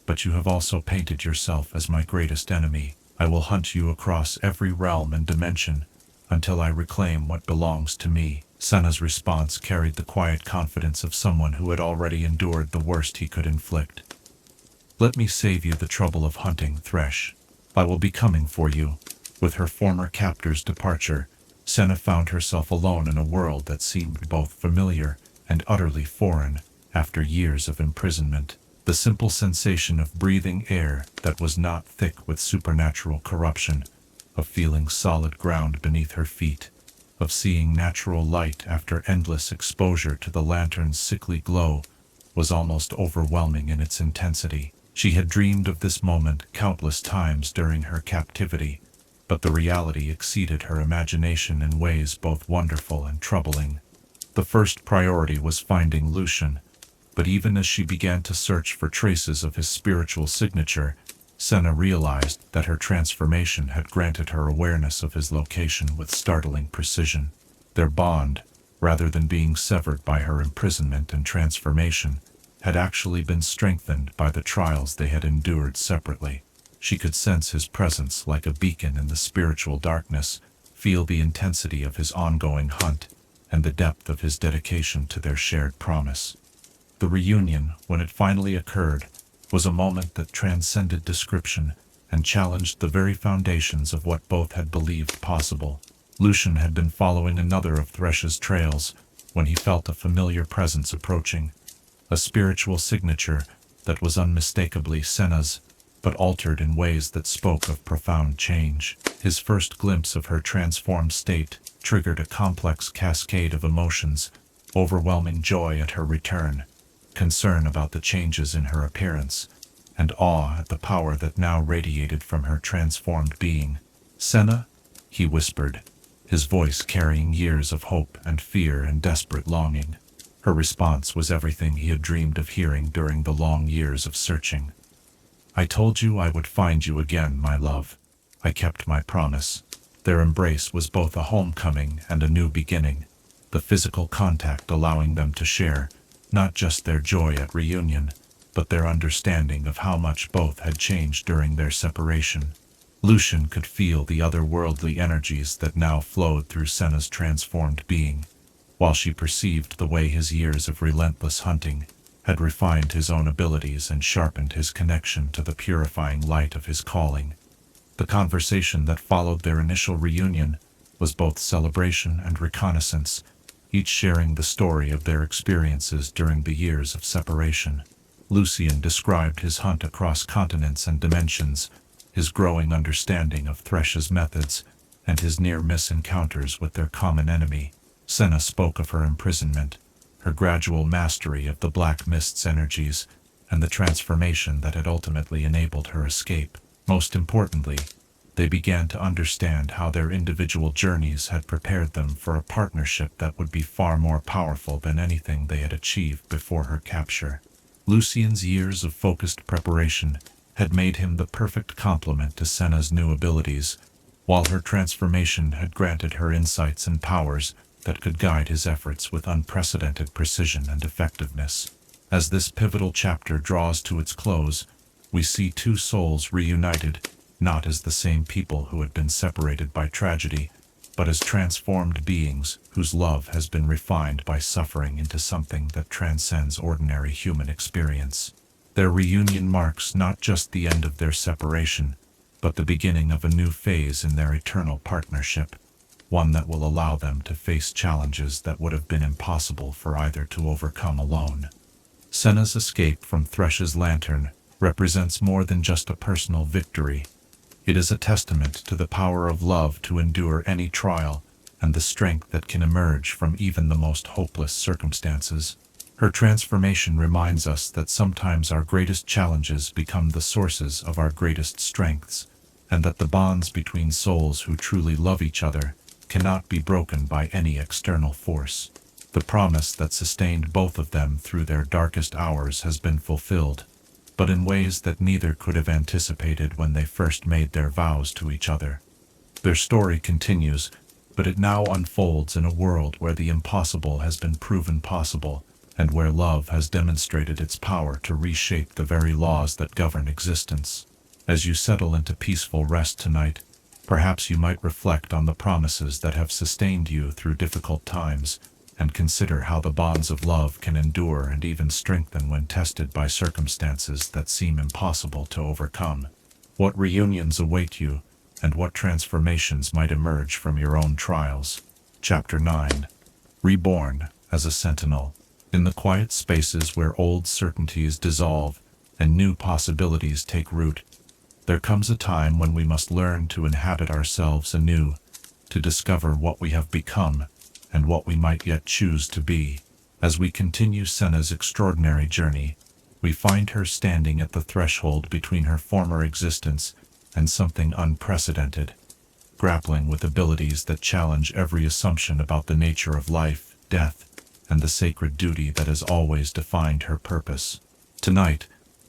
but you have also painted yourself as my greatest enemy. I will hunt you across every realm and dimension until I reclaim what belongs to me. Senna's response carried the quiet confidence of someone who had already endured the worst he could inflict. Let me save you the trouble of hunting, Thresh. I will be coming for you. With her former captor's departure, Senna found herself alone in a world that seemed both familiar and utterly foreign after years of imprisonment. The simple sensation of breathing air that was not thick with supernatural corruption, of feeling solid ground beneath her feet, of seeing natural light after endless exposure to the lantern's sickly glow, was almost overwhelming in its intensity. She had dreamed of this moment countless times during her captivity, but the reality exceeded her imagination in ways both wonderful and troubling. The first priority was finding Lucian, but even as she began to search for traces of his spiritual signature, Senna realized that her transformation had granted her awareness of his location with startling precision. Their bond, rather than being severed by her imprisonment and transformation, had actually been strengthened by the trials they had endured separately. She could sense his presence like a beacon in the spiritual darkness, feel the intensity of his ongoing hunt, and the depth of his dedication to their shared promise. The reunion, when it finally occurred, was a moment that transcended description and challenged the very foundations of what both had believed possible. Lucian had been following another of Thresh's trails when he felt a familiar presence approaching, a spiritual signature that was unmistakably Senna's, but altered in ways that spoke of profound change. His first glimpse of her transformed state triggered a complex cascade of emotions, overwhelming joy at her return, concern about the changes in her appearance, and awe at the power that now radiated from her transformed being. Senna, he whispered, his voice carrying years of hope and fear and desperate longing. Her response was everything he had dreamed of hearing during the long years of searching. I told you I would find you again, my love. I kept my promise. Their embrace was both a homecoming and a new beginning, the physical contact allowing them to share not just their joy at reunion, but their understanding of how much both had changed during their separation. Lucian could feel the otherworldly energies that now flowed through Senna's transformed being, while she perceived the way his years of relentless hunting had refined his own abilities and sharpened his connection to the purifying light of his calling. The conversation that followed their initial reunion was both celebration and reconnaissance, each sharing the story of their experiences during the years of separation. Lucian described his hunt across continents and dimensions, his growing understanding of Thresh's methods, and his near-miss encounters with their common enemy. Senna spoke of her imprisonment, her gradual mastery of the Black Mist's energies, and the transformation that had ultimately enabled her escape. Most importantly, they began to understand how their individual journeys had prepared them for a partnership that would be far more powerful than anything they had achieved before her capture. Lucian's years of focused preparation had made him the perfect complement to Senna's new abilities, while her transformation had granted her insights and powers that could guide his efforts with unprecedented precision and effectiveness. As this pivotal chapter draws to its close, we see two souls reunited, not as the same people who had been separated by tragedy, but as transformed beings whose love has been refined by suffering into something that transcends ordinary human experience. Their reunion marks not just the end of their separation, but the beginning of a new phase in their eternal partnership, one that will allow them to face challenges that would have been impossible for either to overcome alone. Senna's escape from Thresh's lantern represents more than just a personal victory. It is a testament to the power of love to endure any trial and the strength that can emerge from even the most hopeless circumstances. Her transformation reminds us that sometimes our greatest challenges become the sources of our greatest strengths, and that the bonds between souls who truly love each other cannot be broken by any external force. The promise that sustained both of them through their darkest hours has been fulfilled, but in ways that neither could have anticipated when they first made their vows to each other. Their story continues, but it now unfolds in a world where the impossible has been proven possible, and where love has demonstrated its power to reshape the very laws that govern existence. As you settle into peaceful rest tonight, perhaps you might reflect on the promises that have sustained you through difficult times, and consider how the bonds of love can endure and even strengthen when tested by circumstances that seem impossible to overcome. What reunions await you, and what transformations might emerge from your own trials. Chapter 9. Reborn as a Sentinel. In the quiet spaces where old certainties dissolve and new possibilities take root, there comes a time when we must learn to inhabit ourselves anew, to discover what we have become and what we might yet choose to be. As we continue Senna's extraordinary journey, we find her standing at the threshold between her former existence and something unprecedented, grappling with abilities that challenge every assumption about the nature of life, death, and the sacred duty that has always defined her purpose. Tonight,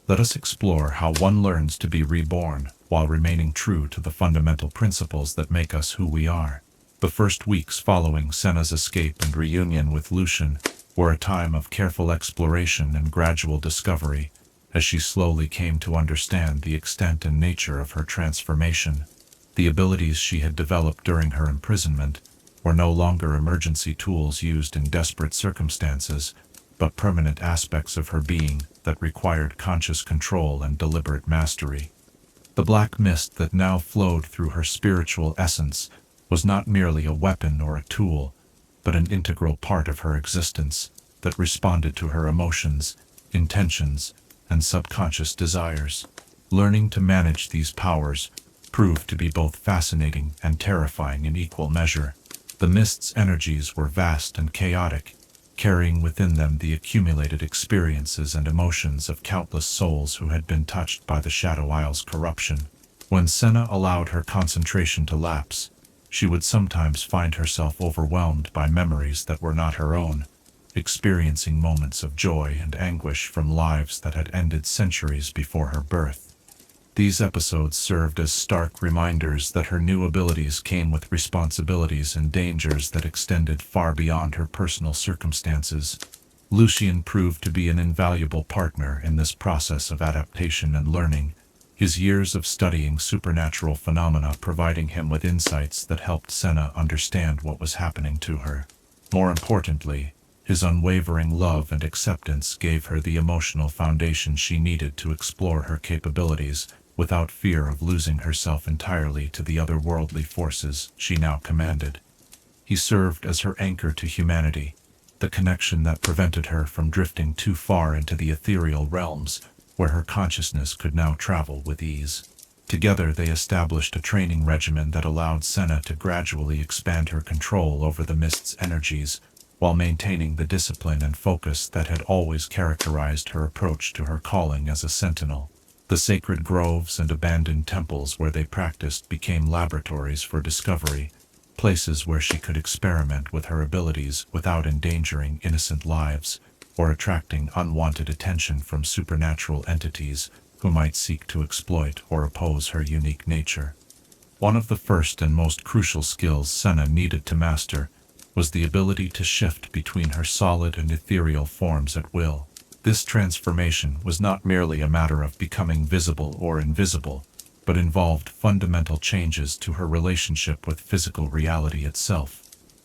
let us explore how one learns to be reborn while remaining true to the fundamental principles that make us who we are. The first weeks following Senna's escape and reunion with Lucian were a time of careful exploration and gradual discovery, as she slowly came to understand the extent and nature of her transformation. The abilities she had developed during her imprisonment were no longer emergency tools used in desperate circumstances, but permanent aspects of her being that required conscious control and deliberate mastery. The black mist that now flowed through her spiritual essence was not merely a weapon or a tool, but an integral part of her existence that responded to her emotions, intentions, and subconscious desires. Learning to manage these powers proved to be both fascinating and terrifying in equal measure. The mist's energies were vast and chaotic, carrying within them the accumulated experiences and emotions of countless souls who had been touched by the Shadow Isle's corruption. When Senna allowed her concentration to lapse, she would sometimes find herself overwhelmed by memories that were not her own, experiencing moments of joy and anguish from lives that had ended centuries before her birth. These episodes served as stark reminders that her new abilities came with responsibilities and dangers that extended far beyond her personal circumstances. Lucian proved to be an invaluable partner in this process of adaptation and learning, his years of studying supernatural phenomena providing him with insights that helped Senna understand what was happening to her. More importantly, his unwavering love and acceptance gave her the emotional foundation she needed to explore her capabilities without fear of losing herself entirely to the otherworldly forces she now commanded. He served as her anchor to humanity, the connection that prevented her from drifting too far into the ethereal realms where her consciousness could now travel with ease. Together they established a training regimen that allowed Senna to gradually expand her control over the mist's energies, while maintaining the discipline and focus that had always characterized her approach to her calling as a sentinel. The sacred groves and abandoned temples where they practiced became laboratories for discovery, places where she could experiment with her abilities without endangering innocent lives or attracting unwanted attention from supernatural entities who might seek to exploit or oppose her unique nature. One of the first and most crucial skills Senna needed to master was the ability to shift between her solid and ethereal forms at will. This transformation was not merely a matter of becoming visible or invisible, but involved fundamental changes to her relationship with physical reality itself.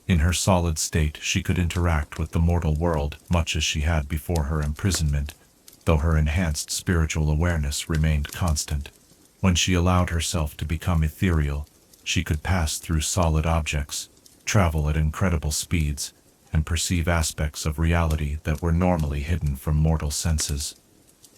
In her solid state, she could interact with the mortal world much as she had before her imprisonment, though her enhanced spiritual awareness remained constant. When she allowed herself to become ethereal, she could pass through solid objects, travel at incredible speeds, and perceive aspects of reality that were normally hidden from mortal senses.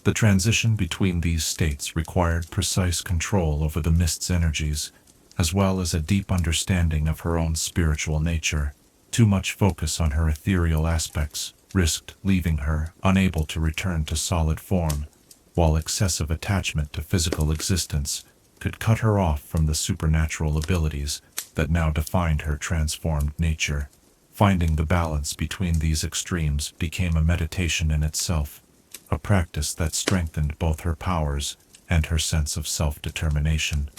The transition between these states required precise control over the mist's energies, as well as a deep understanding of her own spiritual nature. Too much focus on her ethereal aspects risked leaving her unable to return to solid form, while excessive attachment to physical existence could cut her off from the supernatural abilities that now defined her transformed nature. Finding the balance between these extremes became a meditation in itself, a practice that strengthened both her powers and her sense of self-determination.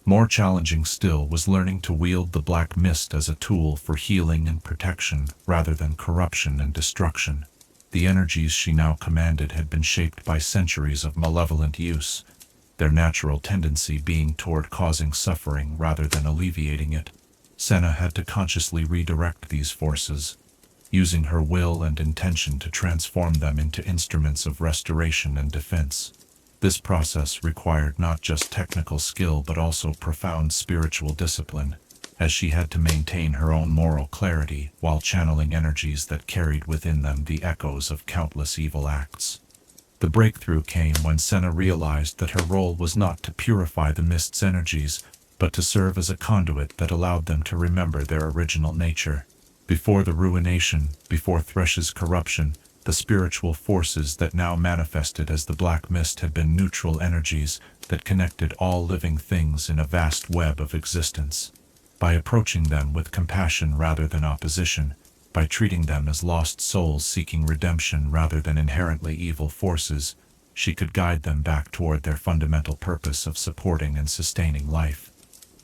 More challenging still was learning to wield the black mist as a tool for healing and protection rather than corruption and destruction. The energies she now commanded had been shaped by centuries of malevolent use, their natural tendency being toward causing suffering rather than alleviating it. Senna had to consciously redirect these forces, using her will and intention to transform them into instruments of restoration and defense. This process required not just technical skill but also profound spiritual discipline, as she had to maintain her own moral clarity while channeling energies that carried within them the echoes of countless evil acts. The breakthrough came when Senna realized that her role was not to purify the mist's energies, but to serve as a conduit that allowed them to remember their original nature. Before the ruination, before Thresh's corruption, the spiritual forces that now manifested as the black mist had been neutral energies that connected all living things in a vast web of existence. By approaching them with compassion rather than opposition, by treating them as lost souls seeking redemption rather than inherently evil forces, she could guide them back toward their fundamental purpose of supporting and sustaining life.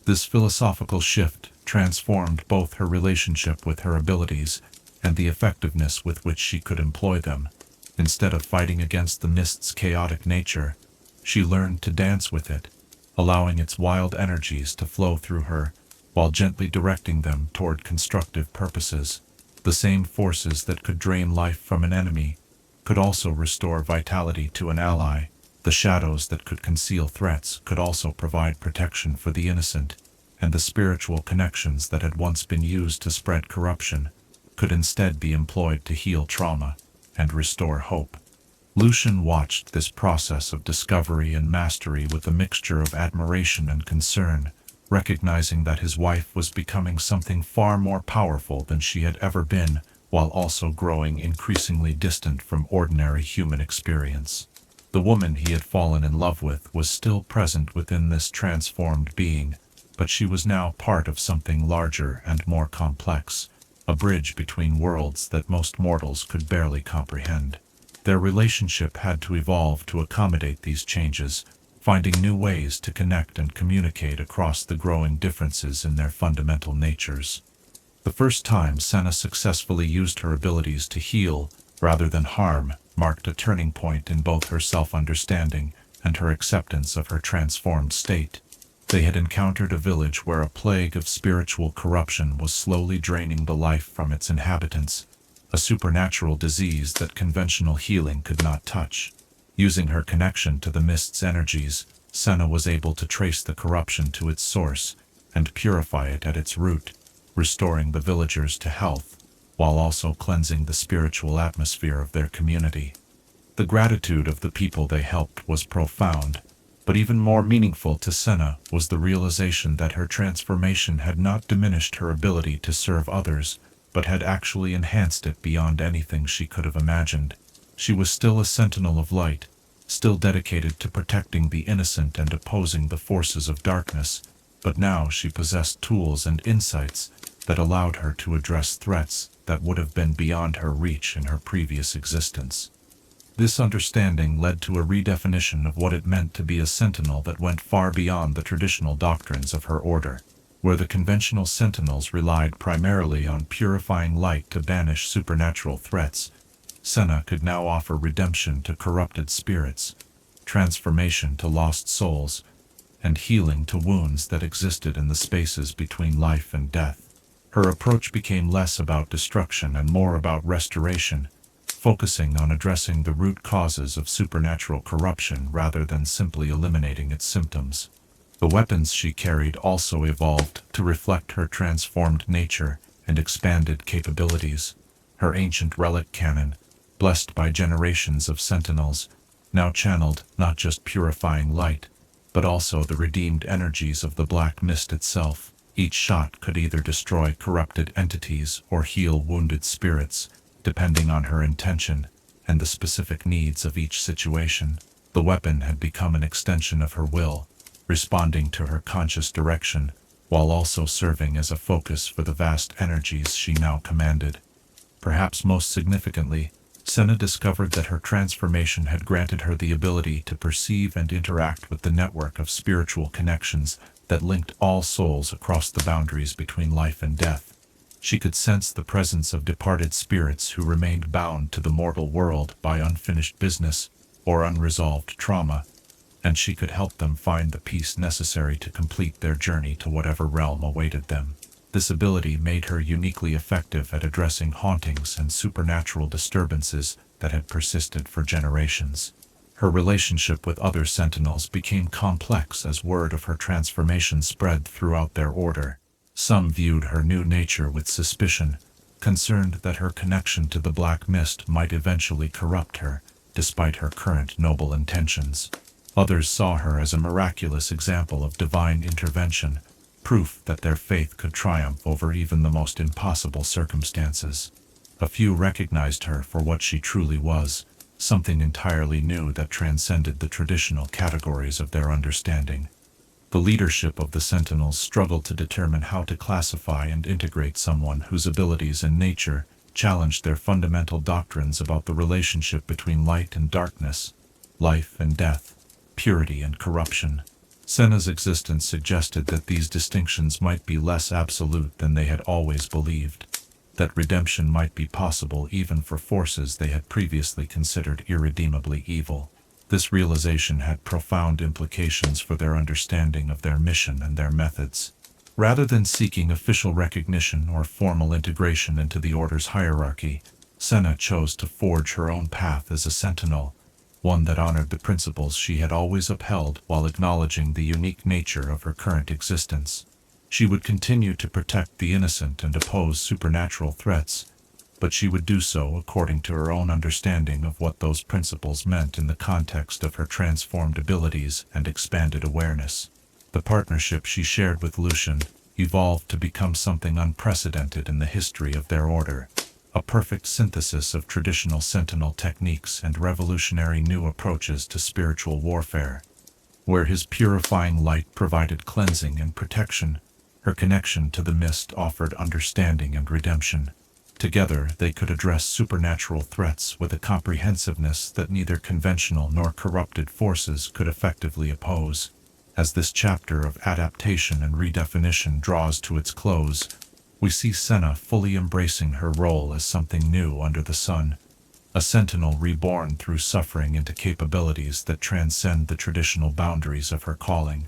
This philosophical shift transformed both her relationship with her abilities and the effectiveness with which she could employ them. Instead of fighting against the mist's chaotic nature, she learned to dance with it, allowing its wild energies to flow through her, while gently directing them toward constructive purposes. The same forces that could drain life from an enemy could also restore vitality to an ally. The shadows that could conceal threats could also provide protection for the innocent, and the spiritual connections that had once been used to spread corruption could instead be employed to heal trauma and restore hope. Lucian watched this process of discovery and mastery with a mixture of admiration and concern, recognizing that his wife was becoming something far more powerful than she had ever been, while also growing increasingly distant from ordinary human experience. The woman he had fallen in love with was still present within this transformed being, but she was now part of something larger and more complex, a bridge between worlds that most mortals could barely comprehend. Their relationship had to evolve to accommodate these changes, finding new ways to connect and communicate across the growing differences in their fundamental natures. The first time Senna successfully used her abilities to heal, rather than harm, marked a turning point in both her self-understanding and her acceptance of her transformed state. They had encountered a village where a plague of spiritual corruption was slowly draining the life from its inhabitants, a supernatural disease that conventional healing could not touch. Using her connection to the mist's energies, Senna was able to trace the corruption to its source and purify it at its root, restoring the villagers to health, while also cleansing the spiritual atmosphere of their community. The gratitude of the people they helped was profound, but even more meaningful to Senna was the realization that her transformation had not diminished her ability to serve others, but had actually enhanced it beyond anything she could have imagined. She was still a sentinel of light, still dedicated to protecting the innocent and opposing the forces of darkness, but now she possessed tools and insights that allowed her to address threats that would have been beyond her reach in her previous existence. This understanding led to a redefinition of what it meant to be a sentinel that went far beyond the traditional doctrines of her order. Where the conventional sentinels relied primarily on purifying light to banish supernatural threats, Senna could now offer redemption to corrupted spirits, transformation to lost souls, and healing to wounds that existed in the spaces between life and death. Her approach became less about destruction and more about restoration, focusing on addressing the root causes of supernatural corruption rather than simply eliminating its symptoms. The weapons she carried also evolved to reflect her transformed nature and expanded capabilities. Her ancient relic cannon, blessed by generations of sentinels, now channeled not just purifying light, but also the redeemed energies of the black mist itself. Each shot could either destroy corrupted entities or heal wounded spirits, depending on her intention and the specific needs of each situation. The weapon had become an extension of her will, responding to her conscious direction, while also serving as a focus for the vast energies she now commanded. Perhaps most significantly, Senna discovered that her transformation had granted her the ability to perceive and interact with the network of spiritual connections that linked all souls across the boundaries between life and death. She could sense the presence of departed spirits who remained bound to the mortal world by unfinished business or unresolved trauma, and she could help them find the peace necessary to complete their journey to whatever realm awaited them. This ability made her uniquely effective at addressing hauntings and supernatural disturbances that had persisted for generations. Her relationship with other sentinels became complex as word of her transformation spread throughout their order. Some viewed her new nature with suspicion, concerned that her connection to the Black Mist might eventually corrupt her, despite her current noble intentions. Others saw her as a miraculous example of divine intervention, proof that their faith could triumph over even the most impossible circumstances. A few recognized her for what she truly was, something entirely new that transcended the traditional categories of their understanding. The leadership of the Sentinels struggled to determine how to classify and integrate someone whose abilities and nature challenged their fundamental doctrines about the relationship between light and darkness, life and death, purity and corruption. Senna's existence suggested that these distinctions might be less absolute than they had always believed, that redemption might be possible even for forces they had previously considered irredeemably evil. This realization had profound implications for their understanding of their mission and their methods. Rather than seeking official recognition or formal integration into the Order's hierarchy, Senna chose to forge her own path as a sentinel, one that honored the principles she had always upheld while acknowledging the unique nature of her current existence. She would continue to protect the innocent and oppose supernatural threats, but she would do so according to her own understanding of what those principles meant in the context of her transformed abilities and expanded awareness. The partnership she shared with Lucian evolved to become something unprecedented in the history of their order, a perfect synthesis of traditional sentinel techniques and revolutionary new approaches to spiritual warfare. Where his purifying light provided cleansing and protection, her connection to the mist offered understanding and redemption. Together, they could address supernatural threats with a comprehensiveness that neither conventional nor corrupted forces could effectively oppose. As this chapter of adaptation and redefinition draws to its close, we see Senna fully embracing her role as something new under the sun, a sentinel reborn through suffering into capabilities that transcend the traditional boundaries of her calling.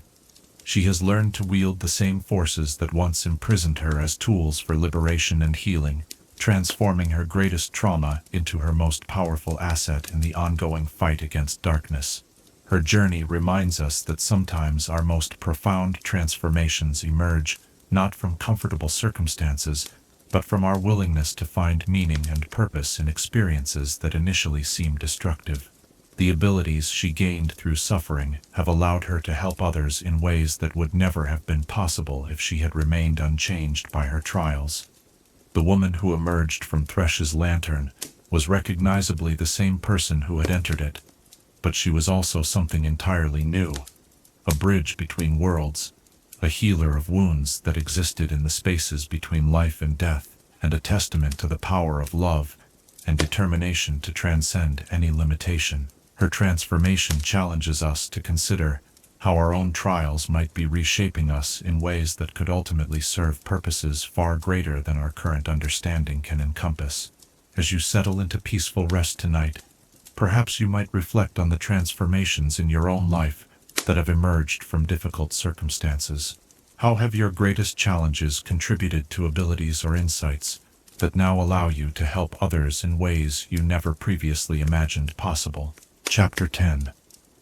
She has learned to wield the same forces that once imprisoned her as tools for liberation and healing, transforming her greatest trauma into her most powerful asset in the ongoing fight against darkness. Her journey reminds us that sometimes our most profound transformations emerge not from comfortable circumstances, but from our willingness to find meaning and purpose in experiences that initially seem destructive. The abilities she gained through suffering have allowed her to help others in ways that would never have been possible if she had remained unchanged by her trials. The woman who emerged from Thresh's lantern was recognizably the same person who had entered it, but she was also something entirely new, a bridge between worlds, a healer of wounds that existed in the spaces between life and death, and a testament to the power of love and determination to transcend any limitation. Her transformation challenges us to consider how our own trials might be reshaping us in ways that could ultimately serve purposes far greater than our current understanding can encompass. As you settle into peaceful rest tonight, perhaps you might reflect on the transformations in your own life that have emerged from difficult circumstances. How have your greatest challenges contributed to abilities or insights that now allow you to help others in ways you never previously imagined possible? Chapter 10.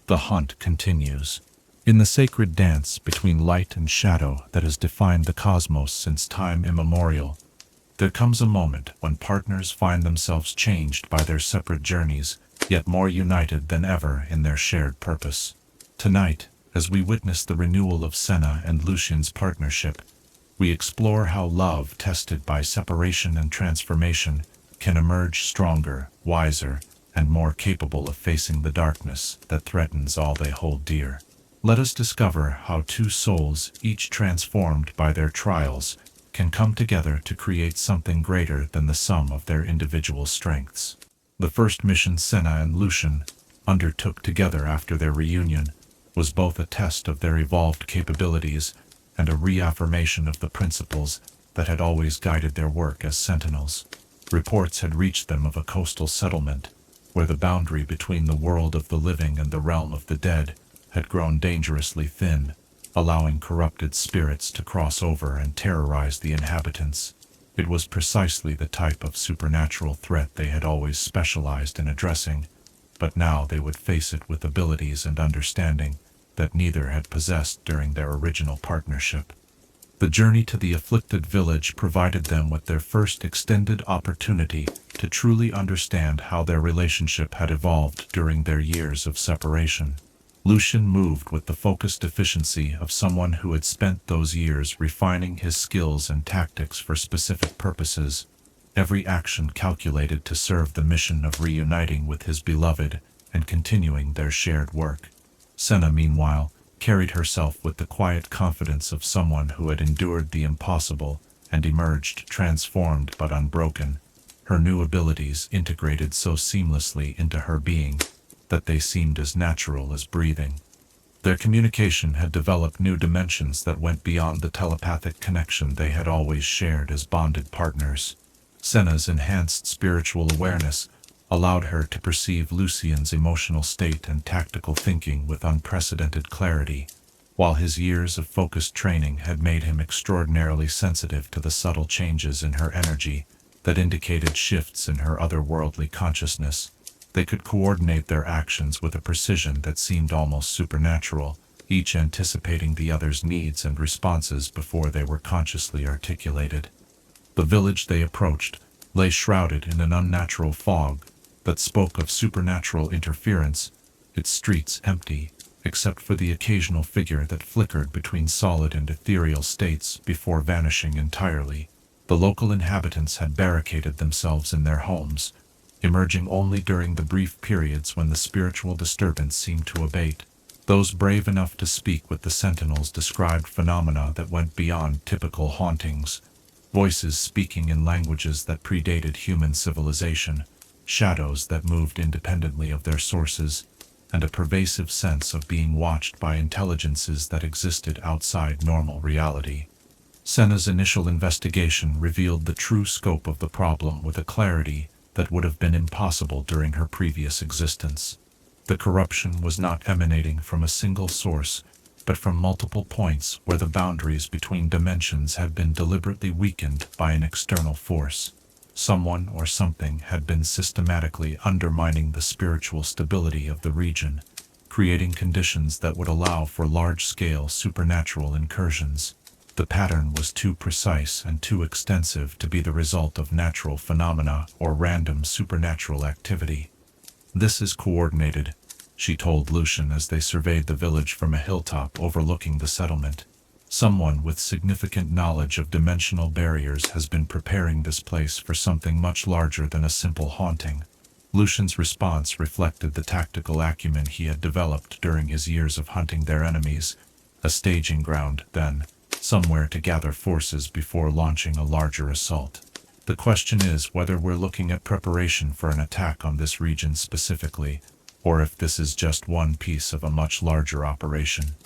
The Hunt continues. In the sacred dance between light and shadow that has defined the cosmos since time immemorial, there comes a moment when partners find themselves changed by their separate journeys, yet more united than ever in their shared purpose. Tonight, as we witness the renewal of Senna and Lucian's partnership, we explore how love tested by separation and transformation can emerge stronger, wiser, and more capable of facing the darkness that threatens all they hold dear. Let us discover how two souls, each transformed by their trials, can come together to create something greater than the sum of their individual strengths. The first mission Senna and Lucian undertook together after their reunion was both a test of their evolved capabilities and a reaffirmation of the principles that had always guided their work as sentinels. Reports had reached them of a coastal settlement where the boundary between the world of the living and the realm of the dead had grown dangerously thin, allowing corrupted spirits to cross over and terrorize the inhabitants. It was precisely the type of supernatural threat they had always specialized in addressing, but now they would face it with abilities and understanding that neither had possessed during their original partnership. The journey to the afflicted village provided them with their first extended opportunity to truly understand how their relationship had evolved during their years of separation. Lucian moved with the focused efficiency of someone who had spent those years refining his skills and tactics for specific purposes, every action calculated to serve the mission of reuniting with his beloved and continuing their shared work. Senna, meanwhile, carried herself with the quiet confidence of someone who had endured the impossible and emerged transformed but unbroken. Her new abilities integrated so seamlessly into her being that they seemed as natural as breathing. Their communication had developed new dimensions that went beyond the telepathic connection they had always shared as bonded partners. Senna's enhanced spiritual awareness allowed her to perceive Lucian's emotional state and tactical thinking with unprecedented clarity, while his years of focused training had made him extraordinarily sensitive to the subtle changes in her energy that indicated shifts in her otherworldly consciousness. They could coordinate their actions with a precision that seemed almost supernatural, each anticipating the other's needs and responses before they were consciously articulated. The village they approached lay shrouded in an unnatural fog that spoke of supernatural interference, its streets empty, except for the occasional figure that flickered between solid and ethereal states before vanishing entirely. The local inhabitants had barricaded themselves in their homes, emerging only during the brief periods when the spiritual disturbance seemed to abate. Those brave enough to speak with the sentinels described phenomena that went beyond typical hauntings, voices speaking in languages that predated human civilization, shadows that moved independently of their sources, and a pervasive sense of being watched by intelligences that existed outside normal reality. Senna's initial investigation revealed the true scope of the problem with a clarity that would have been impossible during her previous existence. The corruption was not emanating from a single source, but from multiple points where the boundaries between dimensions had been deliberately weakened by an external force. Someone or something had been systematically undermining the spiritual stability of the region, creating conditions that would allow for large-scale supernatural incursions. The pattern was too precise and too extensive to be the result of natural phenomena or random supernatural activity. "This is coordinated," she told Lucian as they surveyed the village from a hilltop overlooking the settlement. "Someone with significant knowledge of dimensional barriers has been preparing this place for something much larger than a simple haunting." Lucian's response reflected the tactical acumen he had developed during his years of hunting their enemies, A staging ground, then, somewhere to gather forces before launching a larger assault. The question is whether we're looking at preparation for an attack on this region specifically, or if this is just one piece of a much larger operation.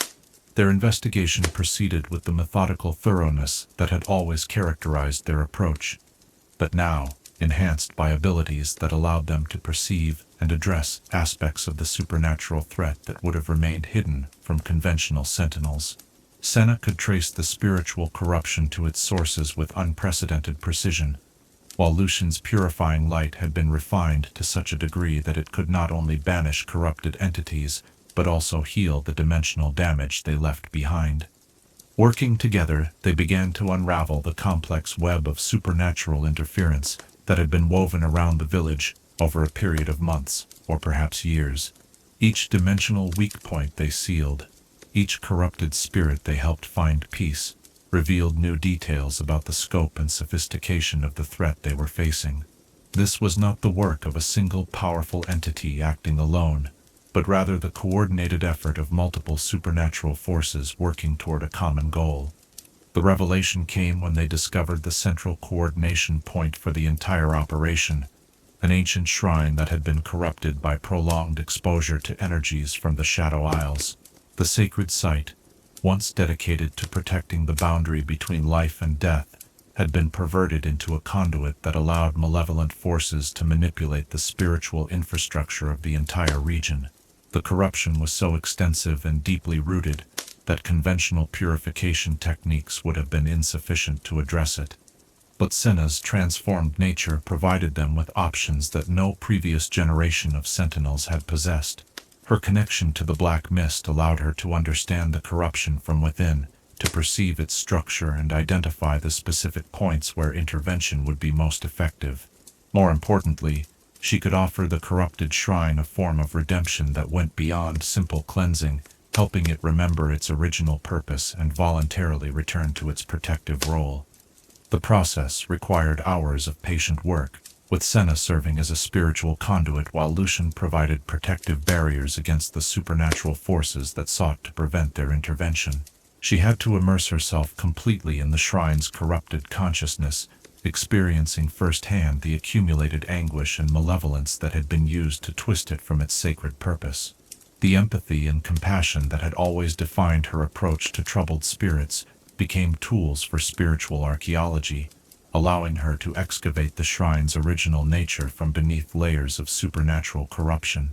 Their investigation proceeded with the methodical thoroughness that had always characterized their approach, but now, enhanced by abilities that allowed them to perceive and address aspects of the supernatural threat that would have remained hidden from conventional sentinels. Senna could trace the spiritual corruption to its sources with unprecedented precision, while Lucian's purifying light had been refined to such a degree that it could not only banish corrupted entities, but also heal the dimensional damage they left behind. Working together, they began to unravel the complex web of supernatural interference that had been woven around the village over a period of months, or perhaps years. Each dimensional weak point they sealed, each corrupted spirit they helped find peace, revealed new details about the scope and sophistication of the threat they were facing. This was not the work of a single powerful entity acting alone, but rather the coordinated effort of multiple supernatural forces working toward a common goal. The revelation came when they discovered the central coordination point for the entire operation, an ancient shrine that had been corrupted by prolonged exposure to energies from the Shadow Isles. The sacred site, once dedicated to protecting the boundary between life and death, had been perverted into a conduit that allowed malevolent forces to manipulate the spiritual infrastructure of the entire region. The corruption was so extensive and deeply rooted that conventional purification techniques would have been insufficient to address it. But Senna's transformed nature provided them with options that no previous generation of sentinels had possessed. Her connection to the black mist allowed her to understand the corruption from within, to perceive its structure and identify the specific points where intervention would be most effective. More importantly, she could offer the corrupted shrine a form of redemption that went beyond simple cleansing, helping it remember its original purpose and voluntarily return to its protective role. The process required hours of patient work, with Senna serving as a spiritual conduit while Lucian provided protective barriers against the supernatural forces that sought to prevent their intervention. She had to immerse herself completely in the shrine's corrupted consciousness, experiencing firsthand the accumulated anguish and malevolence that had been used to twist it from its sacred purpose. The empathy and compassion that had always defined her approach to troubled spirits became tools for spiritual archaeology, allowing her to excavate the shrine's original nature from beneath layers of supernatural corruption.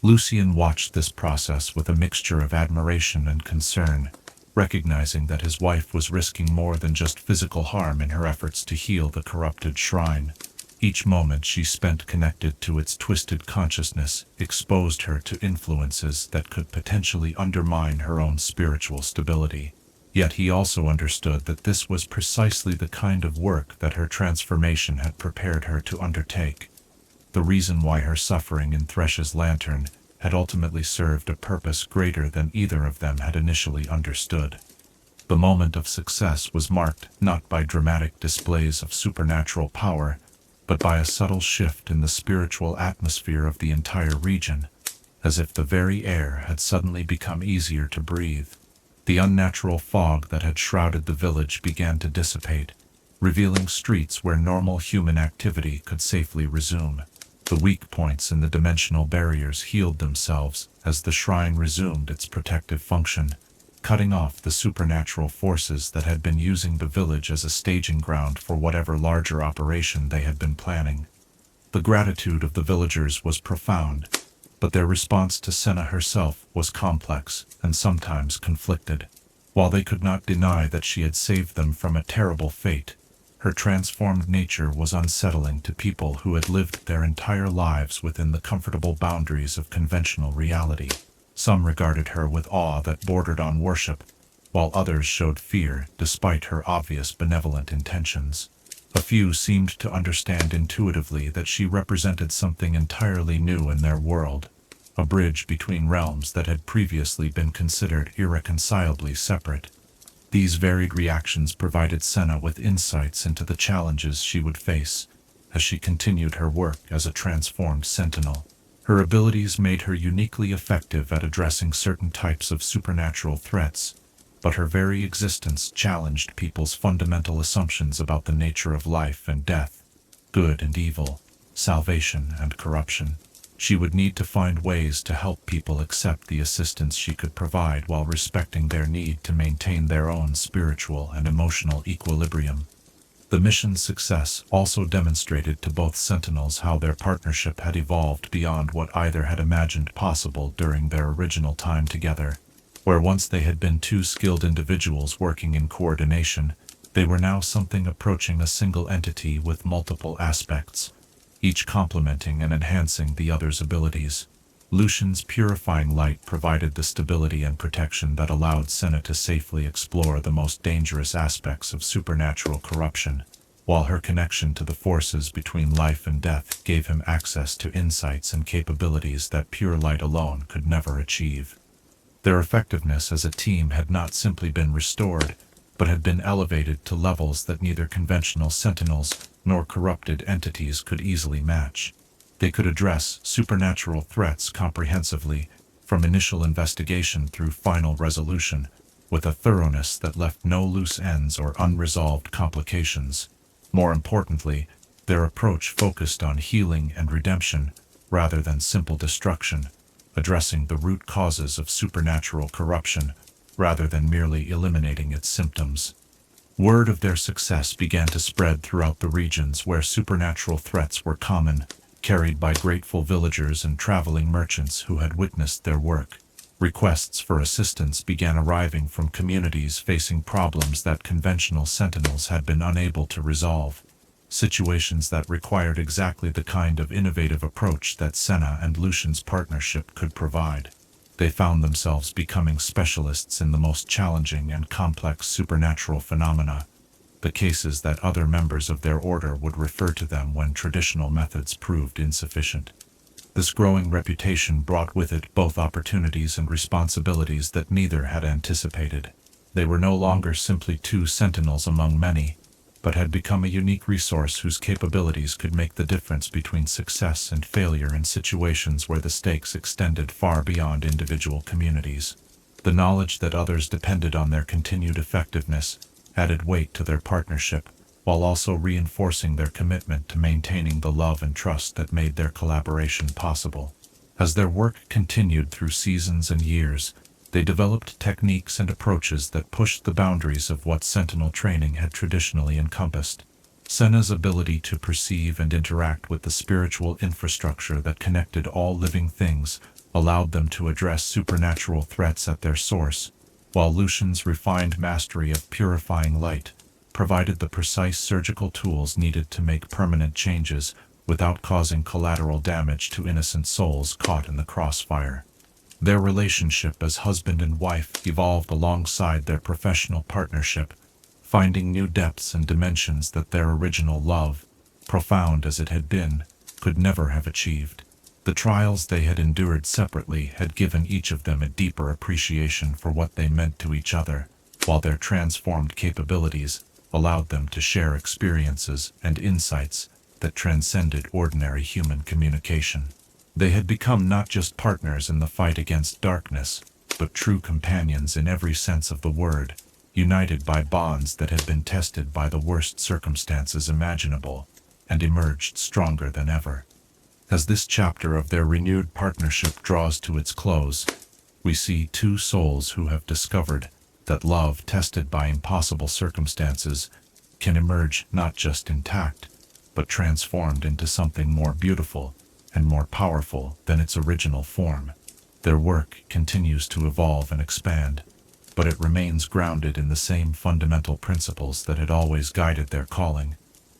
Lucian watched this process with a mixture of admiration and concern, recognizing that his wife was risking more than just physical harm in her efforts to heal the corrupted shrine. Each moment she spent connected to its twisted consciousness exposed her to influences that could potentially undermine her own spiritual stability. Yet he also understood that this was precisely the kind of work that her transformation had prepared her to undertake. The reason why her suffering in Thresh's lantern had ultimately served a purpose greater than either of them had initially understood. The moment of success was marked not by dramatic displays of supernatural power, but by a subtle shift in the spiritual atmosphere of the entire region, as if the very air had suddenly become easier to breathe. The unnatural fog that had shrouded the village began to dissipate, revealing streets where normal human activity could safely resume. The weak points in the dimensional barriers healed themselves as the shrine resumed its protective function, cutting off the supernatural forces that had been using the village as a staging ground for whatever larger operation they had been planning. The gratitude of the villagers was profound, but their response to Senna herself was complex and sometimes conflicted. While they could not deny that she had saved them from a terrible fate, her transformed nature was unsettling to people who had lived their entire lives within the comfortable boundaries of conventional reality. Some regarded her with awe that bordered on worship, while others showed fear despite her obvious benevolent intentions. A few seemed to understand intuitively that she represented something entirely new in their world, a bridge between realms that had previously been considered irreconcilably separate. These varied reactions provided Senna with insights into the challenges she would face as she continued her work as a transformed sentinel. Her abilities made her uniquely effective at addressing certain types of supernatural threats, but her very existence challenged people's fundamental assumptions about the nature of life and death, good and evil, salvation and corruption. She would need to find ways to help people accept the assistance she could provide while respecting their need to maintain their own spiritual and emotional equilibrium. The mission's success also demonstrated to both Sentinels how their partnership had evolved beyond what either had imagined possible during their original time together. Where once they had been two skilled individuals working in coordination, they were now something approaching a single entity with multiple aspects, each complementing and enhancing the other's abilities. Lucian's purifying light provided the stability and protection that allowed Senna to safely explore the most dangerous aspects of supernatural corruption, while her connection to the forces between life and death gave him access to insights and capabilities that pure light alone could never achieve. Their effectiveness as a team had not simply been restored, but had been elevated to levels that neither conventional Sentinels nor corrupted entities could easily match. They could address supernatural threats comprehensively, from initial investigation through final resolution, with a thoroughness that left no loose ends or unresolved complications. More importantly, their approach focused on healing and redemption rather than simple destruction, addressing the root causes of supernatural corruption rather than merely eliminating its symptoms. Word of their success began to spread throughout the regions where supernatural threats were common, carried by grateful villagers and traveling merchants who had witnessed their work. Requests for assistance began arriving from communities facing problems that conventional Sentinels had been unable to resolve, situations that required exactly the kind of innovative approach that Senna and Lucian's partnership could provide. They found themselves becoming specialists in the most challenging and complex supernatural phenomena, the cases that other members of their order would refer to them when traditional methods proved insufficient. This growing reputation brought with it both opportunities and responsibilities that neither had anticipated. They were no longer simply two Sentinels among many, but had become a unique resource whose capabilities could make the difference between success and failure in situations where the stakes extended far beyond individual communities. The knowledge that others depended on their continued effectiveness added weight to their partnership, while also reinforcing their commitment to maintaining the love and trust that made their collaboration possible. As their work continued through seasons and years, they developed techniques and approaches that pushed the boundaries of what Sentinel training had traditionally encompassed. Senna's ability to perceive and interact with the spiritual infrastructure that connected all living things allowed them to address supernatural threats at their source, while Lucian's refined mastery of purifying light provided the precise surgical tools needed to make permanent changes without causing collateral damage to innocent souls caught in the crossfire. Their relationship as husband and wife evolved alongside their professional partnership, finding new depths and dimensions that their original love, profound as it had been, could never have achieved. The trials they had endured separately had given each of them a deeper appreciation for what they meant to each other, while their transformed capabilities allowed them to share experiences and insights that transcended ordinary human communication. They had become not just partners in the fight against darkness, but true companions in every sense of the word, united by bonds that had been tested by the worst circumstances imaginable, and emerged stronger than ever. As this chapter of their renewed partnership draws to its close, we see two souls who have discovered that love tested by impossible circumstances can emerge not just intact, but transformed into something more beautiful and more powerful than its original form. Their work continues to evolve and expand, but it remains grounded in the same fundamental principles that had always guided their calling: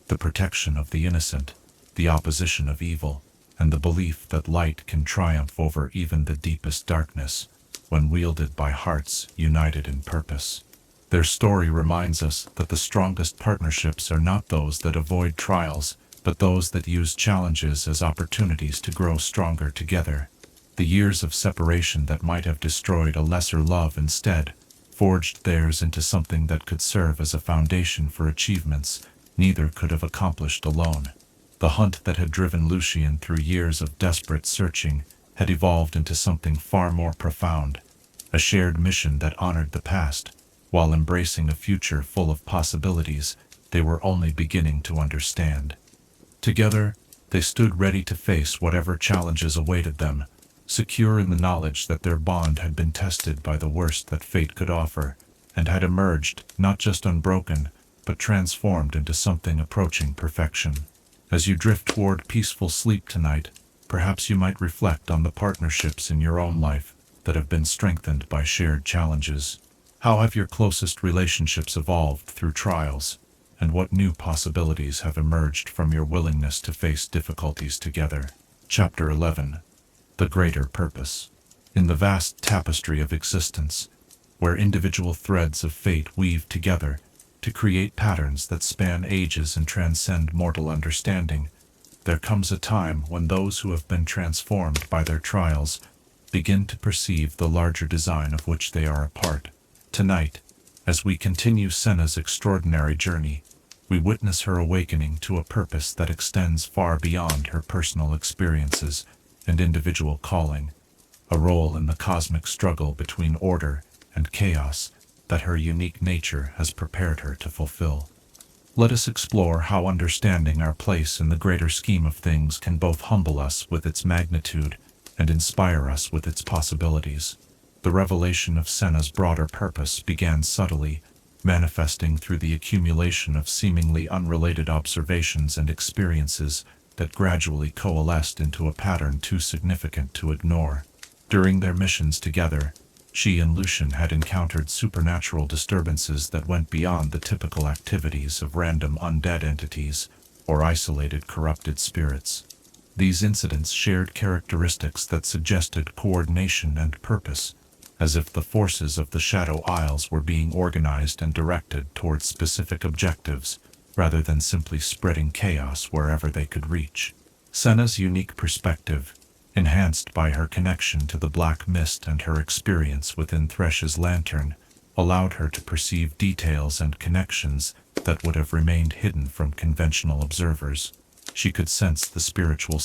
the protection of the innocent, the opposition of evil, and the belief that light can triumph over even the deepest darkness when wielded by hearts united in purpose. Their story reminds us that the strongest partnerships are not those that avoid trials, but those that use challenges as opportunities to grow stronger together. The years of separation that might have destroyed a lesser love instead forged theirs into something that could serve as a foundation for achievements neither could have accomplished alone. The hunt that had driven Lucian through years of desperate searching had evolved into something far more profound, a shared mission that honored the past, While embracing a future full of possibilities they were only beginning to understand. Together, they stood ready to face whatever challenges awaited them, secure in the knowledge that their bond had been tested by the worst that fate could offer, and had emerged not just unbroken, but transformed into something approaching perfection. As you drift toward peaceful sleep tonight, perhaps you might reflect on the partnerships in your own life that have been strengthened by shared challenges. How have your closest relationships evolved through trials, and what new possibilities have emerged from your willingness to face difficulties together? Chapter 11. The Greater Purpose. In the vast tapestry of existence, where individual threads of fate weave together to create patterns that span ages and transcend mortal understanding, there comes a time when those who have been transformed by their trials begin to perceive the larger design of which they are a part. Tonight, as we continue Senna's extraordinary journey, we witness her awakening to a purpose that extends far beyond her personal experiences and individual calling, a role in the cosmic struggle between order and chaos that her unique nature has prepared her to fulfill. Let us explore how understanding our place in the greater scheme of things can both humble us with its magnitude and inspire us with its possibilities. The revelation of Senna's broader purpose began subtly, manifesting through the accumulation of seemingly unrelated observations and experiences that gradually coalesced into a pattern too significant to ignore. During their missions together, she and Lucian had encountered supernatural disturbances that went beyond the typical activities of random undead entities or isolated corrupted spirits. These incidents shared characteristics that suggested coordination and purpose, as if the forces of the Shadow Isles were being organized and directed towards specific objectives, rather than simply spreading chaos wherever they could reach. Senna's unique perspective, enhanced by her connection to the Black Mist and her experience within Thresh's lantern, allowed her to perceive details and connections that would have remained hidden from conventional observers. She could sense the spiritual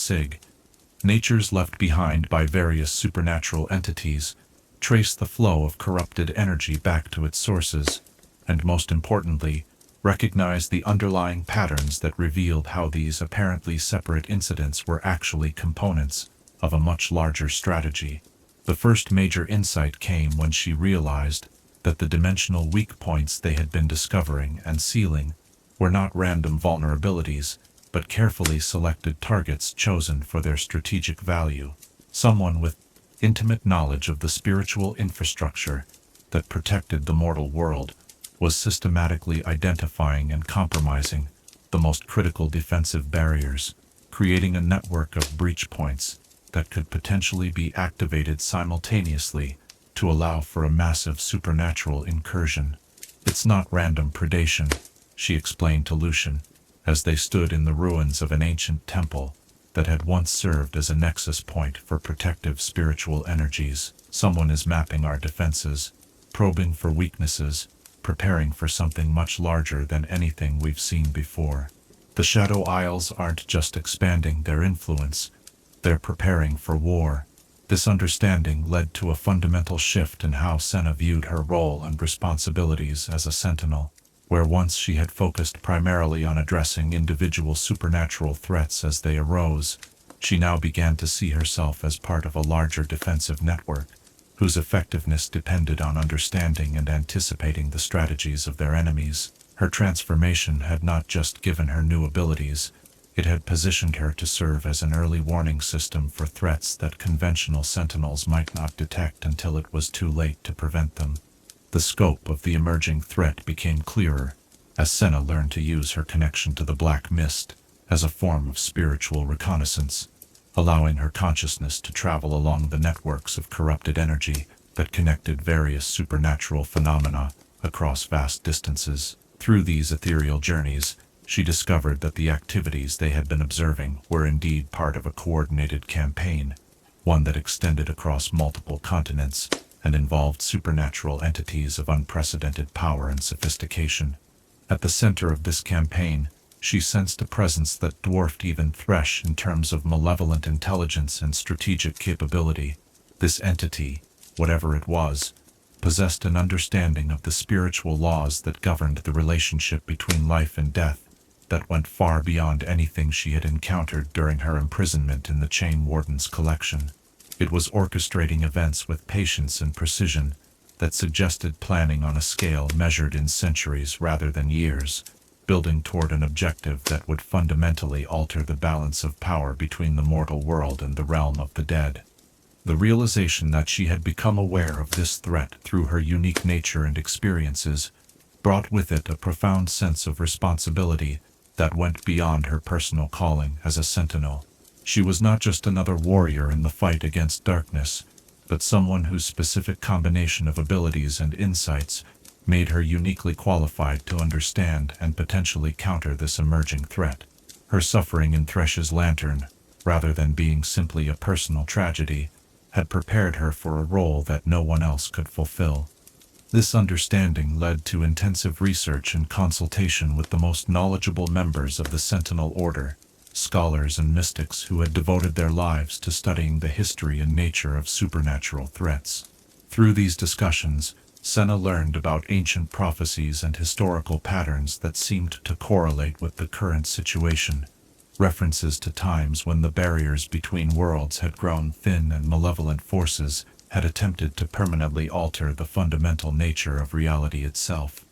natures left behind by various supernatural entities, trace the flow of corrupted energy back to its sources, and most importantly, recognize the underlying patterns that revealed how these apparently separate incidents were actually components of a much larger strategy. The first major insight came when she realized that the dimensional weak points they had been discovering and sealing were not random vulnerabilities, but carefully selected targets chosen for their strategic value. Someone with intimate knowledge of the spiritual infrastructure that protected the mortal world was systematically identifying and compromising the most critical defensive barriers, creating a network of breach points that could potentially be activated simultaneously to allow for a massive supernatural incursion. "It's not random predation," she explained to Lucian, as they stood in the ruins of an ancient temple that had once served as a nexus point for protective spiritual energies. "Someone is mapping our defenses, probing for weaknesses, preparing for something much larger than anything we've seen before. The Shadow Isles aren't just expanding their influence, they're preparing for war." This understanding led to a fundamental shift in how Senna viewed her role and responsibilities as a Sentinel. Where once she had focused primarily on addressing individual supernatural threats as they arose, she now began to see herself as part of a larger defensive network, whose effectiveness depended on understanding and anticipating the strategies of their enemies. Her transformation had not just given her new abilities, it had positioned her to serve as an early warning system for threats that conventional sentinels might not detect until it was too late to prevent them. The scope of the emerging threat became clearer as Senna learned to use her connection to the Black Mist as a form of spiritual reconnaissance, allowing her consciousness to travel along the networks of corrupted energy that connected various supernatural phenomena across vast distances. Through these ethereal journeys, she discovered that the activities they had been observing were indeed part of a coordinated campaign, one that extended across multiple continents and involved supernatural entities of unprecedented power and sophistication. At the center of this campaign, she sensed a presence that dwarfed even Thresh in terms of malevolent intelligence and strategic capability. This entity, whatever it was possessed an understanding of the spiritual laws that governed the relationship between life and death that went far beyond anything she had encountered during her imprisonment in the Chain Warden's collection. It was orchestrating events with patience and precision that suggested planning on a scale measured in centuries rather than years, building toward an objective that would fundamentally alter the balance of power between the mortal world and the realm of the dead. The realization that she had become aware of this threat through her unique nature and experiences brought with it a profound sense of responsibility that went beyond her personal calling as a sentinel. She was not just another warrior in the fight against darkness, but someone whose specific combination of abilities and insights made her uniquely qualified to understand and potentially counter this emerging threat. Her suffering in Thresh's lantern, rather than being simply a personal tragedy, had prepared her for a role that no one else could fulfill. This understanding led to intensive research and consultation with the most knowledgeable members of the Sentinel Order, scholars and mystics who had devoted their lives to studying the history and nature of supernatural threats. Through these discussions, Senna learned about ancient prophecies and historical patterns that seemed to correlate with the current situation, references to times when the barriers between worlds had grown thin and malevolent forces had attempted to permanently alter the fundamental nature of reality itself.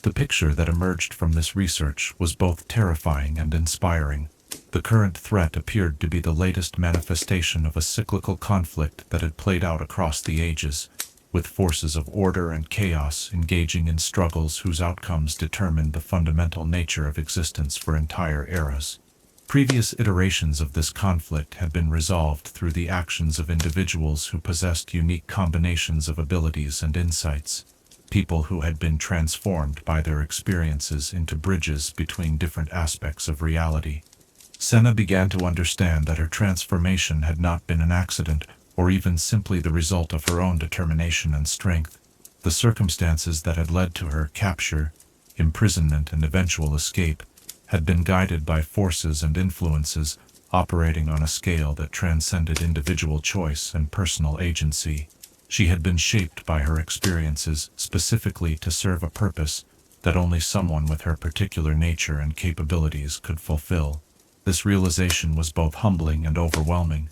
The picture that emerged from this research was both terrifying and inspiring. The current threat appeared to be the latest manifestation of a cyclical conflict that had played out across the ages, with forces of order and chaos engaging in struggles whose outcomes determined the fundamental nature of existence for entire eras. Previous iterations of this conflict had been resolved through the actions of individuals who possessed unique combinations of abilities and insights, people who had been transformed by their experiences into bridges between different aspects of reality. Senna began to understand that her transformation had not been an accident, or even simply the result of her own determination and strength. The circumstances that had led to her capture, imprisonment, and eventual escape had been guided by forces and influences operating on a scale that transcended individual choice and personal agency. She had been shaped by her experiences specifically to serve a purpose that only someone with her particular nature and capabilities could fulfill. This realization was both humbling and overwhelming,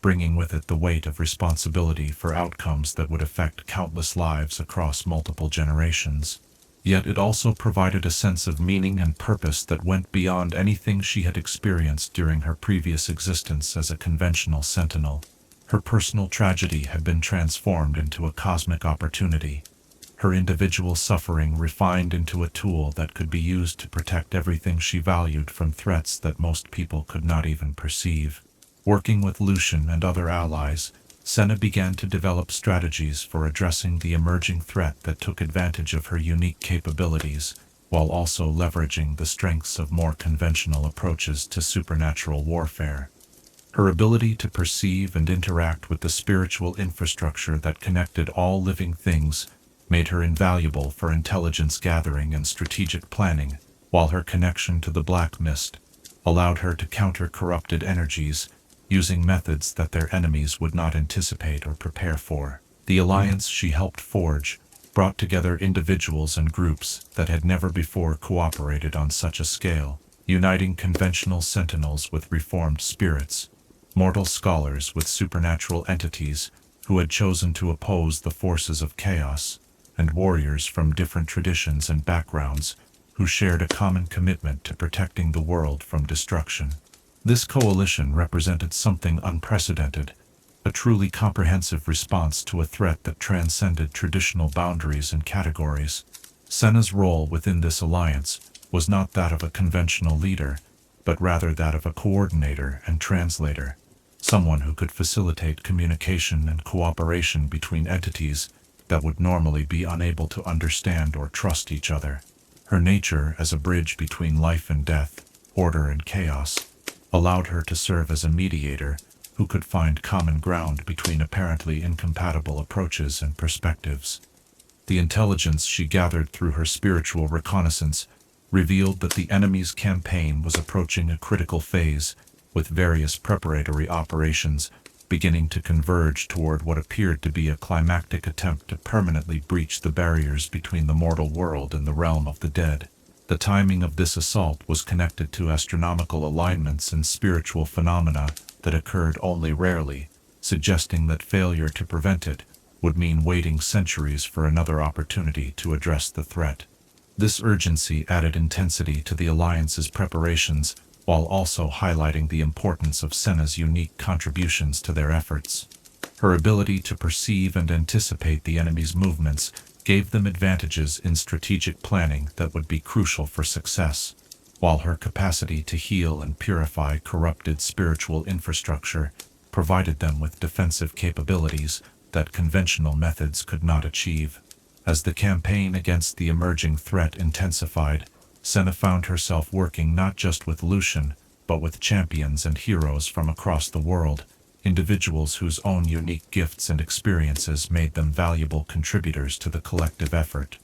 bringing with it the weight of responsibility for outcomes that would affect countless lives across multiple generations. Yet it also provided a sense of meaning and purpose that went beyond anything she had experienced during her previous existence as a conventional sentinel. Her personal tragedy had been transformed into a cosmic opportunity, her individual suffering refined into a tool that could be used to protect everything she valued from threats that most people could not even perceive. Working with Lucian and other allies, Senna began to develop strategies for addressing the emerging threat that took advantage of her unique capabilities, while also leveraging the strengths of more conventional approaches to supernatural warfare. Her ability to perceive and interact with the spiritual infrastructure that connected all living things made her invaluable for intelligence gathering and strategic planning, while her connection to the Black Mist allowed her to counter corrupted energies, using methods that their enemies would not anticipate or prepare for. The alliance she helped forge brought together individuals and groups that had never before cooperated on such a scale, uniting conventional sentinels with reformed spirits, mortal scholars with supernatural entities who had chosen to oppose the forces of chaos, and warriors from different traditions and backgrounds who shared a common commitment to protecting the world from destruction. This coalition represented something unprecedented, a truly comprehensive response to a threat that transcended traditional boundaries and categories. Senna's role within this alliance was not that of a conventional leader, but rather that of a coordinator and translator, someone who could facilitate communication and cooperation between entities that would normally be unable to understand or trust each other. Her nature as a bridge between life and death, order and chaos, allowed her to serve as a mediator who could find common ground between apparently incompatible approaches and perspectives. The intelligence she gathered through her spiritual reconnaissance revealed that the enemy's campaign was approaching a critical phase, with various preparatory operations beginning to converge toward what appeared to be a climactic attempt to permanently breach the barriers between the mortal world and the realm of the dead. The timing of this assault was connected to astronomical alignments and spiritual phenomena that occurred only rarely, suggesting that failure to prevent it would mean waiting centuries for another opportunity to address the threat. This urgency added intensity to the Alliance's preparations, while also highlighting the importance of Senna's unique contributions to their efforts. Her ability to perceive and anticipate the enemy's movements gave them advantages in strategic planning that would be crucial for success, while her capacity to heal and purify corrupted spiritual infrastructure provided them with defensive capabilities that conventional methods could not achieve. As the campaign against the emerging threat intensified, Senna found herself working not just with Lucian, but with champions and heroes from across the world, individuals whose own unique gifts and experiences made them valuable contributors to the collective effort.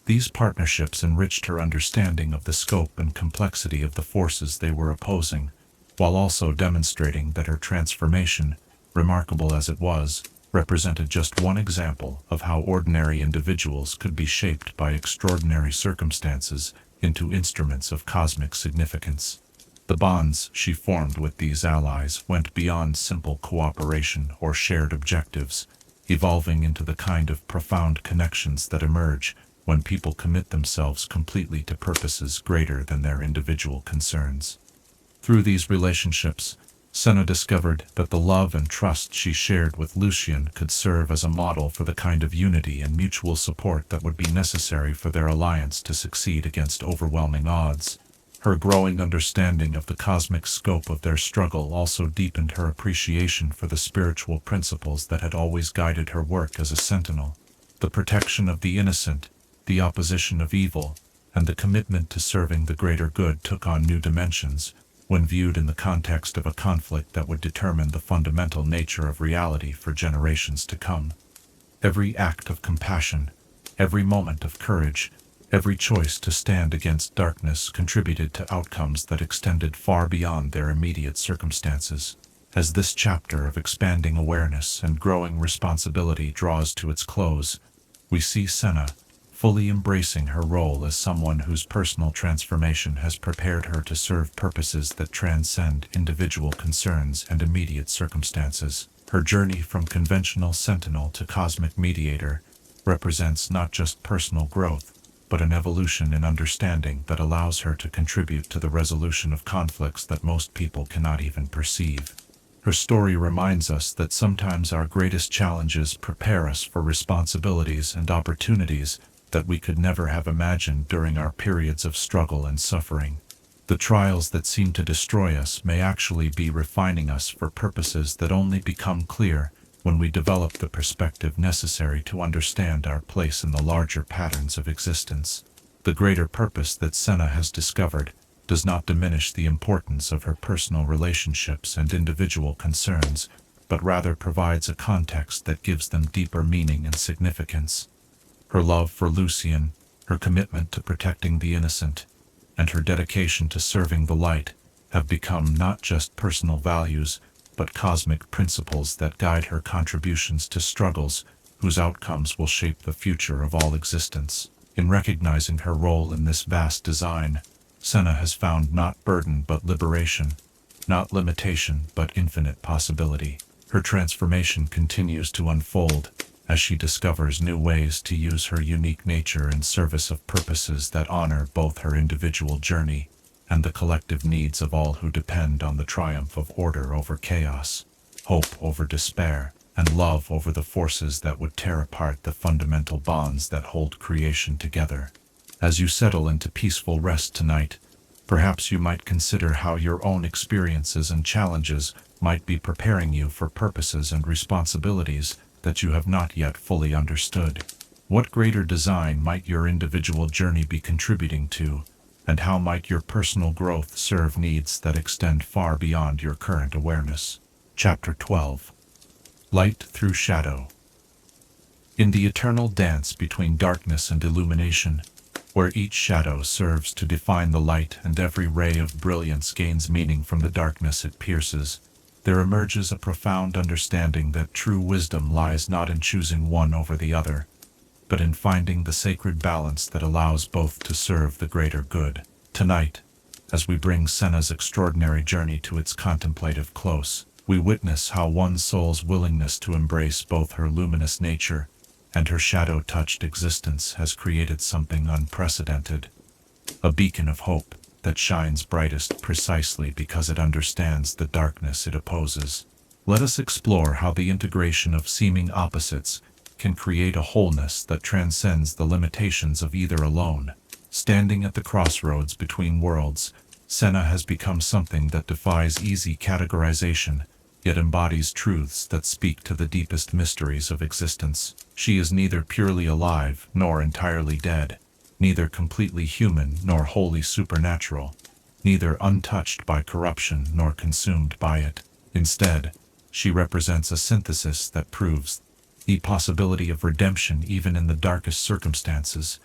These partnerships enriched her understanding of the scope and complexity of the forces they were opposing, while also demonstrating that her transformation, remarkable as it was, represented just one example of how ordinary individuals could be shaped by extraordinary circumstances into instruments of cosmic significance. The bonds she formed with these allies went beyond simple cooperation or shared objectives, evolving into the kind of profound connections that emerge when people commit themselves completely to purposes greater than their individual concerns. Through these relationships, Senna discovered that the love and trust she shared with Lucian could serve as a model for the kind of unity and mutual support that would be necessary for their alliance to succeed against overwhelming odds. Her growing understanding of the cosmic scope of their struggle also deepened her appreciation for the spiritual principles that had always guided her work as a sentinel. The protection of the innocent, the opposition of evil, and the commitment to serving the greater good took on new dimensions when viewed in the context of a conflict that would determine the fundamental nature of reality for generations to come. Every act of compassion, every moment of courage, every choice to stand against darkness contributed to outcomes that extended far beyond their immediate circumstances. As this chapter of expanding awareness and growing responsibility draws to its close, we see Senna fully embracing her role as someone whose personal transformation has prepared her to serve purposes that transcend individual concerns and immediate circumstances. Her journey from conventional sentinel to cosmic mediator represents not just personal growth, but an evolution in understanding that allows her to contribute to the resolution of conflicts that most people cannot even perceive. Her story reminds us that sometimes our greatest challenges prepare us for responsibilities and opportunities that we could never have imagined during our periods of struggle and suffering. The trials that seem to destroy us may actually be refining us for purposes that only become clear when we develop the perspective necessary to understand our place in the larger patterns of existence. The greater purpose that Senna has discovered does not diminish the importance of her personal relationships and individual concerns, but rather provides a context that gives them deeper meaning and significance. Her love for Lucian, her commitment to protecting the innocent, and her dedication to serving the light have become not just personal values, but cosmic principles that guide her contributions to struggles whose outcomes will shape the future of all existence. In recognizing her role in this vast design, Senna has found not burden but liberation, not limitation but infinite possibility. Her transformation continues to unfold as she discovers new ways to use her unique nature in service of purposes that honor both her individual journey and the collective needs of all who depend on the triumph of order over chaos, hope over despair, and love over the forces that would tear apart the fundamental bonds that hold creation together. As you settle into peaceful rest tonight, perhaps you might consider how your own experiences and challenges might be preparing you for purposes and responsibilities that you have not yet fully understood. What greater design might your individual journey be contributing to, and how might your personal growth serve needs that extend far beyond your current awareness? Chapter 12. Light Through Shadow. In the eternal dance between darkness and illumination, where each shadow serves to define the light and every ray of brilliance gains meaning from the darkness it pierces, there emerges a profound understanding that true wisdom lies not in choosing one over the other, but in finding the sacred balance that allows both to serve the greater good. Tonight, as we bring Senna's extraordinary journey to its contemplative close, we witness how one soul's willingness to embrace both her luminous nature and her shadow-touched existence has created something unprecedented, a beacon of hope that shines brightest precisely because it understands the darkness it opposes. Let us explore how the integration of seeming opposites can create a wholeness that transcends the limitations of either alone. Standing at the crossroads between worlds, Senna has become something that defies easy categorization, yet embodies truths that speak to the deepest mysteries of existence. She is neither purely alive nor entirely dead, neither completely human nor wholly supernatural, neither untouched by corruption nor consumed by it. Instead, she represents a synthesis that proves the possibility of redemption even in the darkest circumstances,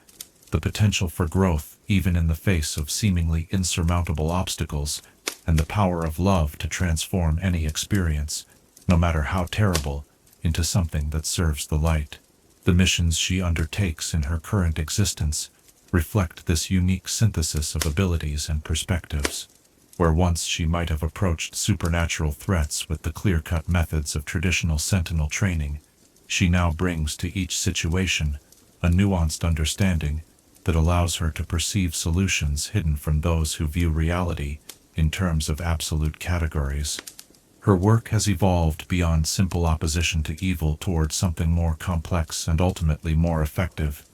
the potential for growth even in the face of seemingly insurmountable obstacles, and the power of love to transform any experience, no matter how terrible, into something that serves the light. The missions she undertakes in her current existence reflect this unique synthesis of abilities and perspectives. Where once she might have approached supernatural threats with the clear-cut methods of traditional Sentinel training, she now brings to each situation a nuanced understanding that allows her to perceive solutions hidden from those who view reality in terms of absolute categories. Her work has evolved beyond simple opposition to evil towards something more complex and ultimately more effective: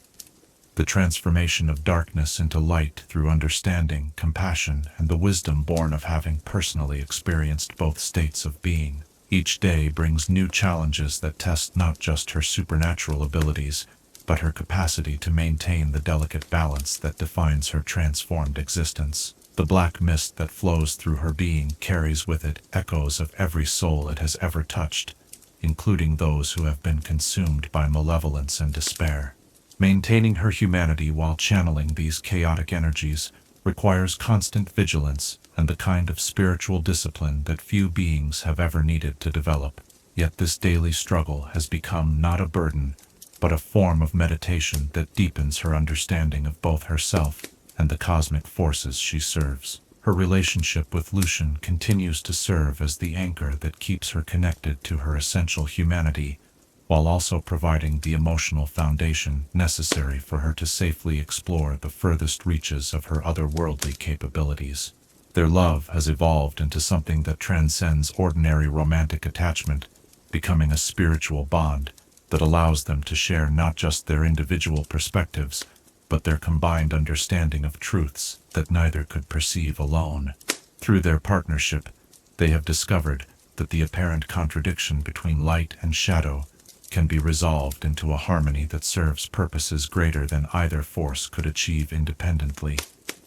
the transformation of darkness into light through understanding, compassion, and the wisdom born of having personally experienced both states of being. Each day brings new challenges that test not just her supernatural abilities, but her capacity to maintain the delicate balance that defines her transformed existence. The black mist that flows through her being carries with it echoes of every soul it has ever touched, including those who have been consumed by malevolence and despair. Maintaining her humanity while channeling these chaotic energies requires constant vigilance and the kind of spiritual discipline that few beings have ever needed to develop. Yet this daily struggle has become not a burden, but a form of meditation that deepens her understanding of both herself and the cosmic forces she serves. Her relationship with Lucian continues to serve as the anchor that keeps her connected to her essential humanity, while also providing the emotional foundation necessary for her to safely explore the furthest reaches of her otherworldly capabilities. Their love has evolved into something that transcends ordinary romantic attachment, becoming a spiritual bond that allows them to share not just their individual perspectives, but their combined understanding of truths that neither could perceive alone. Through their partnership, they have discovered that the apparent contradiction between light and shadow can be resolved into a harmony that serves purposes greater than either force could achieve independently.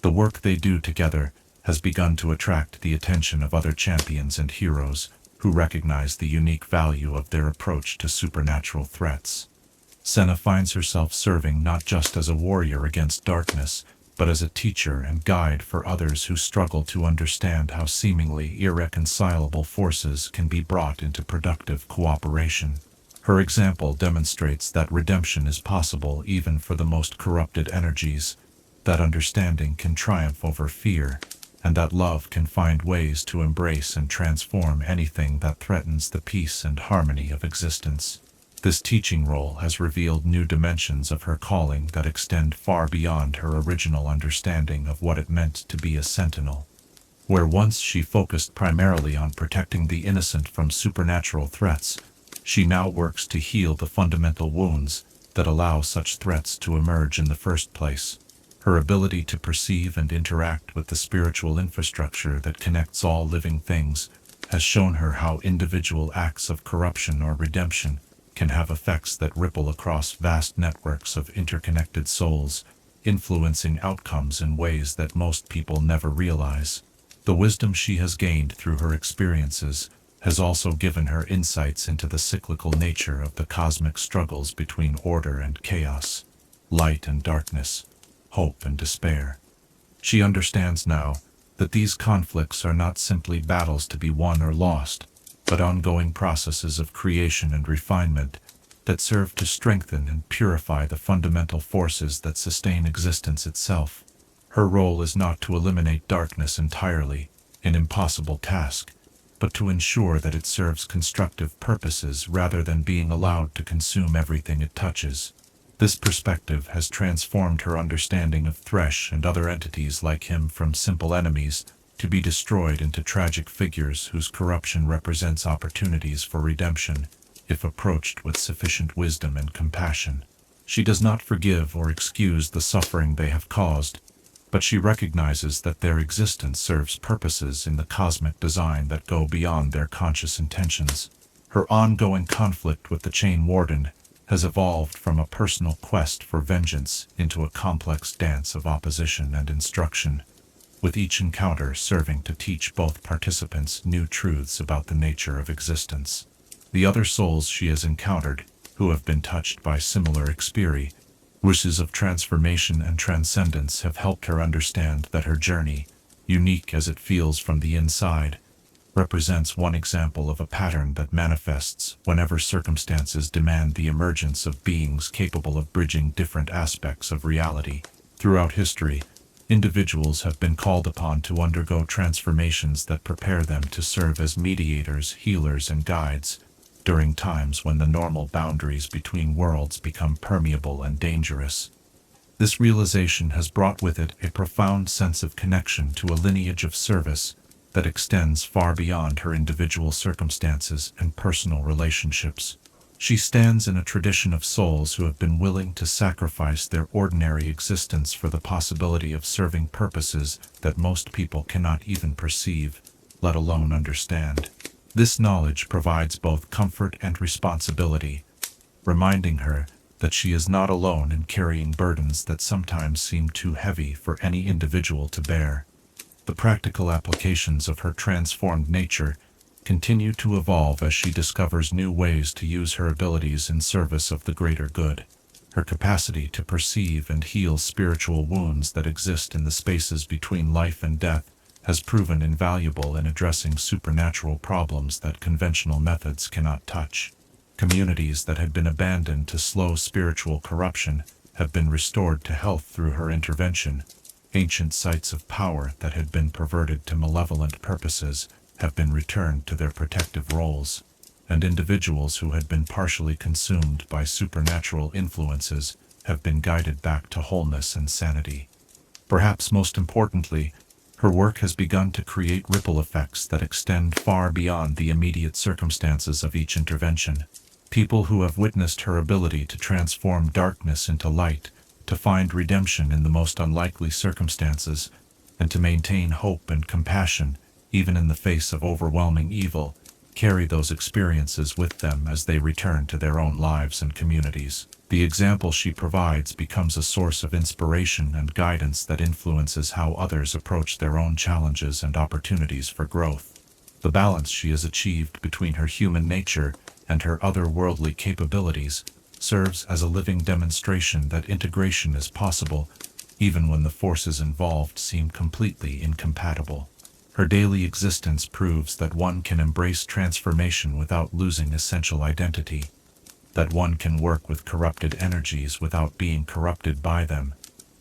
The work they do together has begun to attract the attention of other champions and heroes who recognize the unique value of their approach to supernatural threats. Senna finds herself serving not just as a warrior against darkness, but as a teacher and guide for others who struggle to understand how seemingly irreconcilable forces can be brought into productive cooperation. Her example demonstrates that redemption is possible even for the most corrupted energies, that understanding can triumph over fear, and that love can find ways to embrace and transform anything that threatens the peace and harmony of existence. This teaching role has revealed new dimensions of her calling that extend far beyond her original understanding of what it meant to be a sentinel. Where once she focused primarily on protecting the innocent from supernatural threats, she now works to heal the fundamental wounds that allow such threats to emerge in the first place. Her ability to perceive and interact with the spiritual infrastructure that connects all living things has shown her how individual acts of corruption or redemption can have effects that ripple across vast networks of interconnected souls, influencing outcomes in ways that most people never realize. The wisdom she has gained through her experiences has also given her insights into the cyclical nature of the cosmic struggles between order and chaos, light and darkness, hope and despair. She understands now that these conflicts are not simply battles to be won or lost, but ongoing processes of creation and refinement that serve to strengthen and purify the fundamental forces that sustain existence itself. Her role is not to eliminate darkness entirely, an impossible task, but to ensure that it serves constructive purposes rather than being allowed to consume everything it touches. This perspective has transformed her understanding of Thresh and other entities like him from simple enemies to be destroyed into tragic figures whose corruption represents opportunities for redemption, if approached with sufficient wisdom and compassion. She does not forgive or excuse the suffering they have caused, but she recognizes that their existence serves purposes in the cosmic design that go beyond their conscious intentions. Her ongoing conflict with the Chain Warden has evolved from a personal quest for vengeance into a complex dance of opposition and instruction, with each encounter serving to teach both participants new truths about the nature of existence. The other souls she has encountered, who have been touched by similar wishes of transformation and transcendence, have helped her understand that her journey, unique as it feels from the inside, represents one example of a pattern that manifests whenever circumstances demand the emergence of beings capable of bridging different aspects of reality. Throughout history, individuals have been called upon to undergo transformations that prepare them to serve as mediators, healers, and guides, during times when the normal boundaries between worlds become permeable and dangerous. This realization has brought with it a profound sense of connection to a lineage of service that extends far beyond her individual circumstances and personal relationships. She stands in a tradition of souls who have been willing to sacrifice their ordinary existence for the possibility of serving purposes that most people cannot even perceive, let alone understand. This knowledge provides both comfort and responsibility, reminding her that she is not alone in carrying burdens that sometimes seem too heavy for any individual to bear. The practical applications of her transformed nature continue to evolve as she discovers new ways to use her abilities in service of the greater good. Her capacity to perceive and heal spiritual wounds that exist in the spaces between life and death has proven invaluable in addressing supernatural problems that conventional methods cannot touch. Communities that had been abandoned to slow spiritual corruption have been restored to health through her intervention. Ancient sites of power that had been perverted to malevolent purposes have been returned to their protective roles, and individuals who had been partially consumed by supernatural influences have been guided back to wholeness and sanity. Perhaps most importantly, her work has begun to create ripple effects that extend far beyond the immediate circumstances of each intervention. People who have witnessed her ability to transform darkness into light, to find redemption in the most unlikely circumstances, and to maintain hope and compassion even in the face of overwhelming evil, carry those experiences with them as they return to their own lives and communities. The example she provides becomes a source of inspiration and guidance that influences how others approach their own challenges and opportunities for growth. The balance she has achieved between her human nature and her otherworldly capabilities serves as a living demonstration that integration is possible, even when the forces involved seem completely incompatible. Her daily existence proves that one can embrace transformation without losing essential identity, that one can work with corrupted energies without being corrupted by them,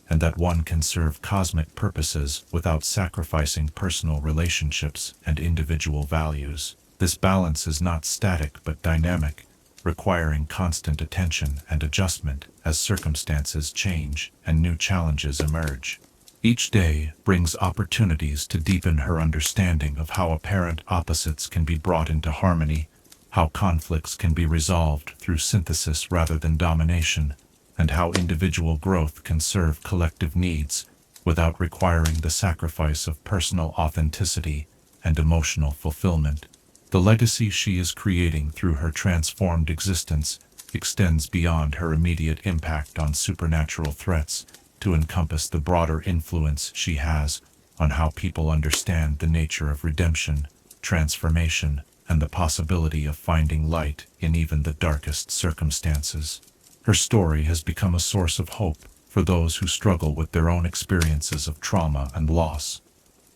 and that one can serve cosmic purposes without sacrificing personal relationships and individual values. This balance is not static but dynamic, requiring constant attention and adjustment as circumstances change and new challenges emerge. Each day brings opportunities to deepen her understanding of how apparent opposites can be brought into harmony, how conflicts can be resolved through synthesis rather than domination, and how individual growth can serve collective needs without requiring the sacrifice of personal authenticity and emotional fulfillment. The legacy she is creating through her transformed existence extends beyond her immediate impact on supernatural threats to encompass the broader influence she has on how people understand the nature of redemption, transformation, and the possibility of finding light in even the darkest circumstances. Her story has become a source of hope for those who struggle with their own experiences of trauma and loss,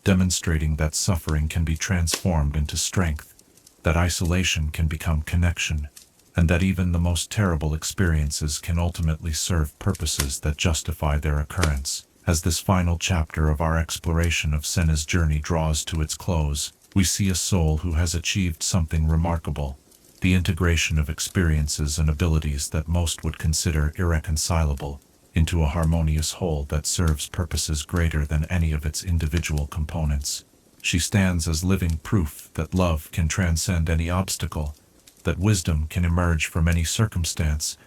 demonstrating that suffering can be transformed into strength, that isolation can become connection, and that even the most terrible experiences can ultimately serve purposes that justify their occurrence. As this final chapter of our exploration of Senna's journey draws to its close, we see a soul who has achieved something remarkable, the integration of experiences and abilities that most would consider irreconcilable into a harmonious whole that serves purposes greater than any of its individual components. She stands as living proof that love can transcend any obstacle, that wisdom can emerge from any circumstance,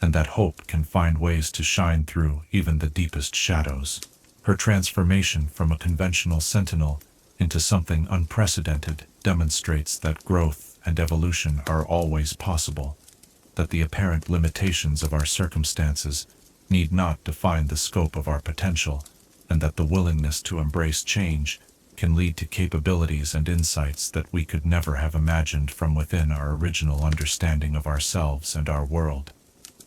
and that hope can find ways to shine through even the deepest shadows. Her transformation from a conventional sentinel into something unprecedented demonstrates that growth and evolution are always possible, that the apparent limitations of our circumstances need not define the scope of our potential, and that the willingness to embrace change can lead to capabilities and insights that we could never have imagined from within our original understanding of ourselves and our world.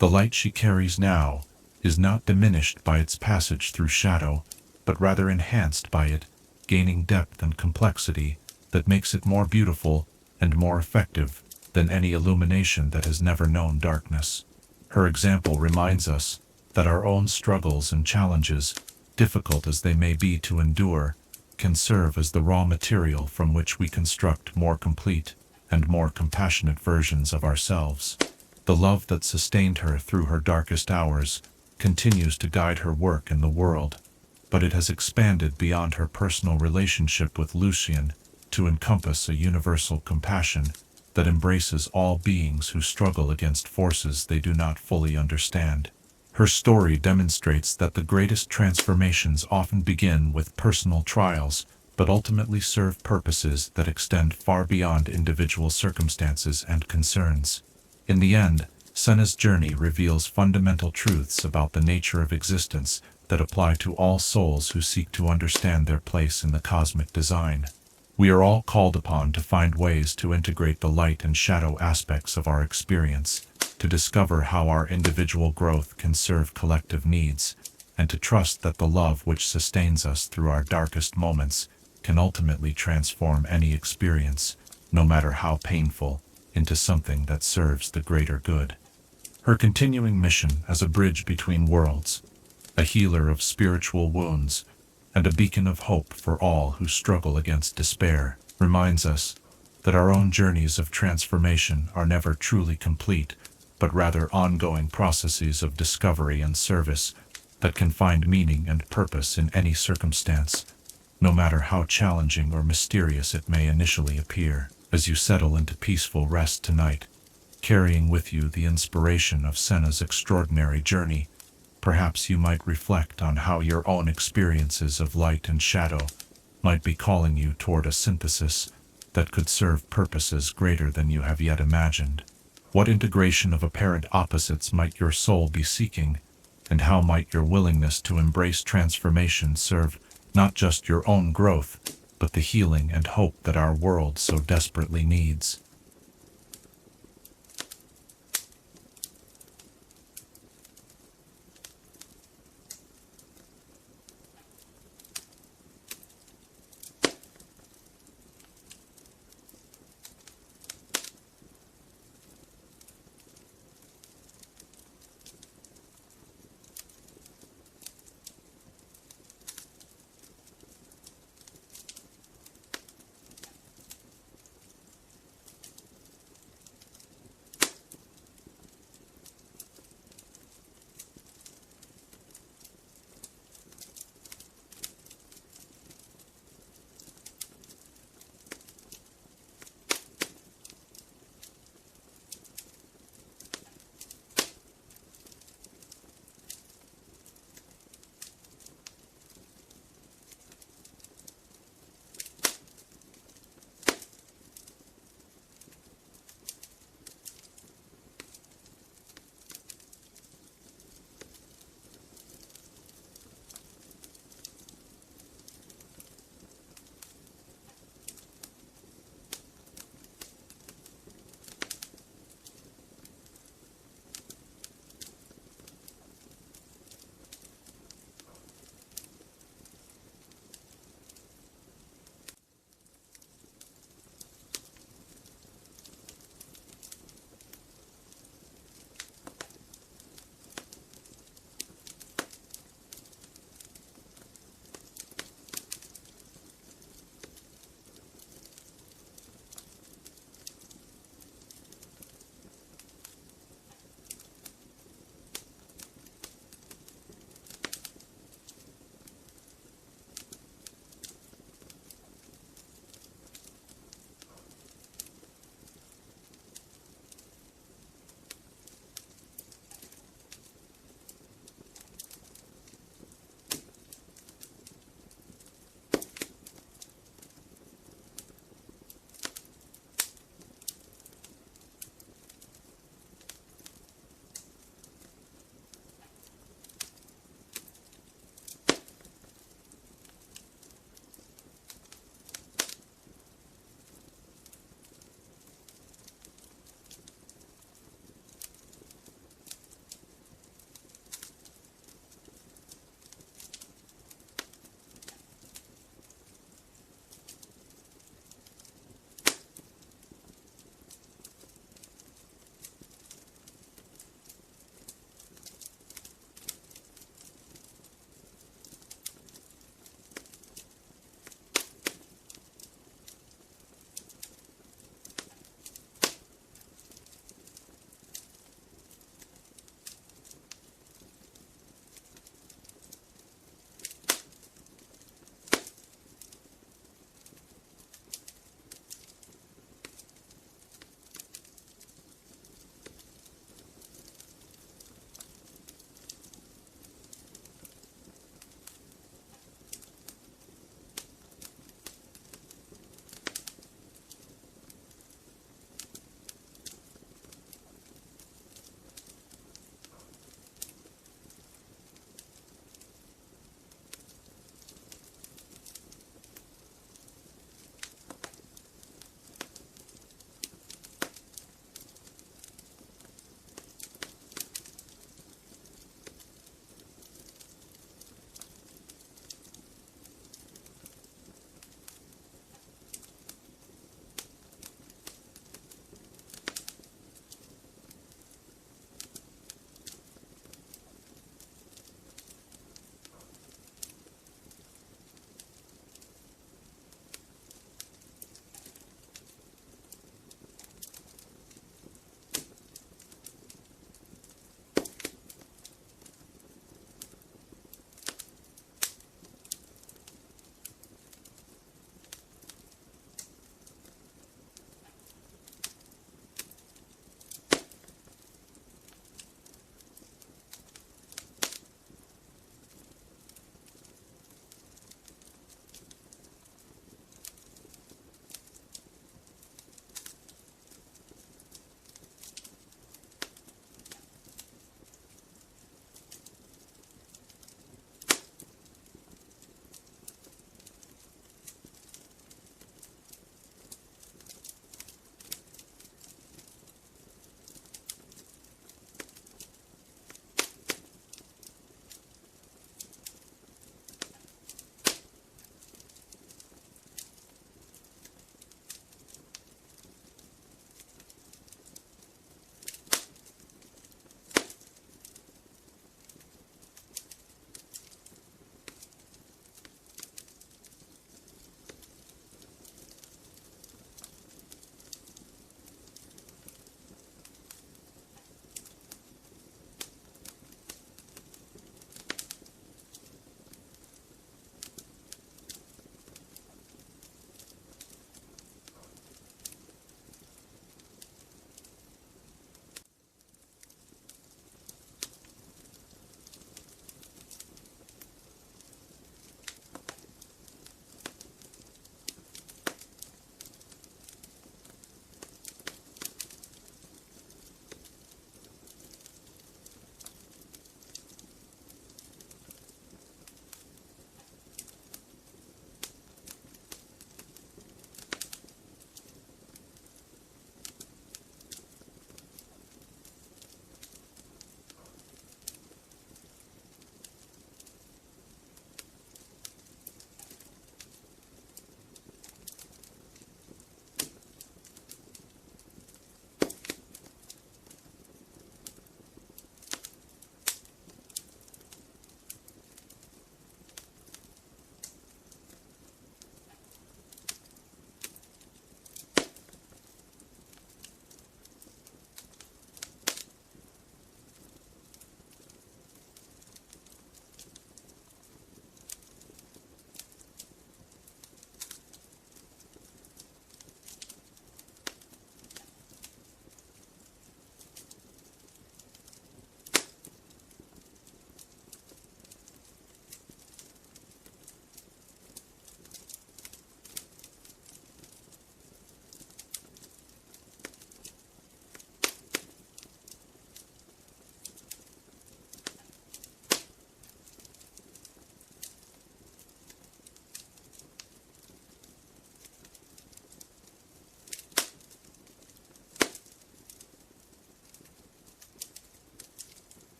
The light she carries now is not diminished by its passage through shadow, but rather enhanced by it, gaining depth and complexity that makes it more beautiful and more effective than any illumination that has never known darkness. Her example reminds us that our own struggles and challenges, difficult as they may be to endure, can serve as the raw material from which we construct more complete and more compassionate versions of ourselves. The love that sustained her through her darkest hours continues to guide her work in the world, but it has expanded beyond her personal relationship with Lucian to encompass a universal compassion that embraces all beings who struggle against forces they do not fully understand. Her story demonstrates that the greatest transformations often begin with personal trials, but ultimately serve purposes that extend far beyond individual circumstances and concerns. In the end, Senna's journey reveals fundamental truths about the nature of existence that apply to all souls who seek to understand their place in the cosmic design. We are all called upon to find ways to integrate the light and shadow aspects of our experience, to discover how our individual growth can serve collective needs, and to trust that the love which sustains us through our darkest moments can ultimately transform any experience, no matter how painful, into something that serves the greater good. Her continuing mission as a bridge between worlds, a healer of spiritual wounds, and a beacon of hope for all who struggle against despair, reminds us that our own journeys of transformation are never truly complete, but rather ongoing processes of discovery and service that can find meaning and purpose in any circumstance, no matter how challenging or mysterious it may initially appear. As you settle into peaceful rest tonight, carrying with you the inspiration of Senna's extraordinary journey, perhaps you might reflect on how your own experiences of light and shadow might be calling you toward a synthesis that could serve purposes greater than you have yet imagined. What integration of apparent opposites might your soul be seeking, and how might your willingness to embrace transformation serve not just your own growth, but the healing and hope that our world so desperately needs?